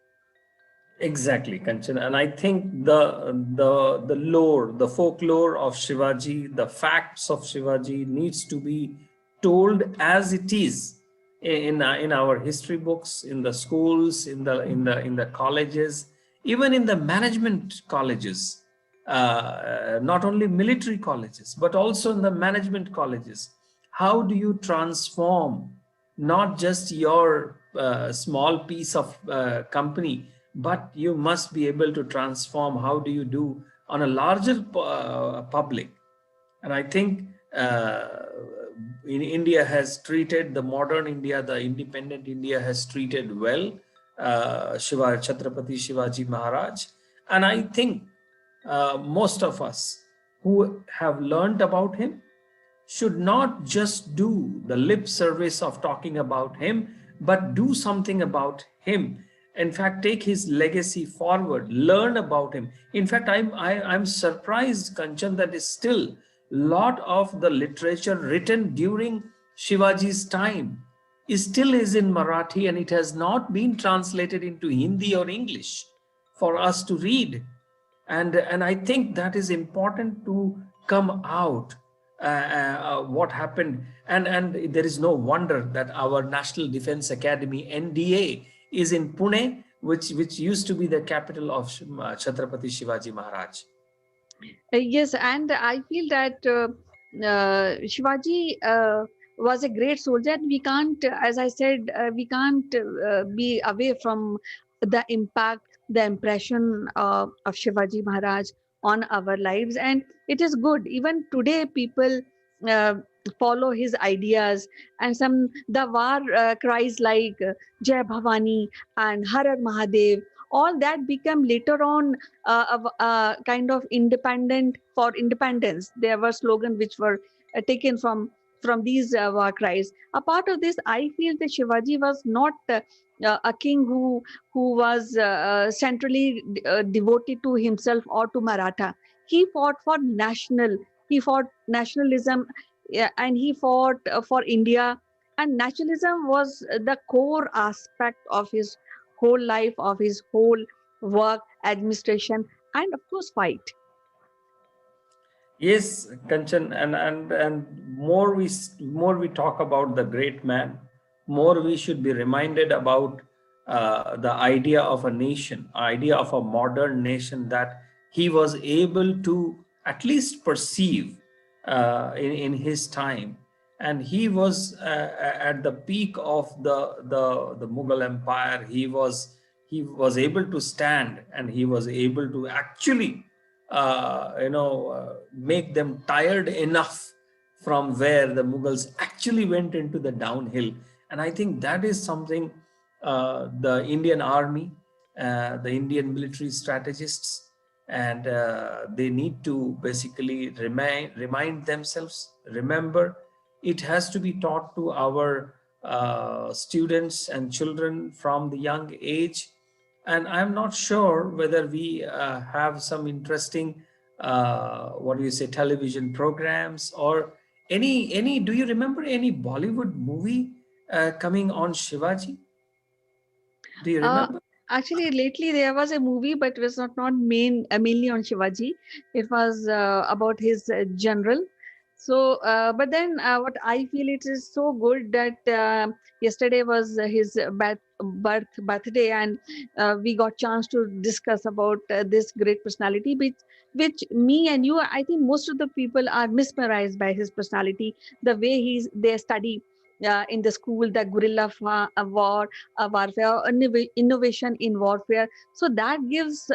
Exactly, Kanchan, and I think the lore, the folklore of Shivaji, the facts of Shivaji needs to be told as it is in our history books, in the schools, in the colleges, even in the management colleges, not only military colleges but also in the management colleges. How do you transform not just your small piece of company, but you must be able to transform? How do you do on a larger public? And I think in India has treated the modern India, the independent India has treated well Shiva Chhatrapati Shivaji Maharaj. And I think most of us who have learned about him should not just do the lip service of talking about him, but do something about him. In fact, take his legacy forward, learn about him. In fact, I'm surprised, Kanchan, that is still lot of the literature written during Shivaji's time is still is in Marathi, and it has not been translated into Hindi or English for us to read. And I think that is important to come out what happened. And there is no wonder that our National Defense Academy, NDA, is in Pune, which used to be the capital of Chhatrapati Shivaji Maharaj. Yes, and I feel that Shivaji was a great soldier. We can't, as I said, we can't be away from the impact, the impression of Shivaji Maharaj on our lives. And it is good. Even today, people uh, follow his ideas, and some the war cries like Jai Bhavani and Har Har Mahadev. All that become later on kind of independent for independence. There were slogans which were taken from these war cries. A part of this, I feel that Shivaji was not a king who was centrally devoted to himself or to Maratha. He fought for national. He fought nationalism, yeah, and he fought for India. And nationalism was the core aspect of his whole life, of his whole work, administration, and of course, fight. Yes, Kanchan, and more we talk about the great man, more we should be reminded about the idea of a nation, idea of a modern nation that he was able to at least perceive in his time. And he was at the peak of the Mughal Empire. He was able to stand, and he was able to actually make them tired enough from where the Mughals actually went into the downhill. And I think that is something the Indian army, the Indian military strategists, and they need to basically remind themselves, remember. It has to be taught to our students and children from the young age. And I'm not sure whether we have some interesting what do you say, television programs or any do you remember any Bollywood movie coming on Shivaji? Do you Uh, remember? Actually, lately there was a movie, but it was not mainly on Shivaji. It was about his general. So, but then what I feel, it is so good that yesterday was his birthday, and we got chance to discuss about this great personality, which me and you, I think most of the people are mesmerized by his personality, the way they study. in the school, the war, warfare, innovation in warfare. So that gives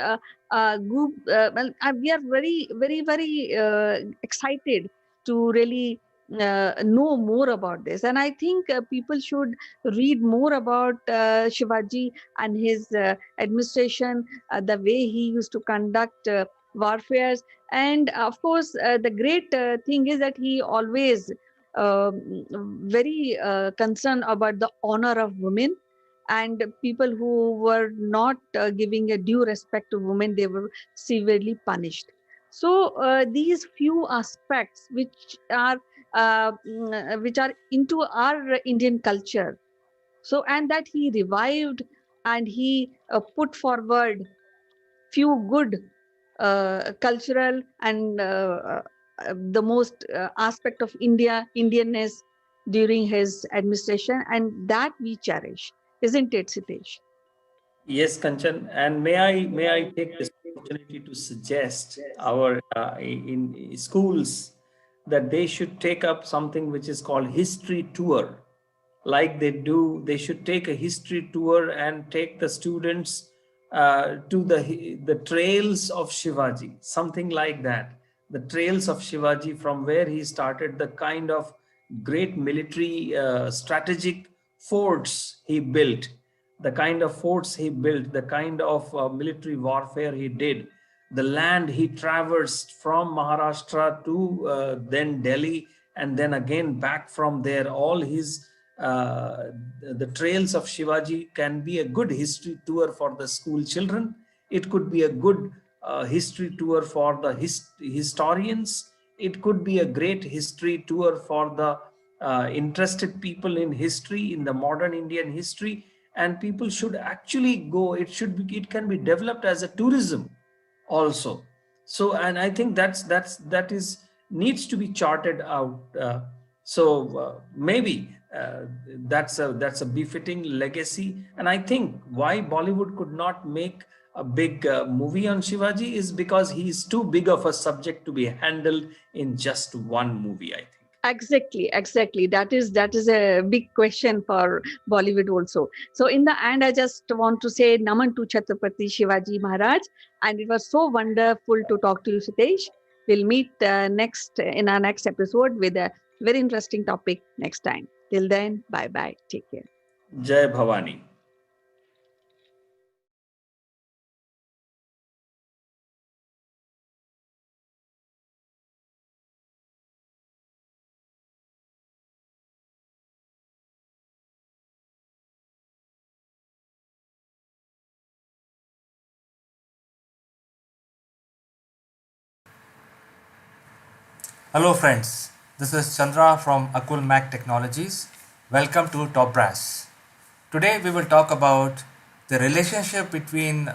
group. We are very excited to really know more about this, and I think people should read more about Shivaji and his administration, the way he used to conduct warfare. And of course, the great thing is that he always very concerned about the honor of women, and people who were not giving a due respect to women, they were severely punished. So these few aspects which are into our Indian culture, so and that he revived, and he put forward few good cultural and the most aspect of Indianness during his administration, and that we cherish, isn't it, Sitesh? Yes, Kanchan, and may I take this opportunity to suggest our in schools that they should take up something which is called history tour. Like they should take a history tour and take the students to the trails of Shivaji, something like that. The trails of Shivaji, from where he started, the kind of great military strategic forts he built, the kind of forts he built, the kind of military warfare he did, the land he traversed from Maharashtra to then Delhi, and then again back from there. All his the trails of Shivaji can be a good history tour for the school children. It could be a good history tour for the historians. It could be a great history tour for the interested people in history, in the modern Indian history. And people should actually go. It can be developed as a tourism also. So, and I think that is needs to be charted out. Maybe that's a befitting legacy. And I think why Bollywood could not make a big movie on Shivaji is because he is too big of a subject to be handled in just one movie, I think. Exactly. That is a big question for Bollywood also. So in the end, I just want to say Naman to Chhatrapati Shivaji Maharaj, and it was so wonderful to talk to you, Sitesh. We'll meet next in our next episode with a very interesting topic next time. Till then, bye bye. Take care. Jai Bhavani. Hello friends, this is Chandra from Akulmach Technologies. Welcome to Top Brass. Today we will talk about the relationship between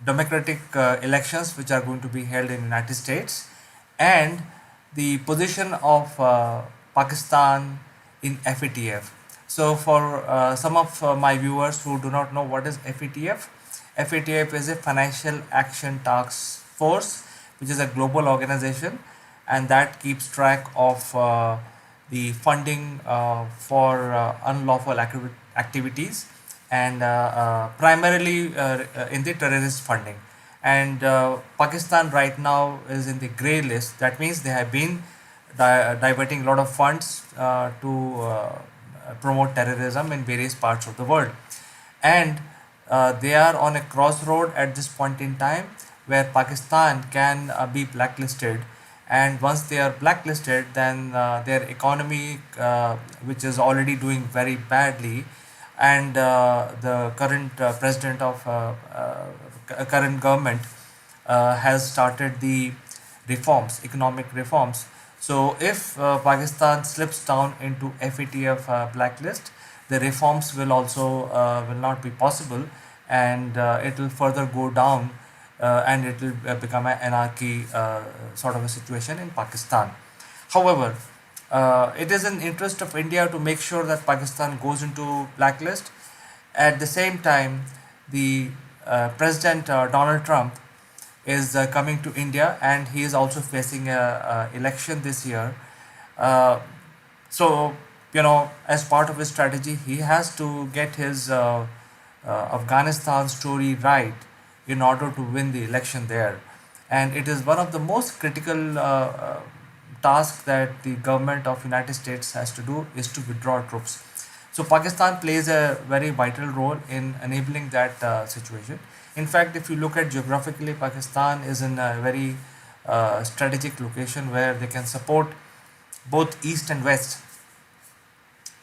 democratic elections which are going to be held in United States and the position of Pakistan in FATF. So for some of my viewers who do not know what is FATF, FATF is a Financial Action Task Force, which is a global organization, and that keeps track of the funding for unlawful activities, and primarily in the terrorist funding. And Pakistan right now is in the grey list. That means they have been diverting a lot of funds to promote terrorism in various parts of the world. And they are on a crossroad at this point in time where Pakistan can be blacklisted. And once they are blacklisted, then their economy, which is already doing very badly, and the current president of current government has started the reforms, economic reforms. So if Pakistan slips down into FATF blacklist, the reforms will also will not be possible, and it will further go down, and it will become an anarchy sort of a situation in Pakistan. However, it is in interest of India to make sure that Pakistan goes into blacklist. At the same time, the President Donald Trump is coming to India, and he is also facing a election this year. Uh, so as part of his strategy, he has to get his Afghanistan story right in order to win the election there. And it is one of the most critical tasks that the government of United States has to do is to withdraw troops. So Pakistan plays a very vital role in enabling that situation. In fact, if you look at geographically, Pakistan is in a very strategic location where they can support both east and west.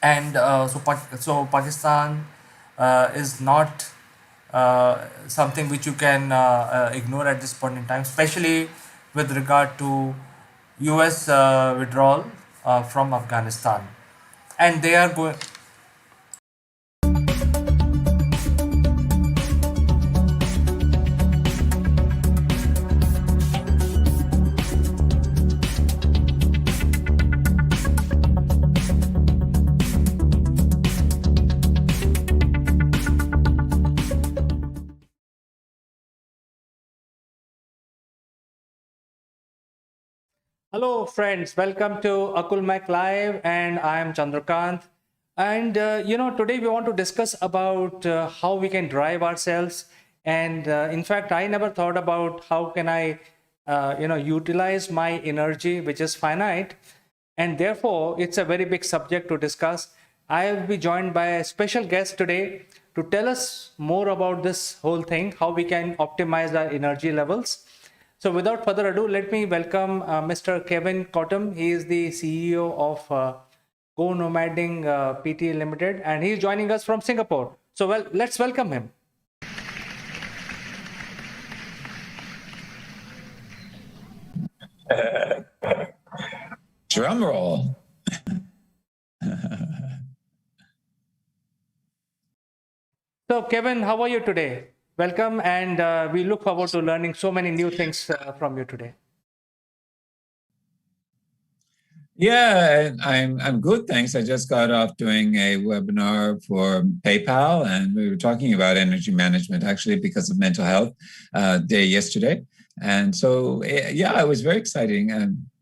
And so Pakistan is not something which you can ignore at this point in time, especially with regard to US withdrawal from Afghanistan. And they are going. Hello, friends. Welcome to Akulmach Live, and I am Chandrakant. And today we want to discuss about how we can drive ourselves. And in fact, I never thought about how can I, utilize my energy, which is finite, and therefore it's a very big subject to discuss. I will be joined by a special guest today to tell us more about this whole thing, how we can optimize our energy levels. So without further ado, let me welcome Mr. Kevin Cottam. He is the CEO of Go Nomading PT Limited, and he is joining us from Singapore. So let's welcome him. Drum roll. So Kevin, how are you today? Welcome, and we look forward to learning so many new things from you today. Yeah, I'm good, thanks. I just got off doing a webinar for PayPal, and we were talking about energy management actually because of Mental Health Day yesterday, and so yeah, it was very exciting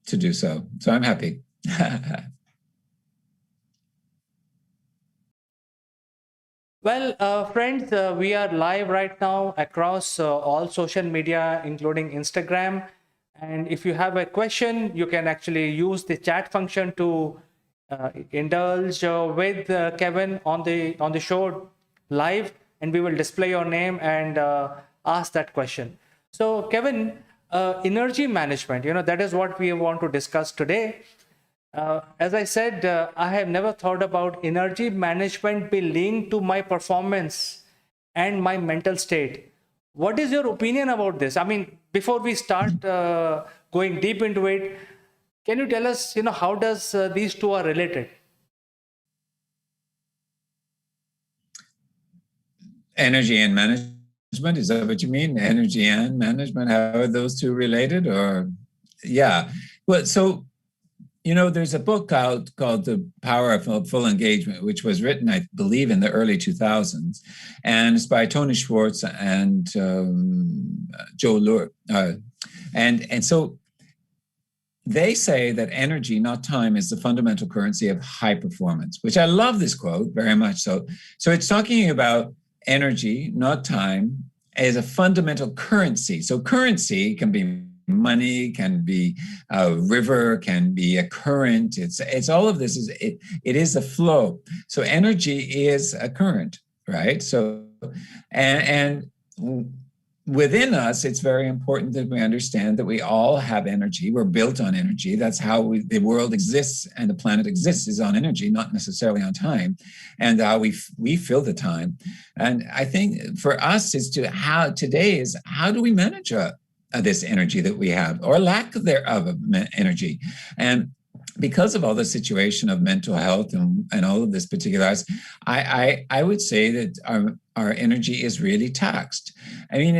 to do so. So I'm happy. Well, friends, we are live right now across all social media, including Instagram. And if you have a question, you can actually use the chat function to indulge with Kevin on the show live, and we will display your name and ask that question. So, Kevin, energy management, that is what we want to discuss today. As I said, I have never thought about energy management be linked to my performance and my mental state. What is your opinion about this? I mean, before we start going deep into it, can you tell us, how does these two are related? Energy and management, is that what you mean? Energy and management, how are those two related? Or yeah, well, so there's a book out called The Power of Full Engagement, which was written, I believe, in the early 2000s. And it's by Tony Schwartz and Joe Lure. And so they say that energy, not time, is the fundamental currency of high performance, which I love this quote very much so. So it's talking about energy, not time, as a fundamental currency. So currency can be money, can be a river, can be a current. It's all of this it is a flow. So energy is a current, right? So and within us, it's very important that we understand that we all have energy. We're built on energy. That's how the world exists and the planet exists, is on energy, not necessarily on time. And how we fill the time. And I think for us how do we manage this energy that we have, or lack thereof of energy? And because of all the situation of mental health and all of this particular, I would say that our energy is really taxed. I mean,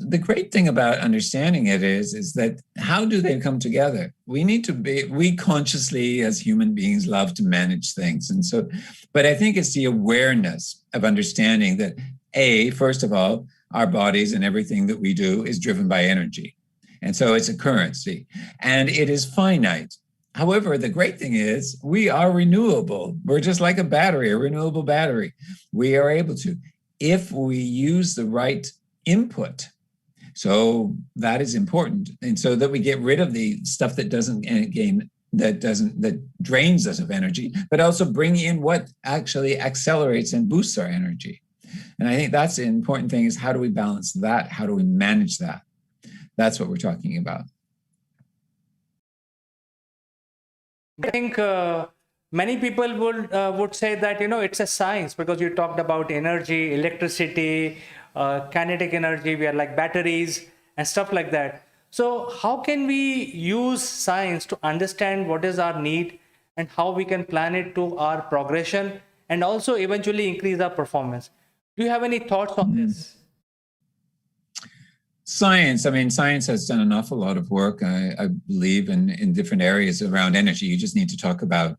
the great thing about understanding it is that how do they come together? We consciously as human beings love to manage things. And so, but I think it's the awareness of understanding that first of all, our bodies and everything that we do is driven by energy. And so it's a currency, and it is finite. However, the great thing is we are renewable. We're just like a battery, a renewable battery. We are able to, if we use the right input. So that is important. And so that we get rid of the stuff that doesn't gain, that drains us of energy, but also bring in what actually accelerates and boosts our energy. And I think that's the important thing, is how do we balance that? How do we manage that? That's what we're talking about. I think many people would say that, you know, it's a science, because you talked about energy, electricity, kinetic energy, we are like batteries and stuff like that. So how can we use science to understand what is our need and how we can plan it to our progression and also eventually increase our performance? Do you have any thoughts on this? Science, I mean, science has done an awful lot of work, I believe, in different areas around energy. You just need to talk about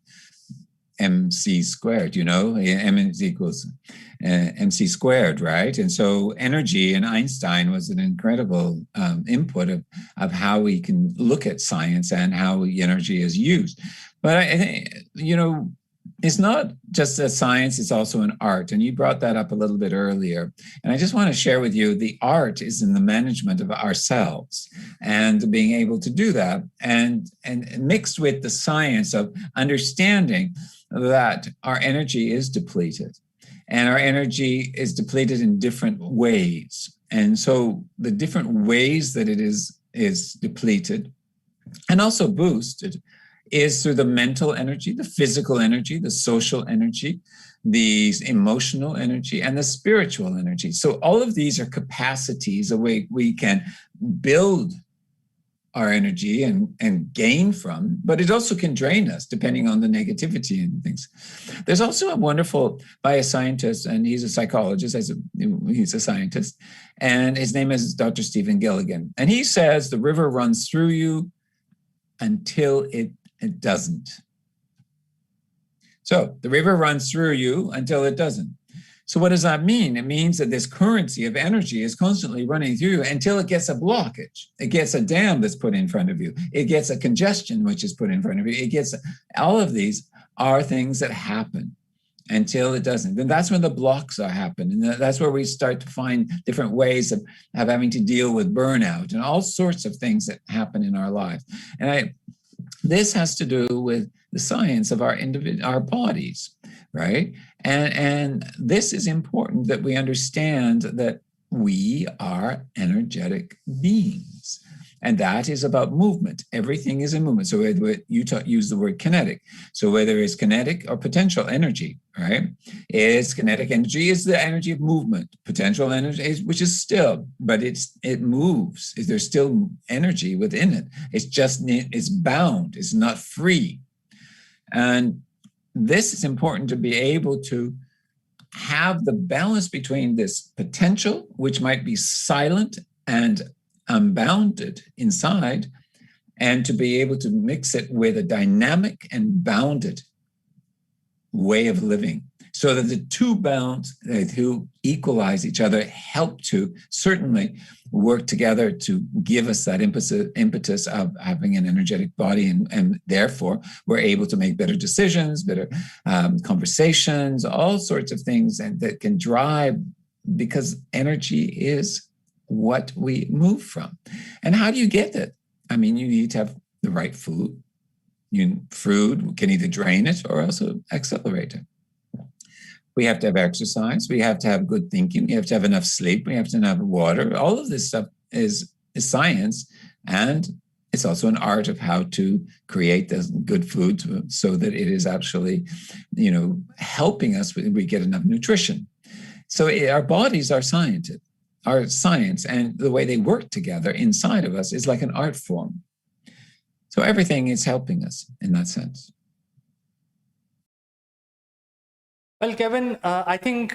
MC squared, you know, M is equals MC squared, right? And so energy, and Einstein was an incredible input of how we can look at science and how energy is used. But I think, you know, it's not just a science, it's also an art. And you brought that up a little bit earlier. And I just want to share with you, the art is in the management of ourselves and being able to do that, and mixed with the science of understanding that our energy is depleted, and our energy is depleted in different ways. And so the different ways that it is depleted and also boosted is through the mental energy, the physical energy, the social energy, the emotional energy, and the spiritual energy. So all of these are capacities, a way we can build our energy and gain from, but it also can drain us depending on the negativity and things. There's also a wonderful, by a scientist, and he's a psychologist, he's a scientist, and his name is Dr. Stephen Gilligan. And he says the river runs through you until it doesn't. So the river runs through you until it doesn't. So what does that mean? It means that this currency of energy is constantly running through you until it gets a blockage. It gets a dam that's put in front of you. It gets a congestion which is put in front of you. It gets, all of these are things that happen until it doesn't. Then that's when the blocks are happening. And that's where we start to find different ways of having to deal with burnout and all sorts of things that happen in our lives. And this has to do with the science of our bodies, right? And this is important, that we understand that we are energetic beings. And that is about movement. Everything is a movement. So you use the word kinetic. So whether it's kinetic or potential energy, right? Kinetic energy is the energy of movement. Potential energy, which is still, but it moves. There's still energy within it. It's bound. It's not free. And this is important, to be able to have the balance between this potential, which might be silent and unbounded inside, and to be able to mix it with a dynamic and bounded way of living, so that the two bounds, who equalize each other, help to certainly work together to give us that impetus of having an energetic body, and therefore we're able to make better decisions, better conversations, all sorts of things, and that can drive, because energy is what we move from. And how do you get it? I mean, you need to have the right food. Food can either drain it or also accelerate it. We have to have exercise. We have to have good thinking. We have to have enough sleep. We have to have water. All of this stuff is science, and it's also an art of how to create the good food so that it is actually, helping us. We get enough nutrition. So our bodies are science, and the way they work together inside of us is like an art form. So everything is helping us in that sense. Well, Kevin, I think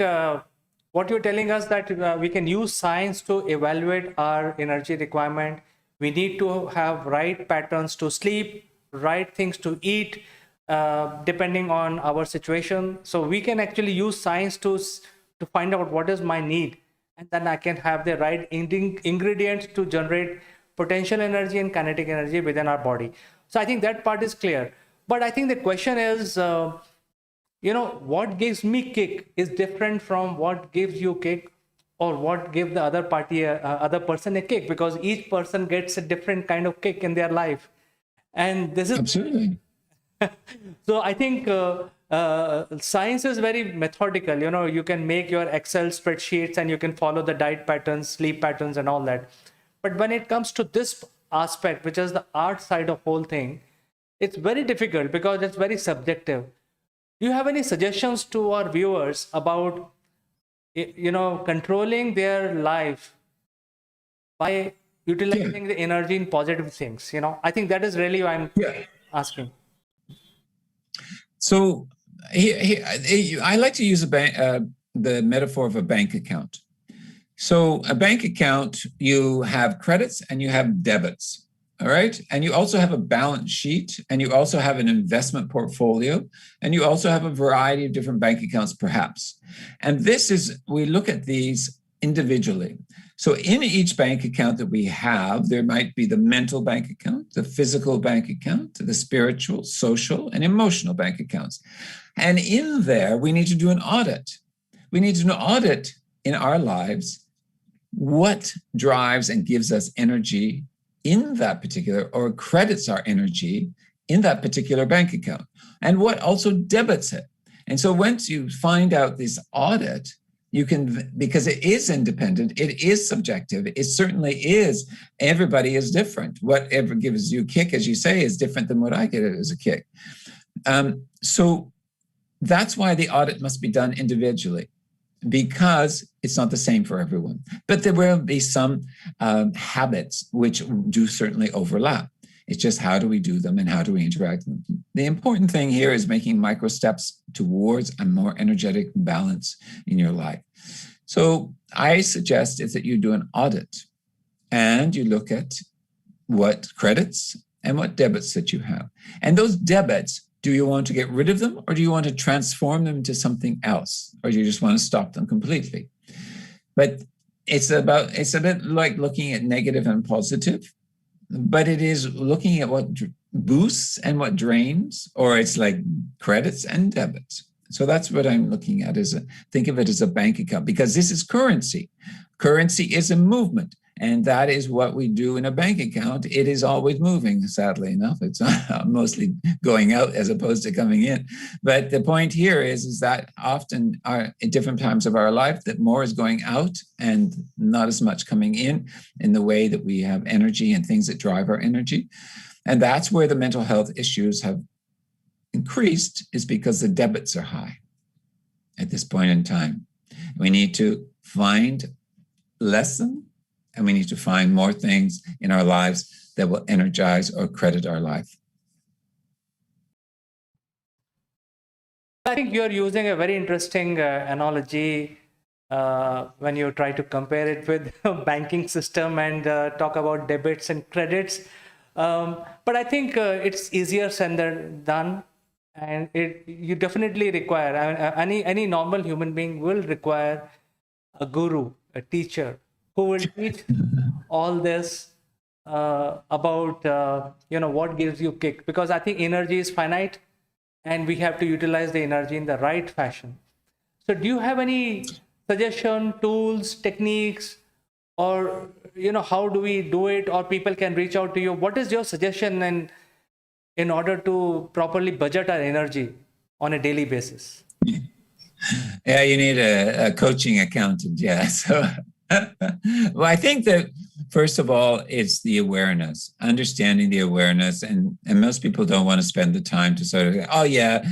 what you're telling us, that we can use science to evaluate our energy requirement. We need to have right patterns to sleep, right things to eat, depending on our situation. So we can actually use science to find out what is my need, and then I can have the right ingredients to generate potential energy and kinetic energy within our body. So I think that part is clear. But I think the question is, what gives me kick is different from what gives you kick, or what gives the other party, other person a kick, because each person gets a different kind of kick in their life. And this is Absolutely. so I think science is very methodical. You can make your Excel spreadsheets and you can follow the diet patterns, sleep patterns, and all that. But when it comes to this aspect, which is the art side of whole thing, it's very difficult because it's very subjective. Do you have any suggestions to our viewers about, controlling their life by utilizing the energy in positive things? I think that is really why I'm asking. So I like to use the metaphor of a bank account. So a bank account, you have credits and you have debits, all right? And you also have a balance sheet, and you also have an investment portfolio, and you also have a variety of different bank accounts, perhaps. And we look at these individually. So in each bank account that we have, there might be the mental bank account, the physical bank account, the spiritual, social, and emotional bank accounts. And in there, we need to do an audit. We need to do an audit in our lives, what drives and gives us energy in that particular, or credits our energy in that particular bank account, and what also debits it. And so once you find out this audit, you can, because it is independent, it is subjective, it certainly is, everybody is different. Whatever gives you a kick, as you say, is different than what I get as a kick. So that's why the audit must be done individually, because it's not the same for everyone. But there will be some habits which do certainly overlap. It's just how do we do them and how do we interact with them. The important thing here is making micro steps towards a more energetic balance in your life. So I suggest is that you do an audit and you look at what credits and what debits that you have. And those debits, do you want to get rid of them, or do you want to transform them into something else, or do you just want to stop them completely? But it's a bit like looking at negative and positive, but it is looking at what boosts and what drains, or it's like credits and debits. So that's what I'm looking at, think of it as a bank account, because this is currency. Currency is a movement. And that is what we do in a bank account. It is always moving, sadly enough. It's mostly going out as opposed to coming in. But the point here is that often at different times of our life, that more is going out and not as much coming in the way that we have energy and things that drive our energy. And that's where the mental health issues have increased, is because the debits are high at this point in time. We need to find lessen, and we need to find more things in our lives that will energize or credit our life. I think you're using a very interesting analogy when you try to compare it with banking system and talk about debits and credits. But I think it's easier said than done, and you definitely require, any normal human being will require a guru, a teacher, who will teach all this about what gives you kick, because I think energy is finite and we have to utilize the energy in the right fashion. So do you have any suggestion, tools, techniques, or how do we do it, or people can reach out to you? What is your suggestion in order to properly budget our energy on a daily basis? Yeah, you need a coaching accountant. Yeah. So, well, I think that first of all, it's the awareness, understanding the awareness, and most people don't want to spend the time to sort of, oh yeah,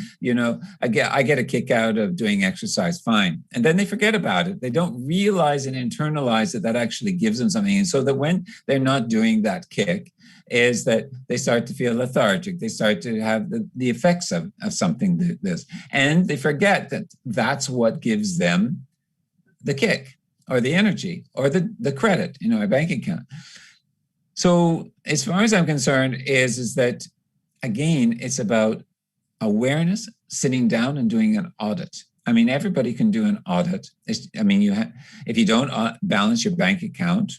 I get a kick out of doing exercise, fine, and then they forget about it. They don't realize and internalize that actually gives them something, and so that when they're not doing that kick, is that they start to feel lethargic. They start to have the effects of something like this, and they forget that that's what gives them the kick, or the energy, or the credit, a bank account. So as far as I'm concerned, is that, again, it's about awareness, sitting down and doing an audit. I mean, everybody can do an audit. If you don't balance your bank account,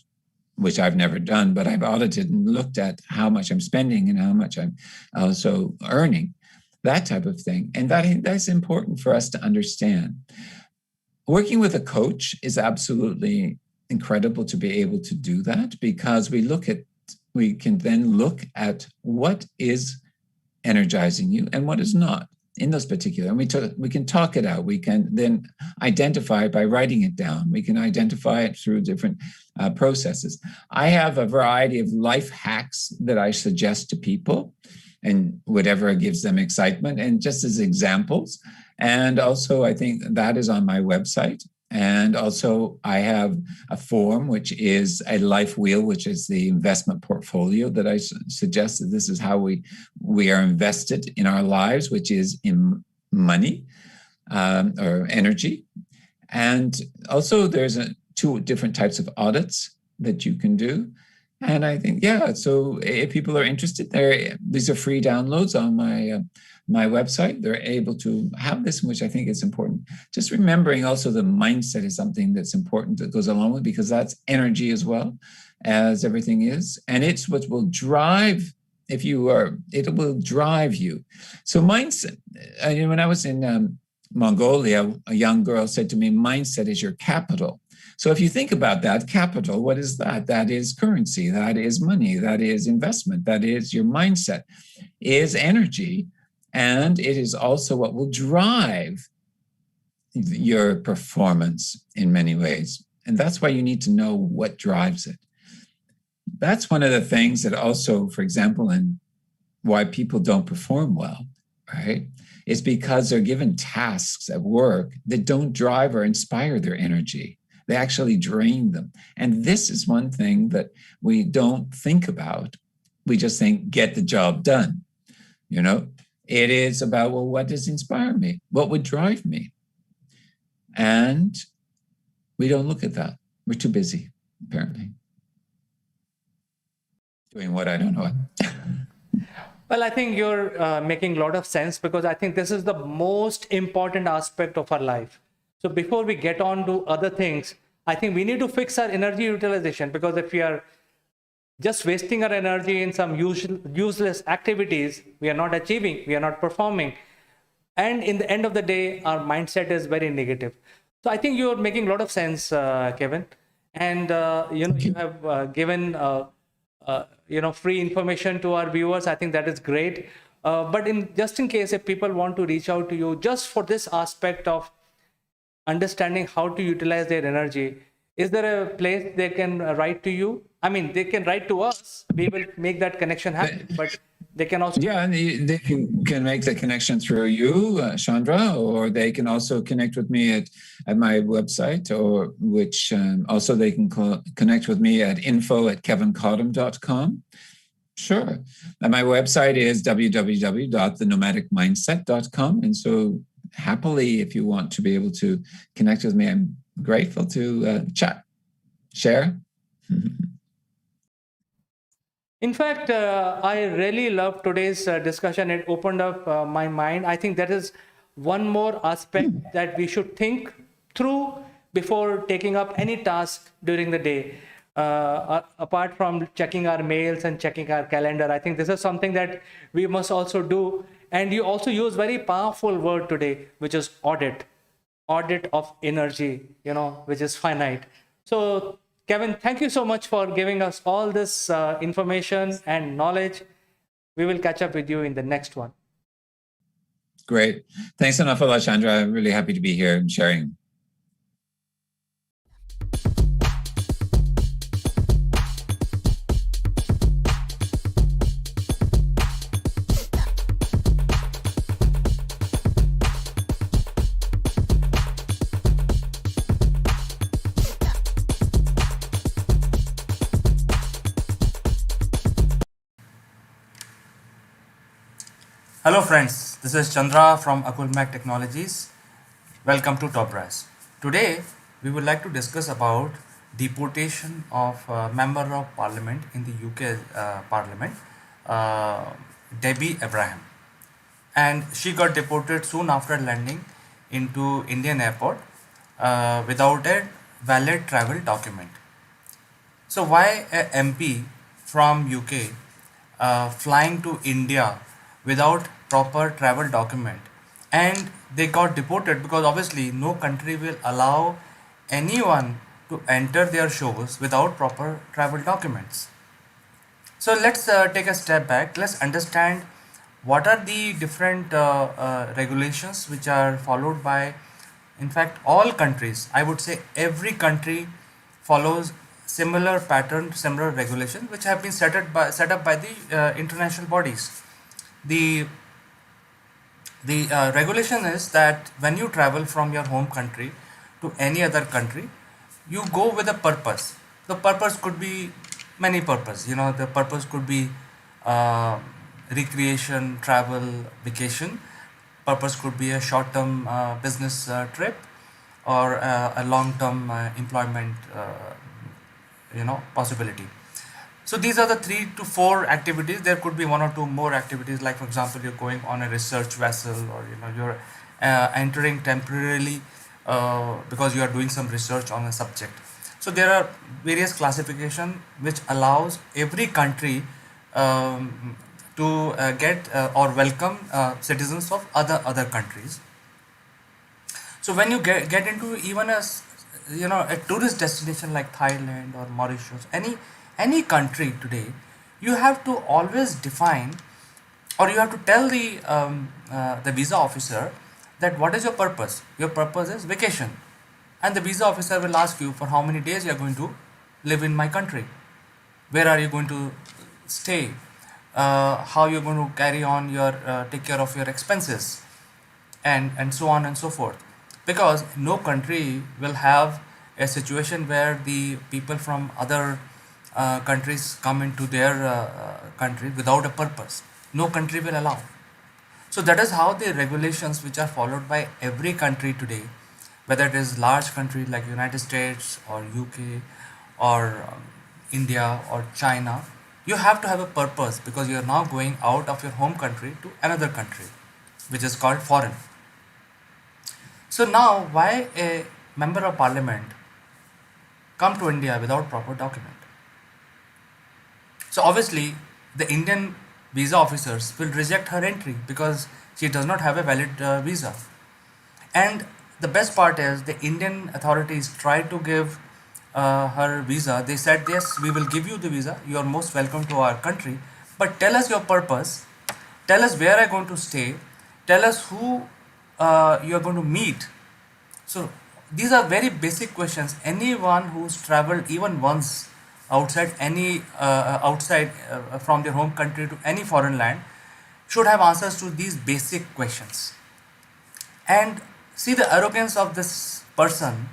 which I've never done, but I've audited and looked at how much I'm spending and how much I'm also earning, that type of thing. And that's important for us to understand. Working with a coach is absolutely incredible to be able to do that, because we can then look at what is energizing you and what is not in those particular, and we can talk it out. We can then identify it by writing it down. We can identify it through different processes. I have a variety of life hacks that I suggest to people, and whatever gives them excitement, and just as examples. And also, I think that is on my website. And also, I have a form, which is a life wheel, which is the investment portfolio that I suggest that this is how we are invested in our lives, which is in money or energy. And also, there's two different types of audits that you can do. And I think, yeah, so if people are interested, these are free downloads on my website. They're able to have this, which I think is important. Just remembering also the mindset is something that's important that goes along with, because that's energy as well as everything is. And it's what will drive, it will drive you. So mindset, when I was in Mongolia, a young girl said to me, mindset is your capital. So if you think about that, capital, what is that? That is currency, that is money, that is investment, that is your mindset, is energy. And it is also what will drive your performance in many ways. And that's why you need to know what drives it. That's one of the things that also, for example, and why people don't perform well, right, is because they're given tasks at work that don't drive or inspire their energy. They actually drain them. And this is one thing that we don't think about. We just think, get the job done. It is about, well, what does inspire me? What would drive me? And we don't look at that. We're too busy, apparently, doing what I don't know. Well, I think you're making a lot of sense, because I think this is the most important aspect of our life. So before we get on to other things, I think we need to fix our energy utilization, because if we are just wasting our energy in some useless activities, we are not achieving, we are not performing. And in the end of the day, our mindset is very negative. So I think you're making a lot of sense, Kevin. And you have given free information to our viewers. I think that is great. But just in case if people want to reach out to you just for this aspect of understanding how to utilize their energy, is there a place they can write to you? I mean, they can write to us. We will make that connection happen. But they can also... Yeah, and they can make the connection through you, Chandra, or they can also connect with me at my website, or which also they can connect with me at info@kevincottam.com. Sure. And my website is www.thenomadicmindset.com. And so happily, if you want to be able to connect with me, I'm grateful to chat, share. In fact, I really loved today's discussion. It opened up my mind. I think that is one more aspect that we should think through before taking up any task during the day. Apart from checking our mails and checking our calendar, I think this is something that we must also do. And you also use very powerful word today, which is audit of energy, which is finite. So Kevin, thank you so much for giving us all this information and knowledge. We will catch up with you in the next one. Great. Thanks enough a lot, Chandra. I'm really happy to be here and sharing. Hello friends, this is Chandra from Akulmach Technologies. Welcome to Top Brass. Today we would like to discuss about deportation of Member of Parliament in the UK Parliament, Debbie Abraham. And she got deported soon after landing into Indian airport without a valid travel document. So why a MP from UK flying to India without proper travel document, and they got deported because obviously no country will allow anyone to enter their shores without proper travel documents. So let's take a step back. Let's understand what are the different regulations which are followed by, in fact, all countries. I would say every country follows similar pattern, similar regulations, which have been set up by the international bodies. The regulation is that when you travel from your home country to any other country, you go with a purpose. The purpose could be many purpose. You know, the purpose could be uh, recreation, travel, vacation. Purpose could be a short-term business trip, or a long-term employment, possibility. So these are the 3 to 4 activities. There could be 1 or 2 more activities, like for example, you're going on a research vessel, or you're entering temporarily because you are doing some research on a subject. So there are various classification which allows every country to get or welcome citizens of other countries. So when you get into even a tourist destination like Thailand or Mauritius, any country today, you have to always define, or you have to tell the visa officer that what is your purpose. Your purpose is vacation, and the visa officer will ask you for how many days you are going to live in my country, where are you going to stay, how you're going to carry on your take care of your expenses, and so on and so forth, because no country will have a situation where the people from other countries come into their country without a purpose. No country will allow. So that is how the regulations which are followed by every country today, whether it is large country like United States or UK or India or China, you have to have a purpose, because you are now going out of your home country to another country, which is called foreign. So now, why a member of parliament come to India without proper document? So obviously, the Indian visa officers will reject her entry because she does not have a valid visa. And the best part is the Indian authorities tried to give her visa. They said, yes, we will give you the visa. You are most welcome to our country. But tell us your purpose. Tell us where are going to stay. Tell us who you are going to meet. So these are very basic questions. Anyone who's traveled even once outside from their home country to any foreign land should have answers to these basic questions. And see the arrogance of this person.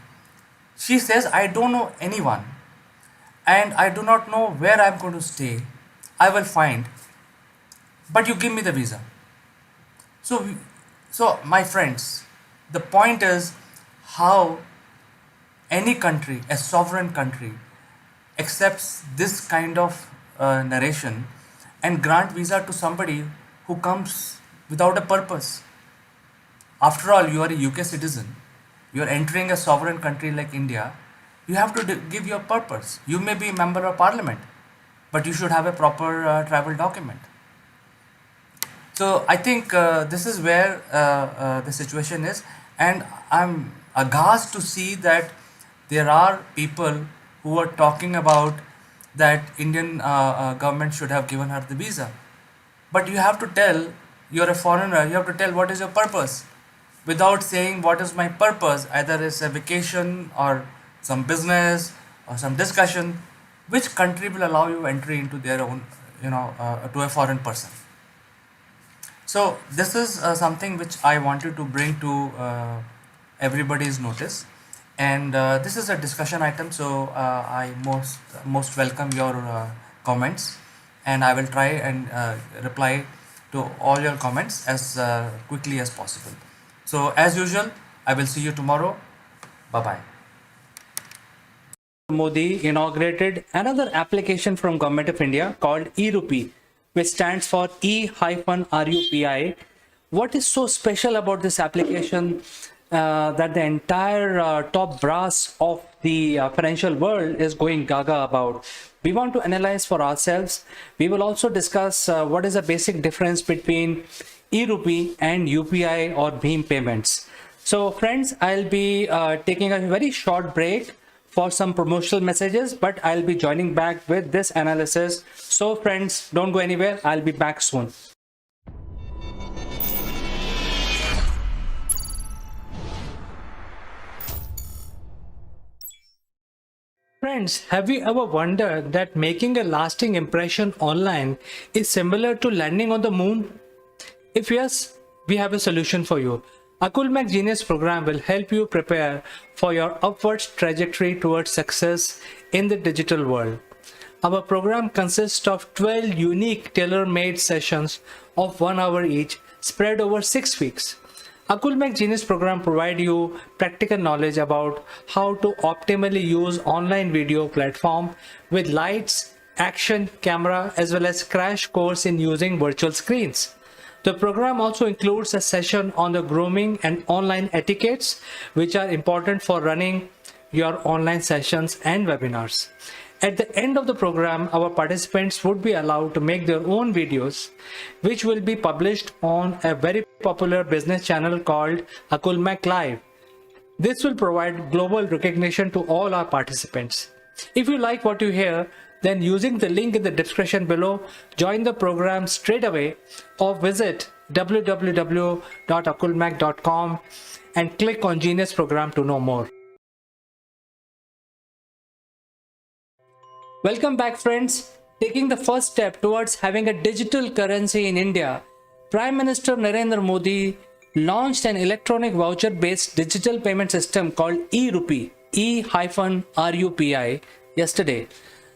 She says, I don't know anyone, and I do not know where I'm going to stay. I will find, but you give me the visa. So my friends, the point is how any country, a sovereign country, accepts this kind of narration and grant visa to somebody who comes without a purpose. After all, you are a UK citizen. You are entering a sovereign country like India. You have to give your purpose. You may be a member of parliament, but you should have a proper travel document. So I think this is where the situation is, and I'm aghast to see that there are people who are talking about that Indian government should have given her the visa. But you have to tell, you're a foreigner, you have to tell what is your purpose. Without saying what is my purpose, either it's a vacation or some business or some discussion, which country will allow you entry into their own, to a foreign person. So this is something which I wanted to bring to everybody's notice, and this is a discussion item. So I most welcome your comments, and I will try and reply to all your comments as quickly as possible. So as usual, I will see you tomorrow. Bye bye. Modi inaugurated another application from Government of India called e-Rupee, which stands for E-RUPI. What is so special about this application? that the entire top brass of the financial world is going gaga about. We want to analyze for ourselves. We will also discuss what is the basic difference between e-rupee and UPI or Bheem payments. So friends, I'll be taking a very short break for some promotional messages, but I'll be joining back with this analysis. So friends, don't go anywhere. I'll be back soon. Friends, have you ever wondered that making a lasting impression online is similar to landing on the moon? If yes, we have a solution for you. Akulmach Genius program will help you prepare for your upwards trajectory towards success in the digital world. Our program consists of 12 unique tailor-made sessions of 1 hour each, spread over 6 weeks. Akulmach Genius program provide you practical knowledge about how to optimally use online video platform with lights, action, camera, as well as crash course in using virtual screens. The program also includes a session on the grooming and online etiquettes, which are important for running your online sessions and webinars. At the end of the program, our participants would be allowed to make their own videos, which will be published on a very popular business channel called Akulmach Live. This will provide global recognition to all our participants. If you like what you hear, then using the link in the description below, join the program straight away or visit www.akulmach.com and click on Genius program to know more. Welcome back friends. Taking the first step towards having a digital currency in India, Prime Minister Narendra Modi launched an electronic voucher based digital payment system called e-rupee, E-RUPI, yesterday.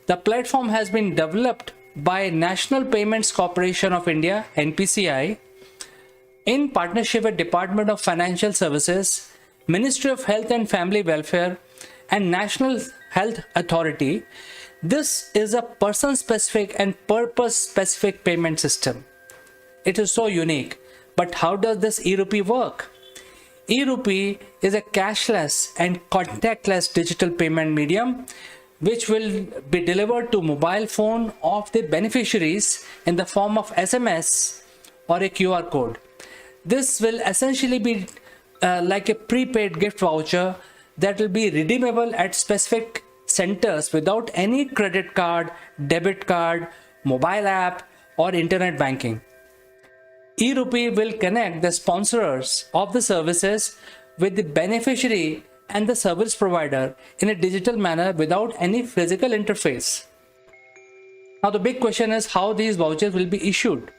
The platform has been developed by National Payments Corporation of India, NPCI, in partnership with Department of Financial Services, Ministry of Health and Family Welfare, and National Health Authority. This is a person-specific and purpose-specific payment system. It is so unique. But how does this e-rupee work? E-rupee is a cashless and contactless digital payment medium which will be delivered to mobile phone of the beneficiaries in the form of SMS or a QR code. This will essentially be like a prepaid gift voucher that will be redeemable at specific centers without any credit card, debit card, mobile app, or internet banking. E-rupee will connect the sponsors of the services with the beneficiary and the service provider in a digital manner without any physical interface. Now the big question is how these vouchers will be issued.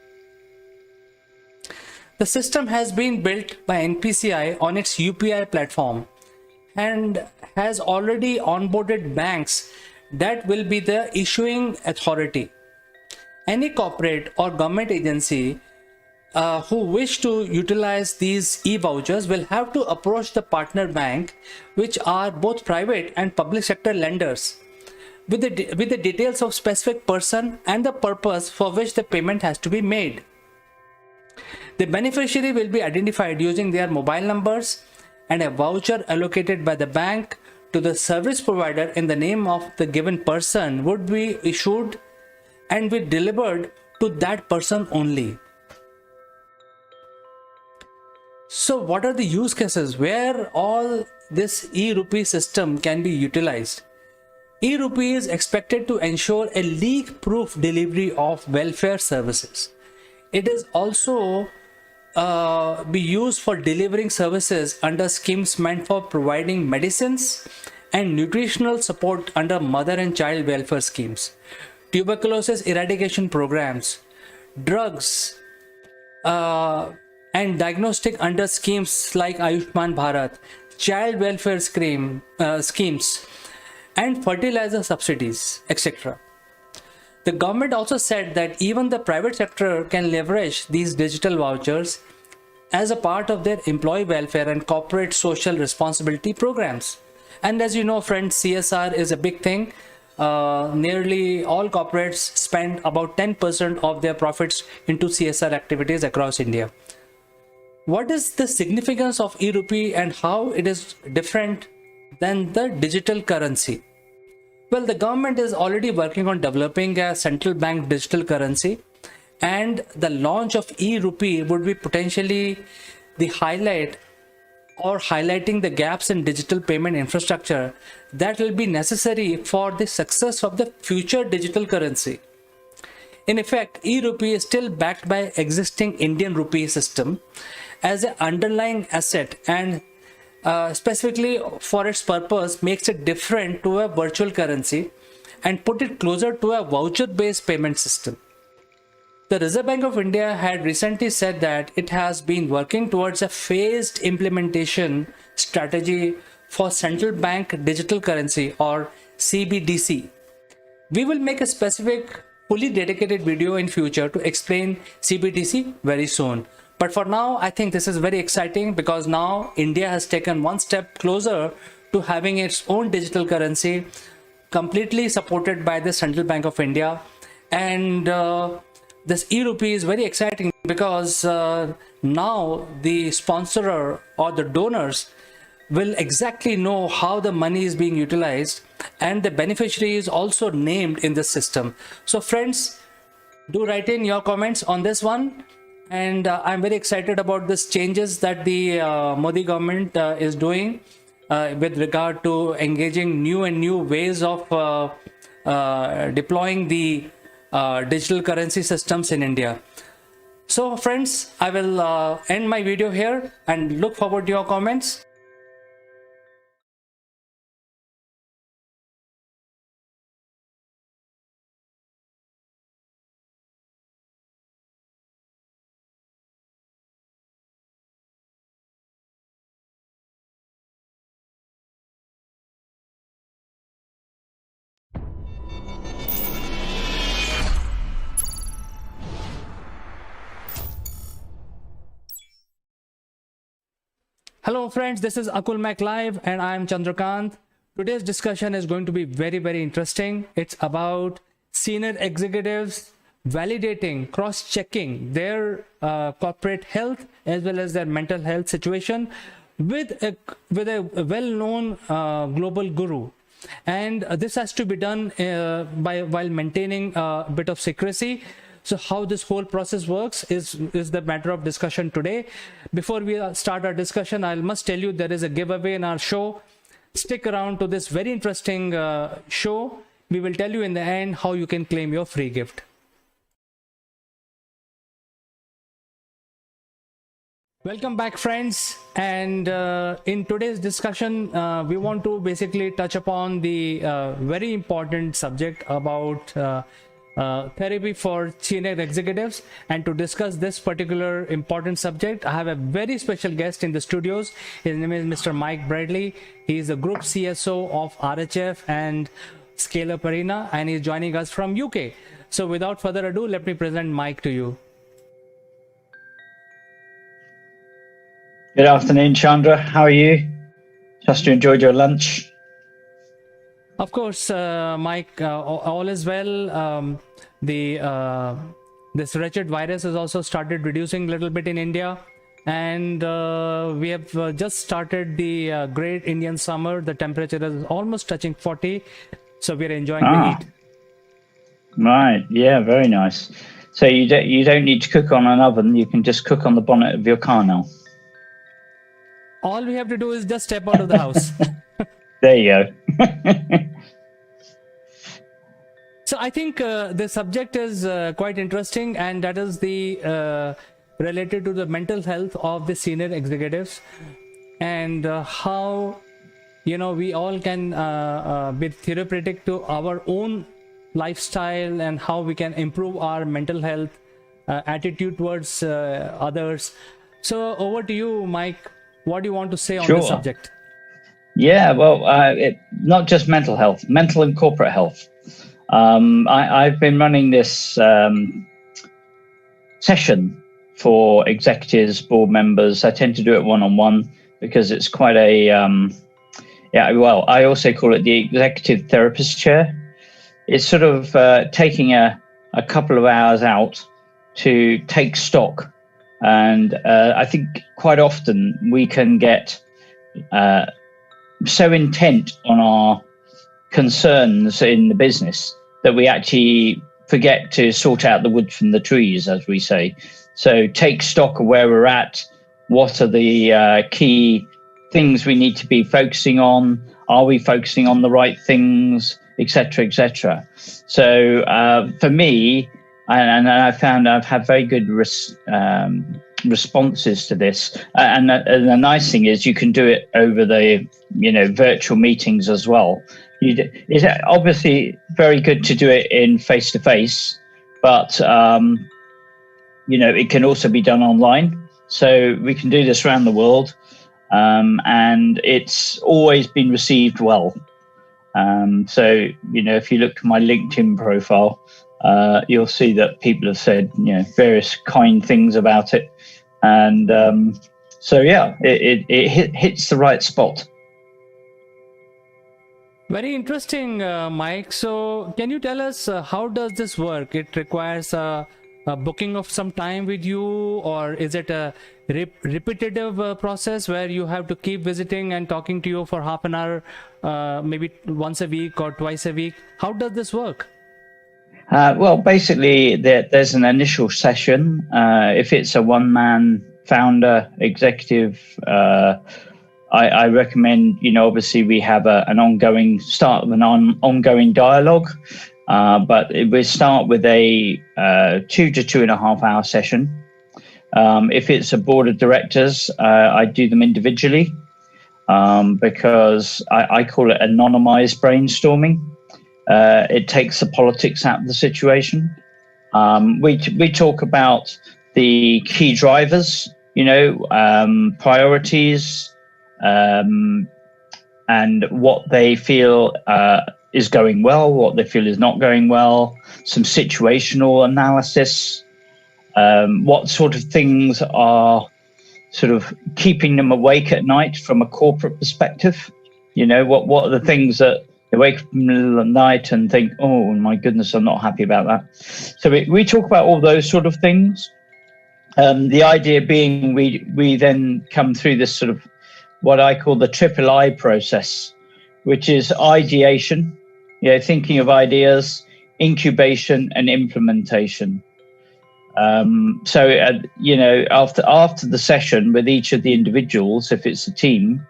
The system has been built by NPCI on its UPI platform and has already onboarded banks that will be the issuing authority. Any corporate or government agency who wish to utilize these e-vouchers will have to approach the partner bank, which are both private and public sector lenders, with the details of specific person and the purpose for which the payment has to be made. The beneficiary will be identified using their mobile numbers, and a voucher allocated by the bank to the service provider in the name of the given person would be issued and be delivered to that person only. So what are the use cases where all this e-rupee system can be utilized? E-rupee is expected to ensure a leak-proof delivery of welfare services. It is also be used for delivering services under schemes meant for providing medicines and nutritional support under mother and child welfare schemes, tuberculosis eradication programs, drugs, and diagnostic under schemes like Ayushman Bharat, child welfare schemes, and fertilizer subsidies, etc. The government also said that even the private sector can leverage these digital vouchers as a part of their employee welfare and corporate social responsibility programs. And as you know, friends, CSR is a big thing. Nearly all corporates spend about 10% of their profits into CSR activities across India. what is the significance of e-rupee and how it is different than the digital currency? Well, the government is already working on developing a central bank digital currency, and the launch of e-rupee would be potentially the highlight or highlighting the gaps in digital payment infrastructure that will be necessary for the success of the future digital currency. In effect, e-rupee is still backed by existing Indian rupee system as an underlying asset, and specifically for its purpose makes it different to a virtual currency and put it closer to a voucher-based payment system. The Reserve Bank of India had recently said that it has been working towards a phased implementation strategy for central bank digital currency, or CBDC. We will make a specific fully dedicated video in future to explain CBDC very soon. But for now, I think this is very exciting because now India has taken one step closer to having its own digital currency completely supported by the Central Bank of India. And this e-rupee is very exciting because now the sponsorer or the donors will exactly know how the money is being utilized, and the beneficiary is also named in the system. So friends, do write in your comments on this one, and I'm very excited about these changes that the Modi government is doing with regard to engaging new ways of deploying the digital currency systems in India. So friends, I will end my video here and look forward to your comments. Hello friends, this is Akulmach Live and I am Chandrakant. Today's discussion is going to be very interesting. It's about senior executives validating, cross-checking their corporate health as well as their mental health situation with a well-known global guru. And this has to be done while maintaining a bit of secrecy. So how this whole process works is the matter of discussion today. Before we start our discussion, I must tell you there is a giveaway in our show. Stick around to this very interesting show. We will tell you in the end how you can claim your free gift. Welcome back friends, and in today's discussion we want to basically touch upon the very important subject about therapy for senior executives. And to discuss this particular important subject, I have a very special guest in the studios. His name is Mr. Mike Bradley. He is the Group CSO of RHF and Scale Up Arena, and he's joining us from UK. So without further ado, let me present Mike to you. Good afternoon, Chandra. How are you? Just enjoyed your lunch? Of course, Mike, all is well. This wretched virus has also started reducing a little bit in India, and we have just started the great Indian summer. The temperature is almost touching 40, so we are enjoying the heat. Right, yeah, very nice. So you don't need to cook on an oven. You can just cook on the bonnet of your car now. All we have to do is just step out of the house. There you go. So I think the subject is quite interesting, and that is the related to the mental health of the senior executives, and how we all can be therapeutic to our own lifestyle, and how we can improve our mental health attitude towards others. So over to you, Mike. What do you want to say on this subject? Yeah, well, not just mental health, mental and corporate health. I've been running this session for executives, board members. I tend to do it one-on-one because it's quite a, I also call it the executive therapist chair. It's sort of taking a couple of hours out to take stock And I think quite often we can get so intent on our concerns in the business that we actually forget to sort out the wood from the trees, as we say. So take stock of where we're at. What are the key things we need to be focusing on? Are we focusing on the right things, etc., etc.? So for me, and I found I've had very good responses to this. And the nice thing is you can do it over the virtual meetings as well. It's obviously very good to do it in face-to-face, but it can also be done online. So we can do this around the world, and it's always been received well. So if you look at my LinkedIn profile, you'll see that people have said various kind things about it, and so yeah, it hits the right spot. Very interesting, Mike. So can you tell us how does this work? It requires a booking of some time with you, or is it a repetitive process where you have to keep visiting and talking to you for half an hour, maybe once a week or twice a week? How does this work? Well, basically, there's an initial session. If it's a one-man founder executive, I recommend, obviously we have an ongoing start with an ongoing dialogue, but we start with a 2 to 2.5 hour session. If it's a board of directors, I do them individually because I call it anonymized brainstorming. It takes the politics out of the situation. We talk about the key drivers, priorities, and what they feel is going well, what they feel is not going well, some situational analysis, what sort of things are sort of keeping them awake at night from a corporate perspective. What are the things that they wake up in the middle of the night and think, oh my goodness, I'm not happy about that. So we talk about all those sort of things. The idea being we then come through this sort of what I call the triple I process, which is ideation, thinking of ideas, incubation, and implementation. So after the session with each of the individuals, if it's a team,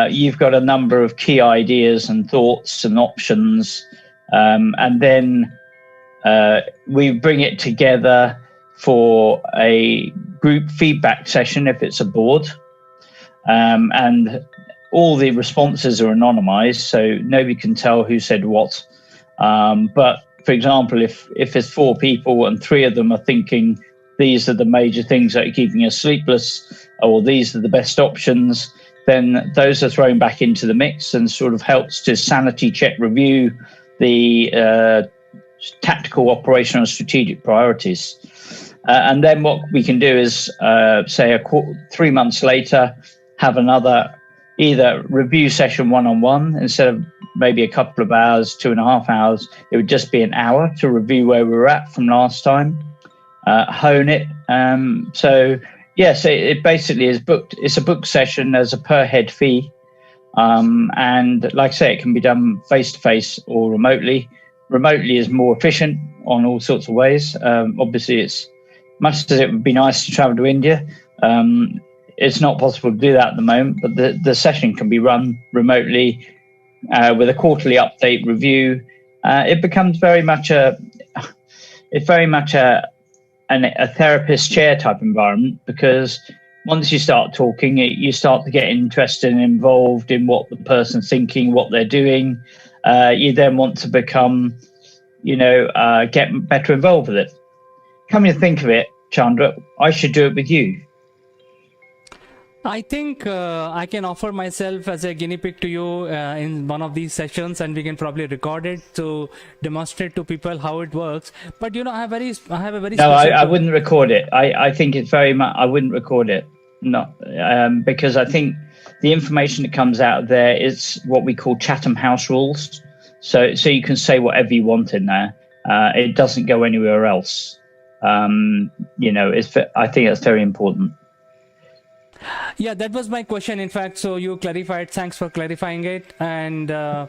you've got a number of key ideas and thoughts and options, and then we bring it together for a group feedback session if it's a board. And all the responses are anonymized, so nobody can tell who said what. But for example, if there's 4 people and 3 of them are thinking these are the major things that are keeping us sleepless, or these are the best options, then those are thrown back into the mix and sort of helps to sanity check review the tactical, operational, and strategic priorities. And then what we can do is, say, 3 months later, have another either review session one-on-one. Instead of maybe a couple of hours, 2.5 hours, it would just be an hour to review where we were at from last time, hone it. So yes, it basically is booked. It's a book session. There's a per head fee. And like I say, it can be done face-to-face or remotely. Remotely is more efficient on all sorts of ways. Obviously, it's much as it would be nice to travel to India. It's not possible to do that at the moment, but the session can be run remotely with a quarterly update review. It becomes very much a therapist chair type environment, because once you start talking, you start to get interested and involved in what the person's thinking, what they're doing. You then want to become, get better involved with it. Come to think of it, Chandra, I should do it with you. I think I can offer myself as a guinea pig to you in one of these sessions, and we can probably record it to demonstrate to people how it works. But I have a very no. I wouldn't record it. I think it's very much. I wouldn't record it. No, because I think the information that comes out of there is what we call Chatham House rules. So you can say whatever you want in there. It doesn't go anywhere else. I think that's very important. Yeah, that was my question, in fact. So you clarified. Thanks for clarifying it. And I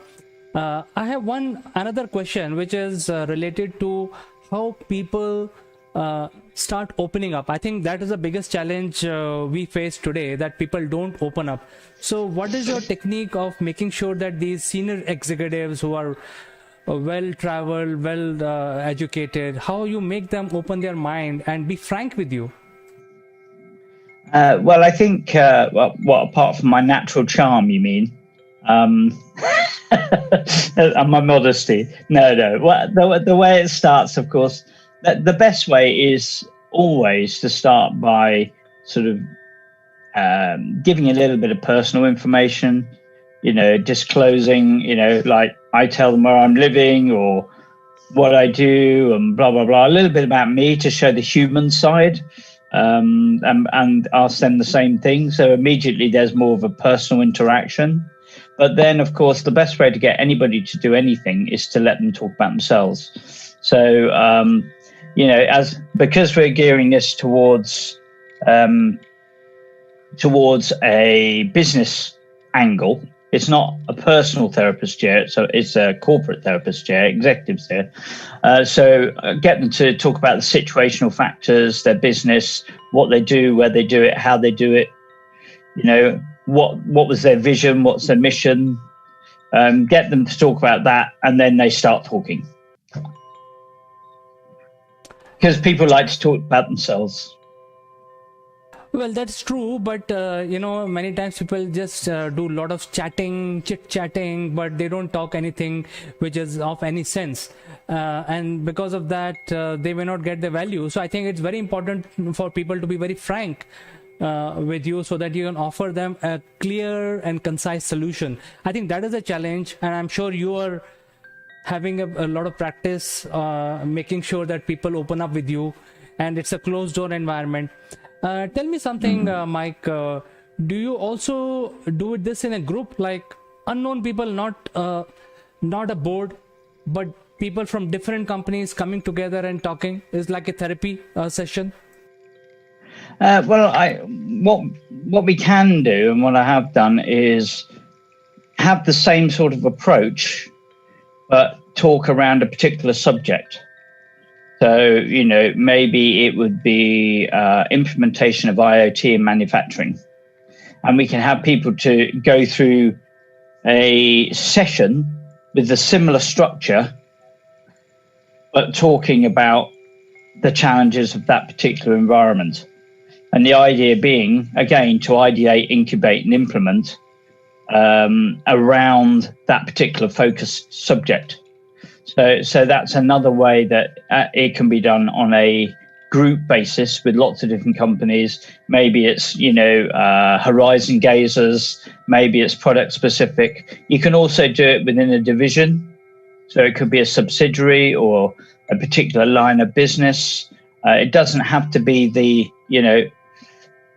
have another question, which is related to how people start opening up. I think that is the biggest challenge we face today, that people don't open up. So what is your technique of making sure that these senior executives who are well traveled, well educated, how you make them open their mind and be frank with you? Well, I think, apart from my natural charm, you mean? And my modesty. No. Well, the way it starts, of course, the best way is always to start by sort of giving a little bit of personal information, disclosing, like I tell them where I'm living or what I do and blah, blah, blah, a little bit about me to show the human side. And ask them the same thing. So immediately there's more of a personal interaction. But then, of course, the best way to get anybody to do anything is to let them talk about themselves. So, because we're gearing this towards a business angle, it's not a personal therapist chair, so it's a corporate therapist chair, executives there. So get them to talk about the situational factors, their business, what they do, where they do it, how they do it. What was their vision, what's their mission. Get them to talk about that, and then they start talking. Because people like to talk about themselves. Well, that's true, but many times people just do a lot of chit-chatting, but they don't talk anything which is of any sense. And because of that, they may not get the value. So I think it's very important for people to be very frank with you so that you can offer them a clear and concise solution. I think that is a challenge, and I'm sure you are having a lot of practice making sure that people open up with you, and it's a closed door environment. Tell me something, Mike. Do you also do this in a group, like unknown people, not a board, but people from different companies coming together and talking? Is like a therapy session? What we can do, and what I have done, is have the same sort of approach, but talk around a particular subject. So, maybe it would be implementation of IoT in manufacturing. And we can have people to go through a session with a similar structure, but talking about the challenges of that particular environment. And the idea being, again, to ideate, incubate, and implement around that particular focused subject. So that's another way that it can be done on a group basis with lots of different companies. Maybe it's, horizon gazers, maybe it's product specific. You can also do it within a division. So it could be a subsidiary or a particular line of business. It doesn't have to be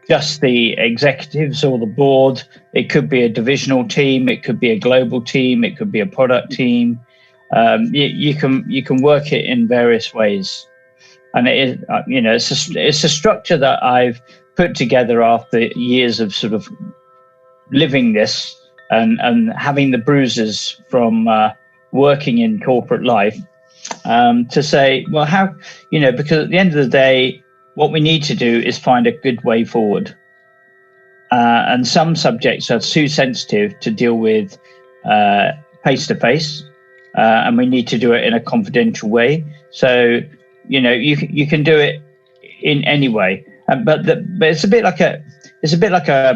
just the executives or the board. It could be a divisional team. It could be a global team. It could be a product team. You can work it in various ways, and it is, it's a structure that I've put together after years of sort of living this and having the bruises from working in corporate life, to say, well, how, because at the end of the day, what we need to do is find a good way forward. And some subjects are too sensitive to deal with face-to-face, and we need to do it in a confidential way. So, you can do it in any way, but it's a bit like a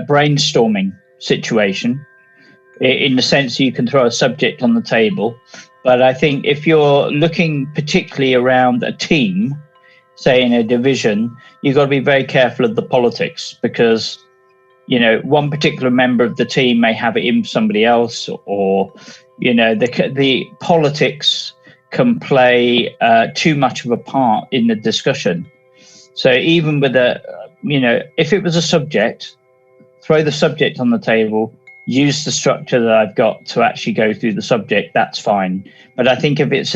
brainstorming situation, in the sense you can throw a subject on the table. But I think if you're looking particularly around a team, say in a division, you've got to be very careful of the politics, because one particular member of the team may have it in somebody else, or the politics can play too much of a part in the discussion. So even with if it was a subject, throw the subject on the table, use the structure that I've got to actually go through the subject, that's fine. But I think if it's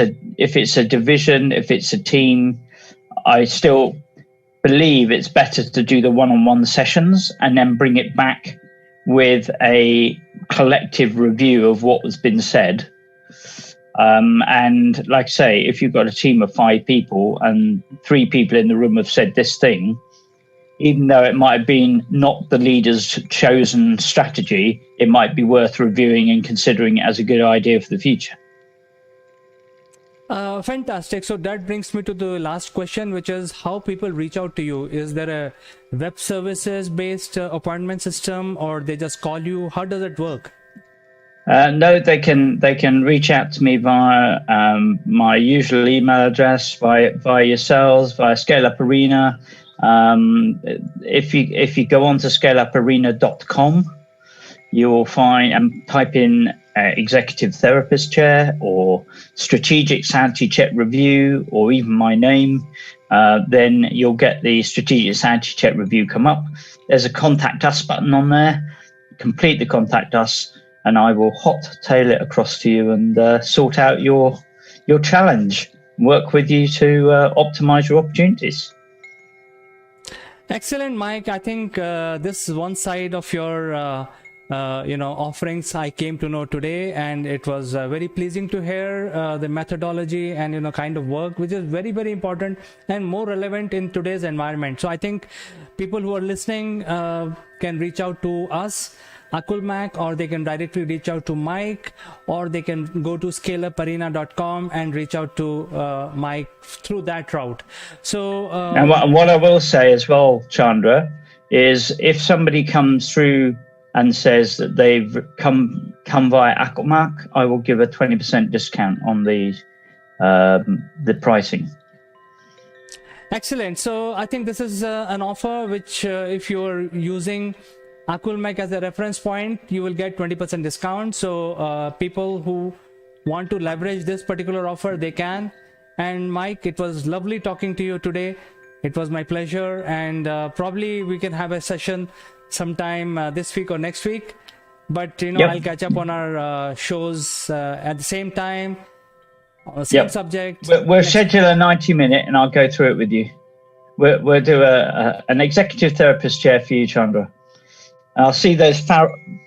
a division, if it's a team, I still believe it's better to do the one-on-one sessions and then bring it back with a collective review of what has been said. And like I say, if you've got a team of 5 people and 3 people in the room have said this thing, even though it might have been not the leader's chosen strategy, it might be worth reviewing and considering it as a good idea for the future. Fantastic. So that brings me to the last question, which is how people reach out to you. Is there a web services based appointment system, or they just call you? How does it work? No, they can reach out to me via my usual email address, via yourselves, via Scale Up Arena. If you go on to scaleuparena.com, you will find and type in executive therapist chair or strategic sanity check review or even my name, then you'll get the strategic sanity check review come up. There's a contact us button on there. Complete the contact us, and I will hot tail it across to you and sort out your challenge. Work with you to optimize your opportunities. Excellent, Mike. I think this is one side of your offerings I came to know today, and it was very pleasing to hear the methodology and kind of work, which is very, very important and more relevant in today's environment. So I think people who are listening can reach out to us, Akulmach, or they can directly reach out to Mike, or they can go to scaleuparena.com and reach out to Mike through that route. So and what I will say as well, Chandra, is if somebody comes through and says that they've come via Akulmach, I will give a 20% discount on the pricing. Excellent. So I think this is an offer which if you're using Akulmach as a reference point, you will get 20% discount. So people who want to leverage this particular offer, they can. And Mike, it was lovely talking to you today. It was my pleasure, and probably we can have a session sometime this week or next week. But Yep. I'll catch up on our shows at the same time, on the same Yep. subject. We'll schedule a 90-minute, and I'll go through it with you. We'll do an executive therapist chair for you, Chandra. And I'll see those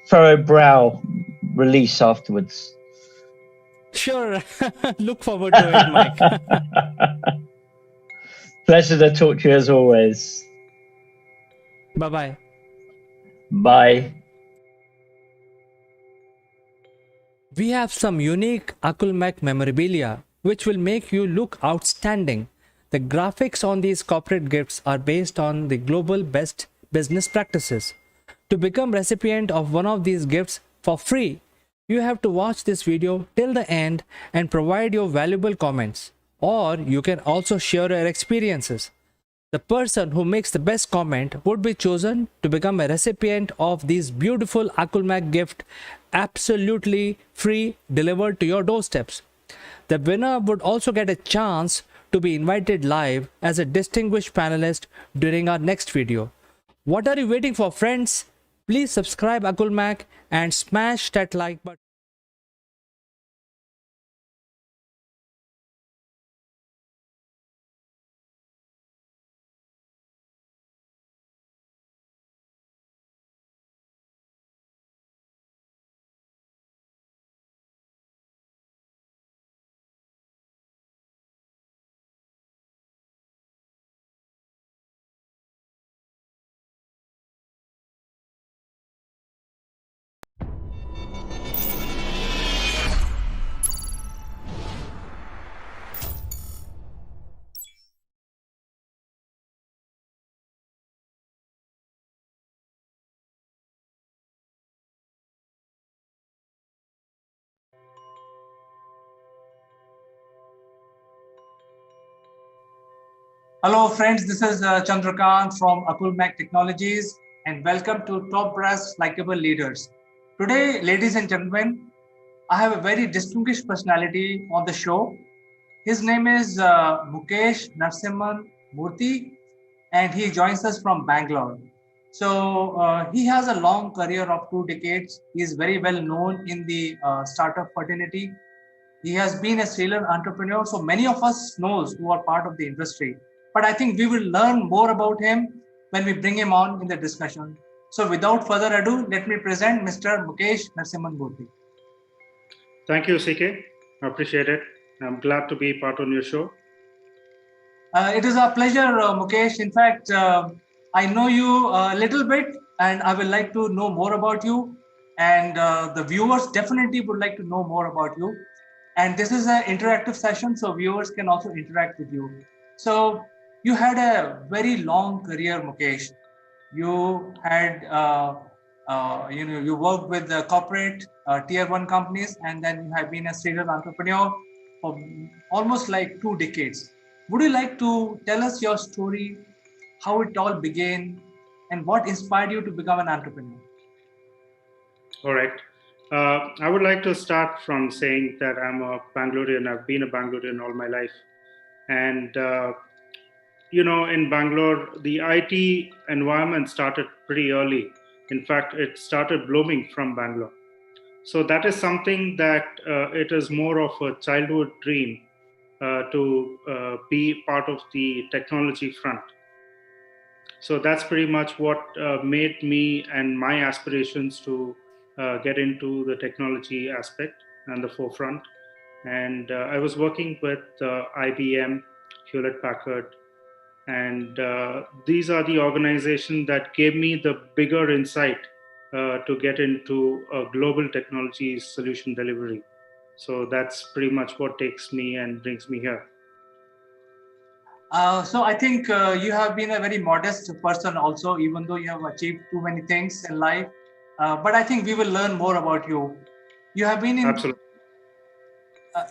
furrow brow release afterwards. Sure. Look forward to it, Mike. Pleasure to talk to you as always. Bye-bye. Bye. We have some unique Akulmach memorabilia which will make you look outstanding. The graphics on these corporate gifts are based on the global best business practices. To become recipient of one of these gifts for free, you have to watch this video till the end and provide your valuable comments. Or you can also share your experiences. The person who makes the best comment would be chosen to become a recipient of these beautiful Akulmach gift, absolutely free, delivered to your doorsteps. The winner would also get a chance to be invited live as a distinguished panelist during our next video. What are you waiting for, friends? Please subscribe Akulmach and smash that like button. Hello, friends. This is Chandrakant from Akulmach Technologies, and welcome to Top Brass Likeable Leaders. Today, ladies and gentlemen, I have a very distinguished personality on the show. His name is Mukesh Narasimhan Murthy, and he joins us from Bangalore. So he has a long career of 2 decades. He is very well known in the startup fraternity. He has been a serial entrepreneur, so many of us knows who are part of the industry. but I think we will learn more about him when we bring him on in the discussion. So without further ado, let me present Mr. Mukesh Narasimhan. Thank you, CK. I appreciate it. I'm glad to be part on your show. It is a pleasure, Mukesh. In fact, I know you a little bit, and I would like to know more about you. And the viewers definitely would like to know more about you. And this is an interactive session, so viewers can also interact with you. So you had a very long career, Mukesh. You had, you worked with the corporate tier one companies, and then you have been a serial entrepreneur for almost like 2 decades. Would you like to tell us your story, how it all began, and what inspired you to become an entrepreneur? All right. I would like to start from saying that I'm a Bangalorean. I've been a Bangalorean all my life. And, in Bangalore, the IT environment started pretty early. In fact, it started blooming from Bangalore. So that is something that it is more of a childhood dream to be part of the technology front. So that's pretty much what made me and my aspirations to get into the technology aspect and the forefront. And I was working with IBM, Hewlett Packard, and these are the organizations that gave me the bigger insight to get into global technology solution delivery. So that's pretty much what takes me and brings me here. So I think you have been a very modest person also, even though you have achieved too many things in life. But I think we will learn more about you. You have been in Absolutely.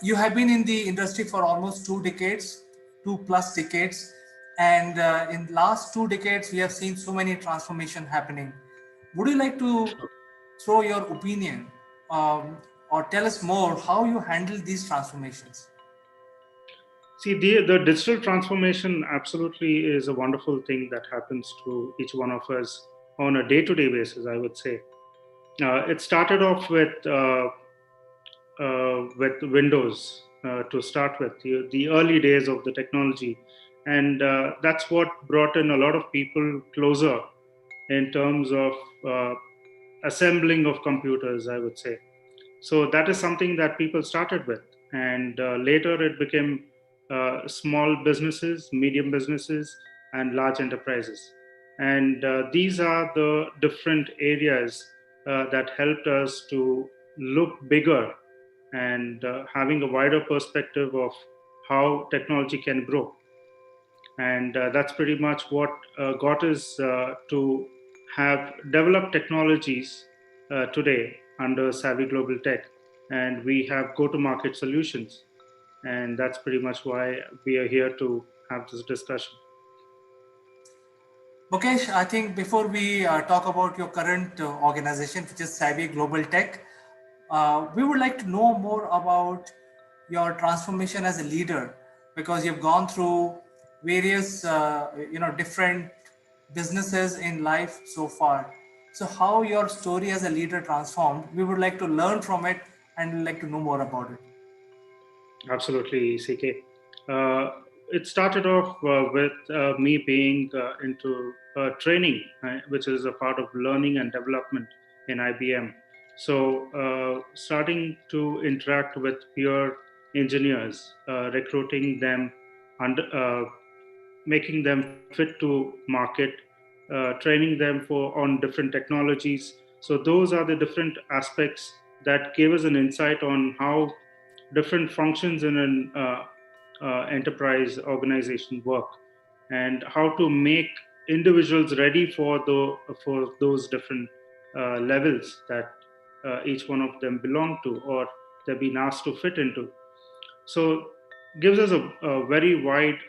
You have been in the industry for almost 2 decades, 2+ decades, and in last 2 decades we have seen so many transformation happening. Would you like to throw your opinion or tell us more how you handle these transformations? See, the digital transformation absolutely is a wonderful thing that happens to each one of us on a day-to-day basis, I would say. It started off with Windows to start with, the early days of the technology. And that's what brought in a lot of people closer in terms of uh, assembling of computers, I would say. So that is something that people started with. And later it became small businesses, medium businesses, and large enterprises. And these are the different areas that helped us to look bigger and having a wider perspective of how technology can grow. And that's pretty much what got us to have developed technologies today under Savvy Global Tech. And we have go to market solutions. And that's pretty much why we are here to have this discussion. Mukesh, I think before we talk about your current organization, which is Savvy Global Tech, we would like to know more about your transformation as a leader, because you've gone through various, different businesses in life so far. So, how your story as a leader transformed, we would like to learn from it and we'd like to know more about it. Absolutely, CK. It started off with me being into training, which is a part of learning and development in IBM. So, starting to interact with peer engineers, recruiting them, and making them fit to market, training them for on different technologies. So, those are the different aspects that gave us an insight on how different functions in an enterprise organization work, and how to make individuals ready for those different levels that each one of them belong to, or they've been asked to fit into. So gives us a very wide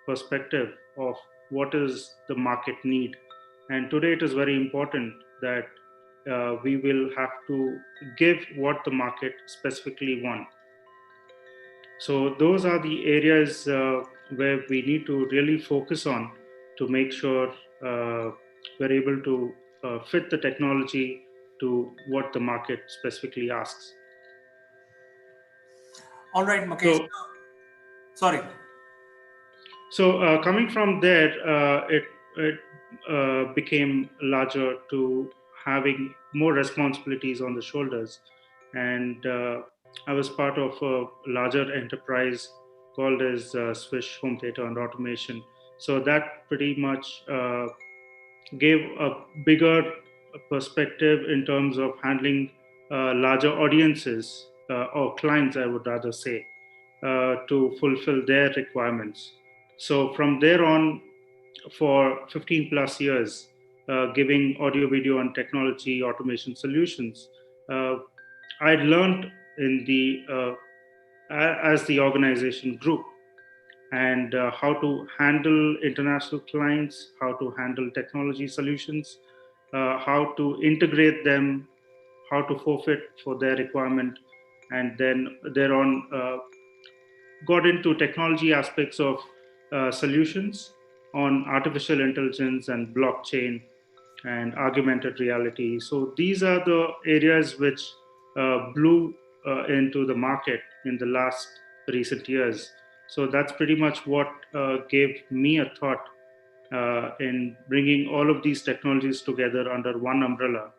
perspective of what is the market need. And today it is very important that we will have to give what the market specifically want. So those are the areas where we need to really focus on to make sure we're able to fit the technology to what the market specifically asks. All right, Mukesh. So, Sorry. So coming from there, it became larger to having more responsibilities on the shoulders, and I was part of a larger enterprise called as Swish Home Theater and Automation. So that pretty much gave a bigger perspective in terms of handling larger audiences or clients, I would rather say, to fulfill their requirements. So from there on, for 15 plus years, giving audio, video, and technology automation solutions, uh, I learned in the as the organization grew, and how to handle international clients, how to handle technology solutions, how to integrate them, how to forfeit for their requirement, and then thereon got into technology aspects of solutions on artificial intelligence and blockchain and augmented reality. So these are the areas which blew into the market in the last recent years. So that's pretty much what gave me a thought in bringing all of these technologies together under one umbrella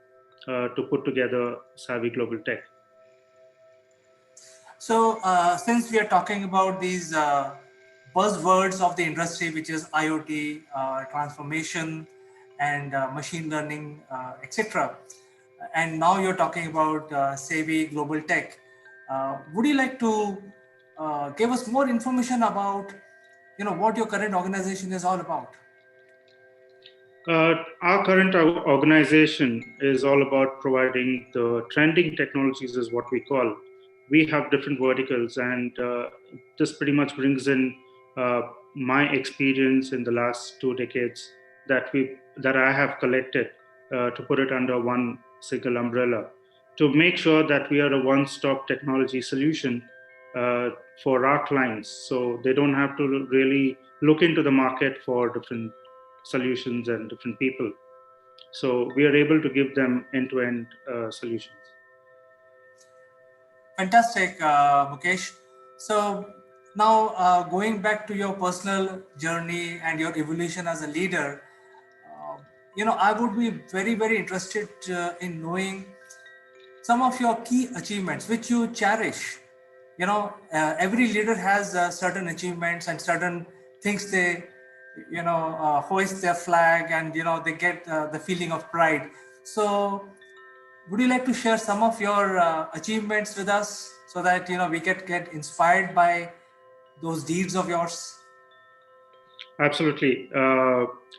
to put together Savvy Global Tech. So, since we are talking about these buzzwords of the industry, which is IoT, transformation, and machine learning, etc., and now you're talking about Savvy Global Tech, would you like to give us more information about, what your current organization is all about? Our current organization is all about providing the trending technologies, is what we call. We have different verticals, and this pretty much brings in uh, my experience in the last 2 decades that I have collected to put it under one single umbrella to make sure that we are a one-stop technology solution uh, for our clients, so they don't have to really look into the market for different solutions and different people. So we are able to give them end-to-end solutions. Fantastic, Mukesh. So now going back to your personal journey and your evolution as a leader, I would be very, very interested in knowing some of your key achievements which you cherish. Every leader has certain achievements and certain things they hoist their flag, and they get the feeling of pride. So would you like to share some of your achievements with us so that we can get inspired by those deeds of yours? Absolutely.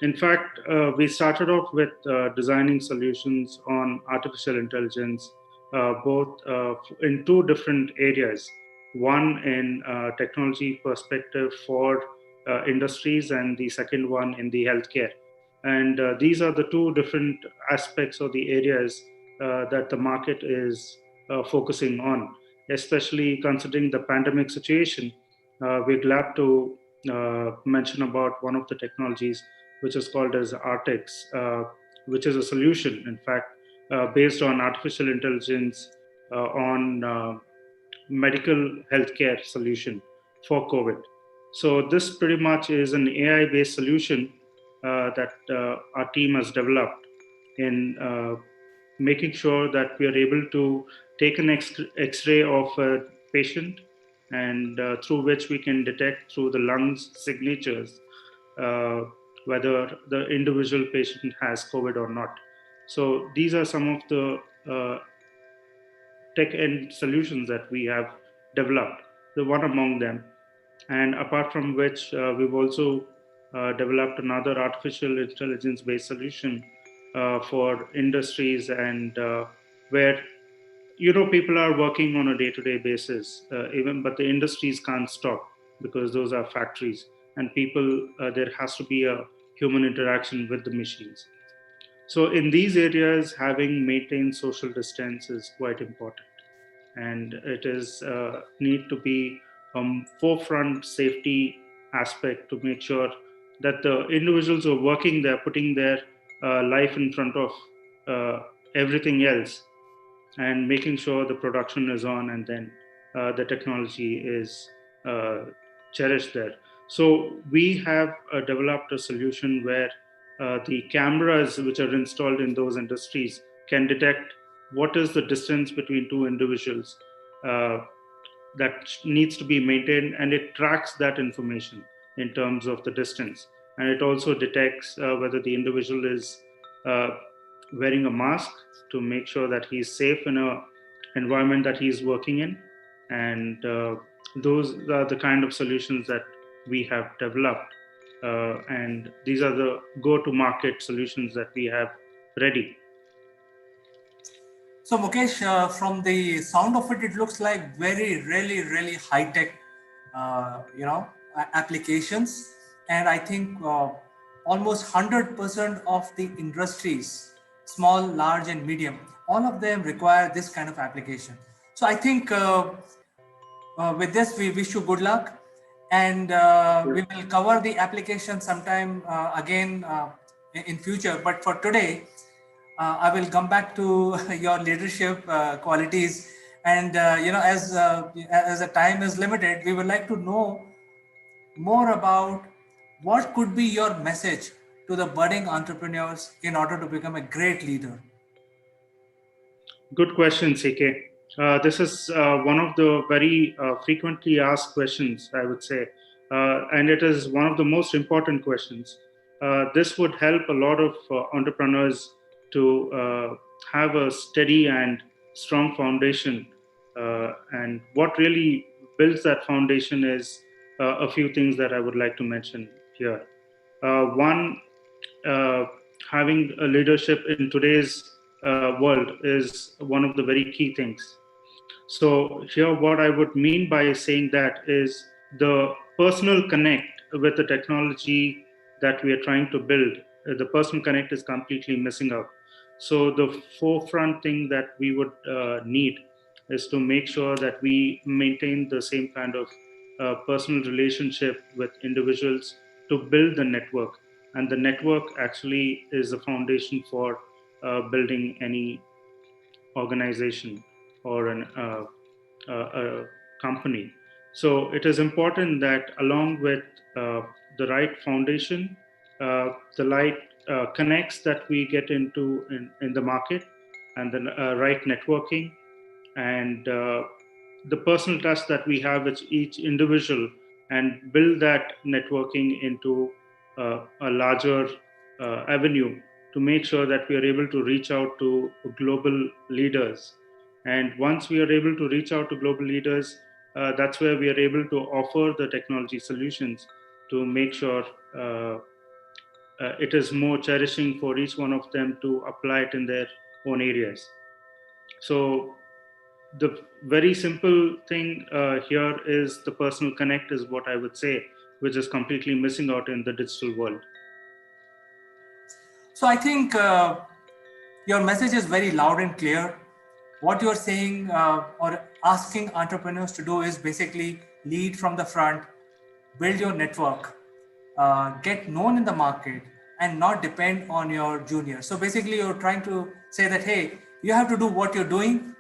In fact, we started off with designing solutions on artificial intelligence, both in two different areas. One in technology perspective for industries, and the second one in the healthcare. And these are the two different aspects of the areas that the market is focusing on, especially considering the pandemic situation. We're glad to mention about one of the technologies, which is called as Artex, which is a solution, in fact, based on artificial intelligence on medical healthcare solution for COVID. So this pretty much is an AI-based solution that our team has developed in making sure that we are able to take an X-ray of a patient, and through which we can detect through the lungs signatures uh, whether the individual patient has COVID or not. So these are some of the tech end solutions that we have developed, the one among them. And apart from which, we've also developed another artificial intelligence based solution for industries, and where people are working on a day-to-day basis, even, but the industries can't stop because those are factories, and people, there has to be a human interaction with the machines. So in these areas, having maintained social distance is quite important, and it is need to be forefront safety aspect to make sure that the individuals who are working there, putting their life in front of everything else, and making sure the production is on, and then the technology is uh, cherished there. So we have developed a solution where the cameras which are installed in those industries can detect what is the distance between two individuals uh, that needs to be maintained, and it tracks that information in terms of the distance, and it also detects whether the individual is uh, wearing a mask to make sure that he's safe in a environment that he's working in. And those are the kind of solutions that we have developed, and these are the go to market solutions that we have ready. So Mukesh, from the sound of it, it looks like very, really high tech, applications, and I think almost 100% of the industries, small, large, and medium, all of them require this kind of application. So I think with this, we wish you good luck, and we will cover the application sometime again in future. But for today, I will come back to your leadership qualities, and as the time is limited, we would like to know more about what could be your message to the budding entrepreneurs in order to become a great leader. Good question, CK. This is one of the very frequently asked questions, I would say, and it is one of the most important questions. This would help a lot of entrepreneurs to have a steady and strong foundation. And what really builds that foundation is a few things that I would like to mention here. One, uh, having a leadership in today's world is one of the very key things. So, here, what I would mean by saying that is the personal connect with the technology that we are trying to build. The personal connect is completely missing out. So, the forefront thing that we would need is to make sure that we maintain the same kind of personal relationship with individuals to build the network. And the network actually is the foundation for building any organization or a company. So it is important that along with the right foundation, the right connects that we get into in the market, and the right networking, and the personal trust that we have with each individual, and build that networking into a larger avenue to make sure that we are able to reach out to global leaders. And once we are able to reach out to global leaders, that's where we are able to offer the technology solutions to make sure it is more cherishing for each one of them to apply it in their own areas. So the very simple thing here is the personal connect is what I would say, which is completely missing out in the digital world. So I think your message is very loud and clear. What you're saying or asking entrepreneurs to do is basically lead from the front, build your network, get known in the market, and not depend on your juniors. So basically, you're trying to say that, hey, you have to do what you're doing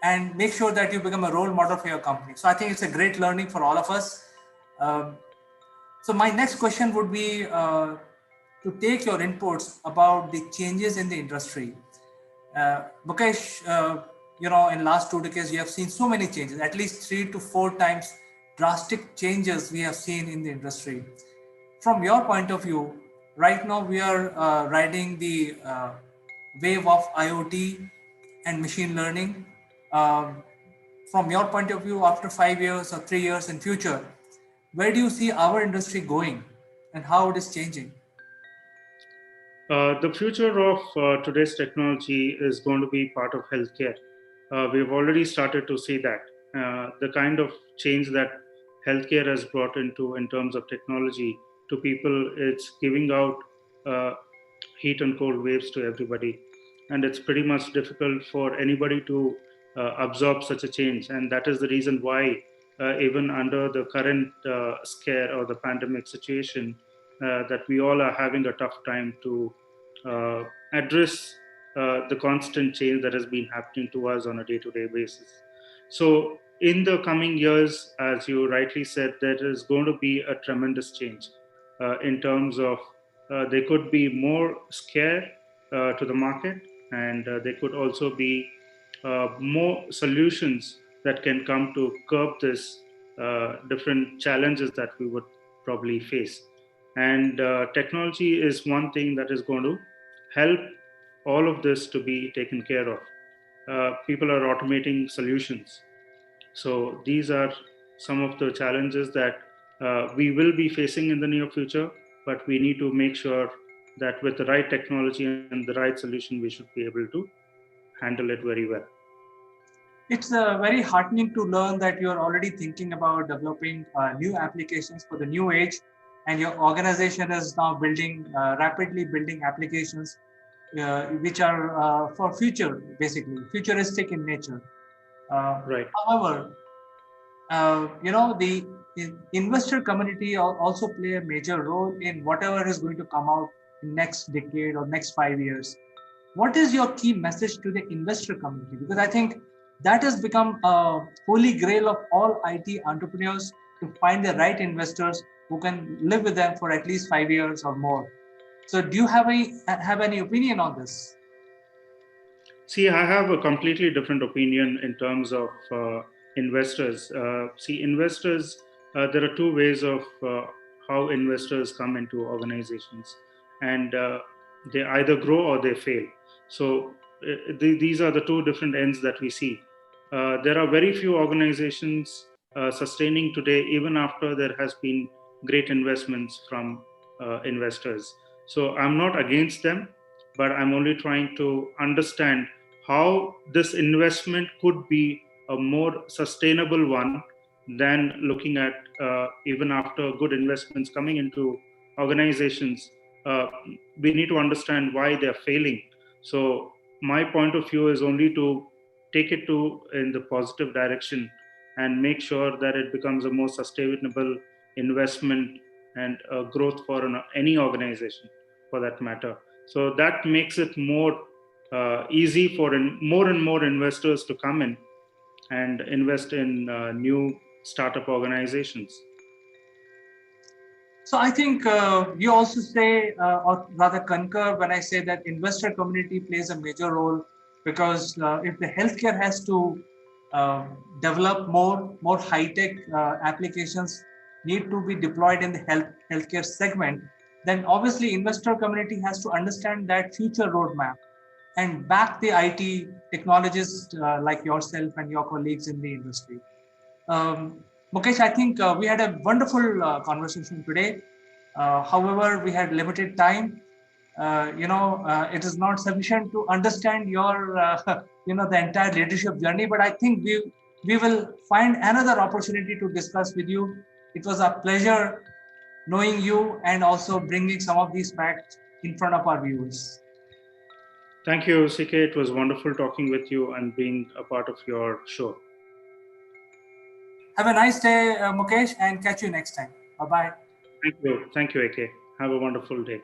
and make sure that you become a role model for your company. So I think it's a great learning for all of us. Um, so my next question would be to take your inputs about the changes in the industry. Mukesh, in last 2 decades, we have seen so many changes, at least 3 to 4 times drastic changes we have seen in the industry. From your point of view, right now we are riding the wave of IoT and machine learning. Um, from your point of view, after 5 years or 3 years in future, where do you see our industry going and how it is changing? The future of today's technology is going to be part of healthcare. We've already started to see that. The kind of change that healthcare has brought into in terms of technology to people, it's giving out uh, heat and cold waves to everybody. And it's pretty much difficult for anybody to absorb such a change. And that is the reason why, even under the current scare or the pandemic situation, that we all are having a tough time to address the constant change that has been happening to us on a day to day basis. So, in the coming years, as you rightly said, there is going to be a tremendous change in terms of there could be more scare to the market, and there could also be more solutions that can come to curb this different challenges that we would probably face. And technology is one thing that is going to help all of this to be taken care of. People are automating solutions. So these are some of the challenges that we will be facing in the near future, but we need to make sure that with the right technology and the right solution, we should be able to handle it very well. It's very heartening to learn that you're already thinking about developing new applications for the new age, and your organization is now building rapidly building applications which are for future, basically futuristic in nature. Right. However, the investor community also play a major role in whatever is going to come out in next decade or next 5 years. What is your key message to the investor community? Because I think that has become a holy grail of all IT entrepreneurs, to find the right investors who can live with them for at least 5 years or more. So do you have any opinion on this? See, I have a completely different opinion in terms of investors. Investors, there are two ways of how investors come into organizations, and they either grow or they fail. So these are the two different ends that we see. There are very few organizations sustaining today, even after there has been great investments from investors. So I'm not against them, but I'm only trying to understand how this investment could be a more sustainable one than looking at even after good investments coming into organizations. We need to understand why they're failing. So my point of view is only to take it to in the positive direction and make sure that it becomes a more sustainable investment and growth for any organization for that matter. So that makes it more easy for more and more investors to come in and invest in new startup organizations. So I think you also say, or rather concur when I say that investor community plays a major role, because if the healthcare has to develop more high-tech applications need to be deployed in the healthcare segment, then obviously investor community has to understand that future roadmap and back the IT technologists like yourself and your colleagues in the industry. Mukesh, I think we had a wonderful conversation today. However, we had limited time. It is not sufficient to understand your, the entire leadership journey. But I think we will find another opportunity to discuss with you. It was a pleasure knowing you and also bringing some of these facts in front of our viewers. Thank you, CK. It was wonderful talking with you and being a part of your show. Have a nice day, Mukesh, and catch you next time. Bye-bye. Thank you. Thank you, AK. Have a wonderful day.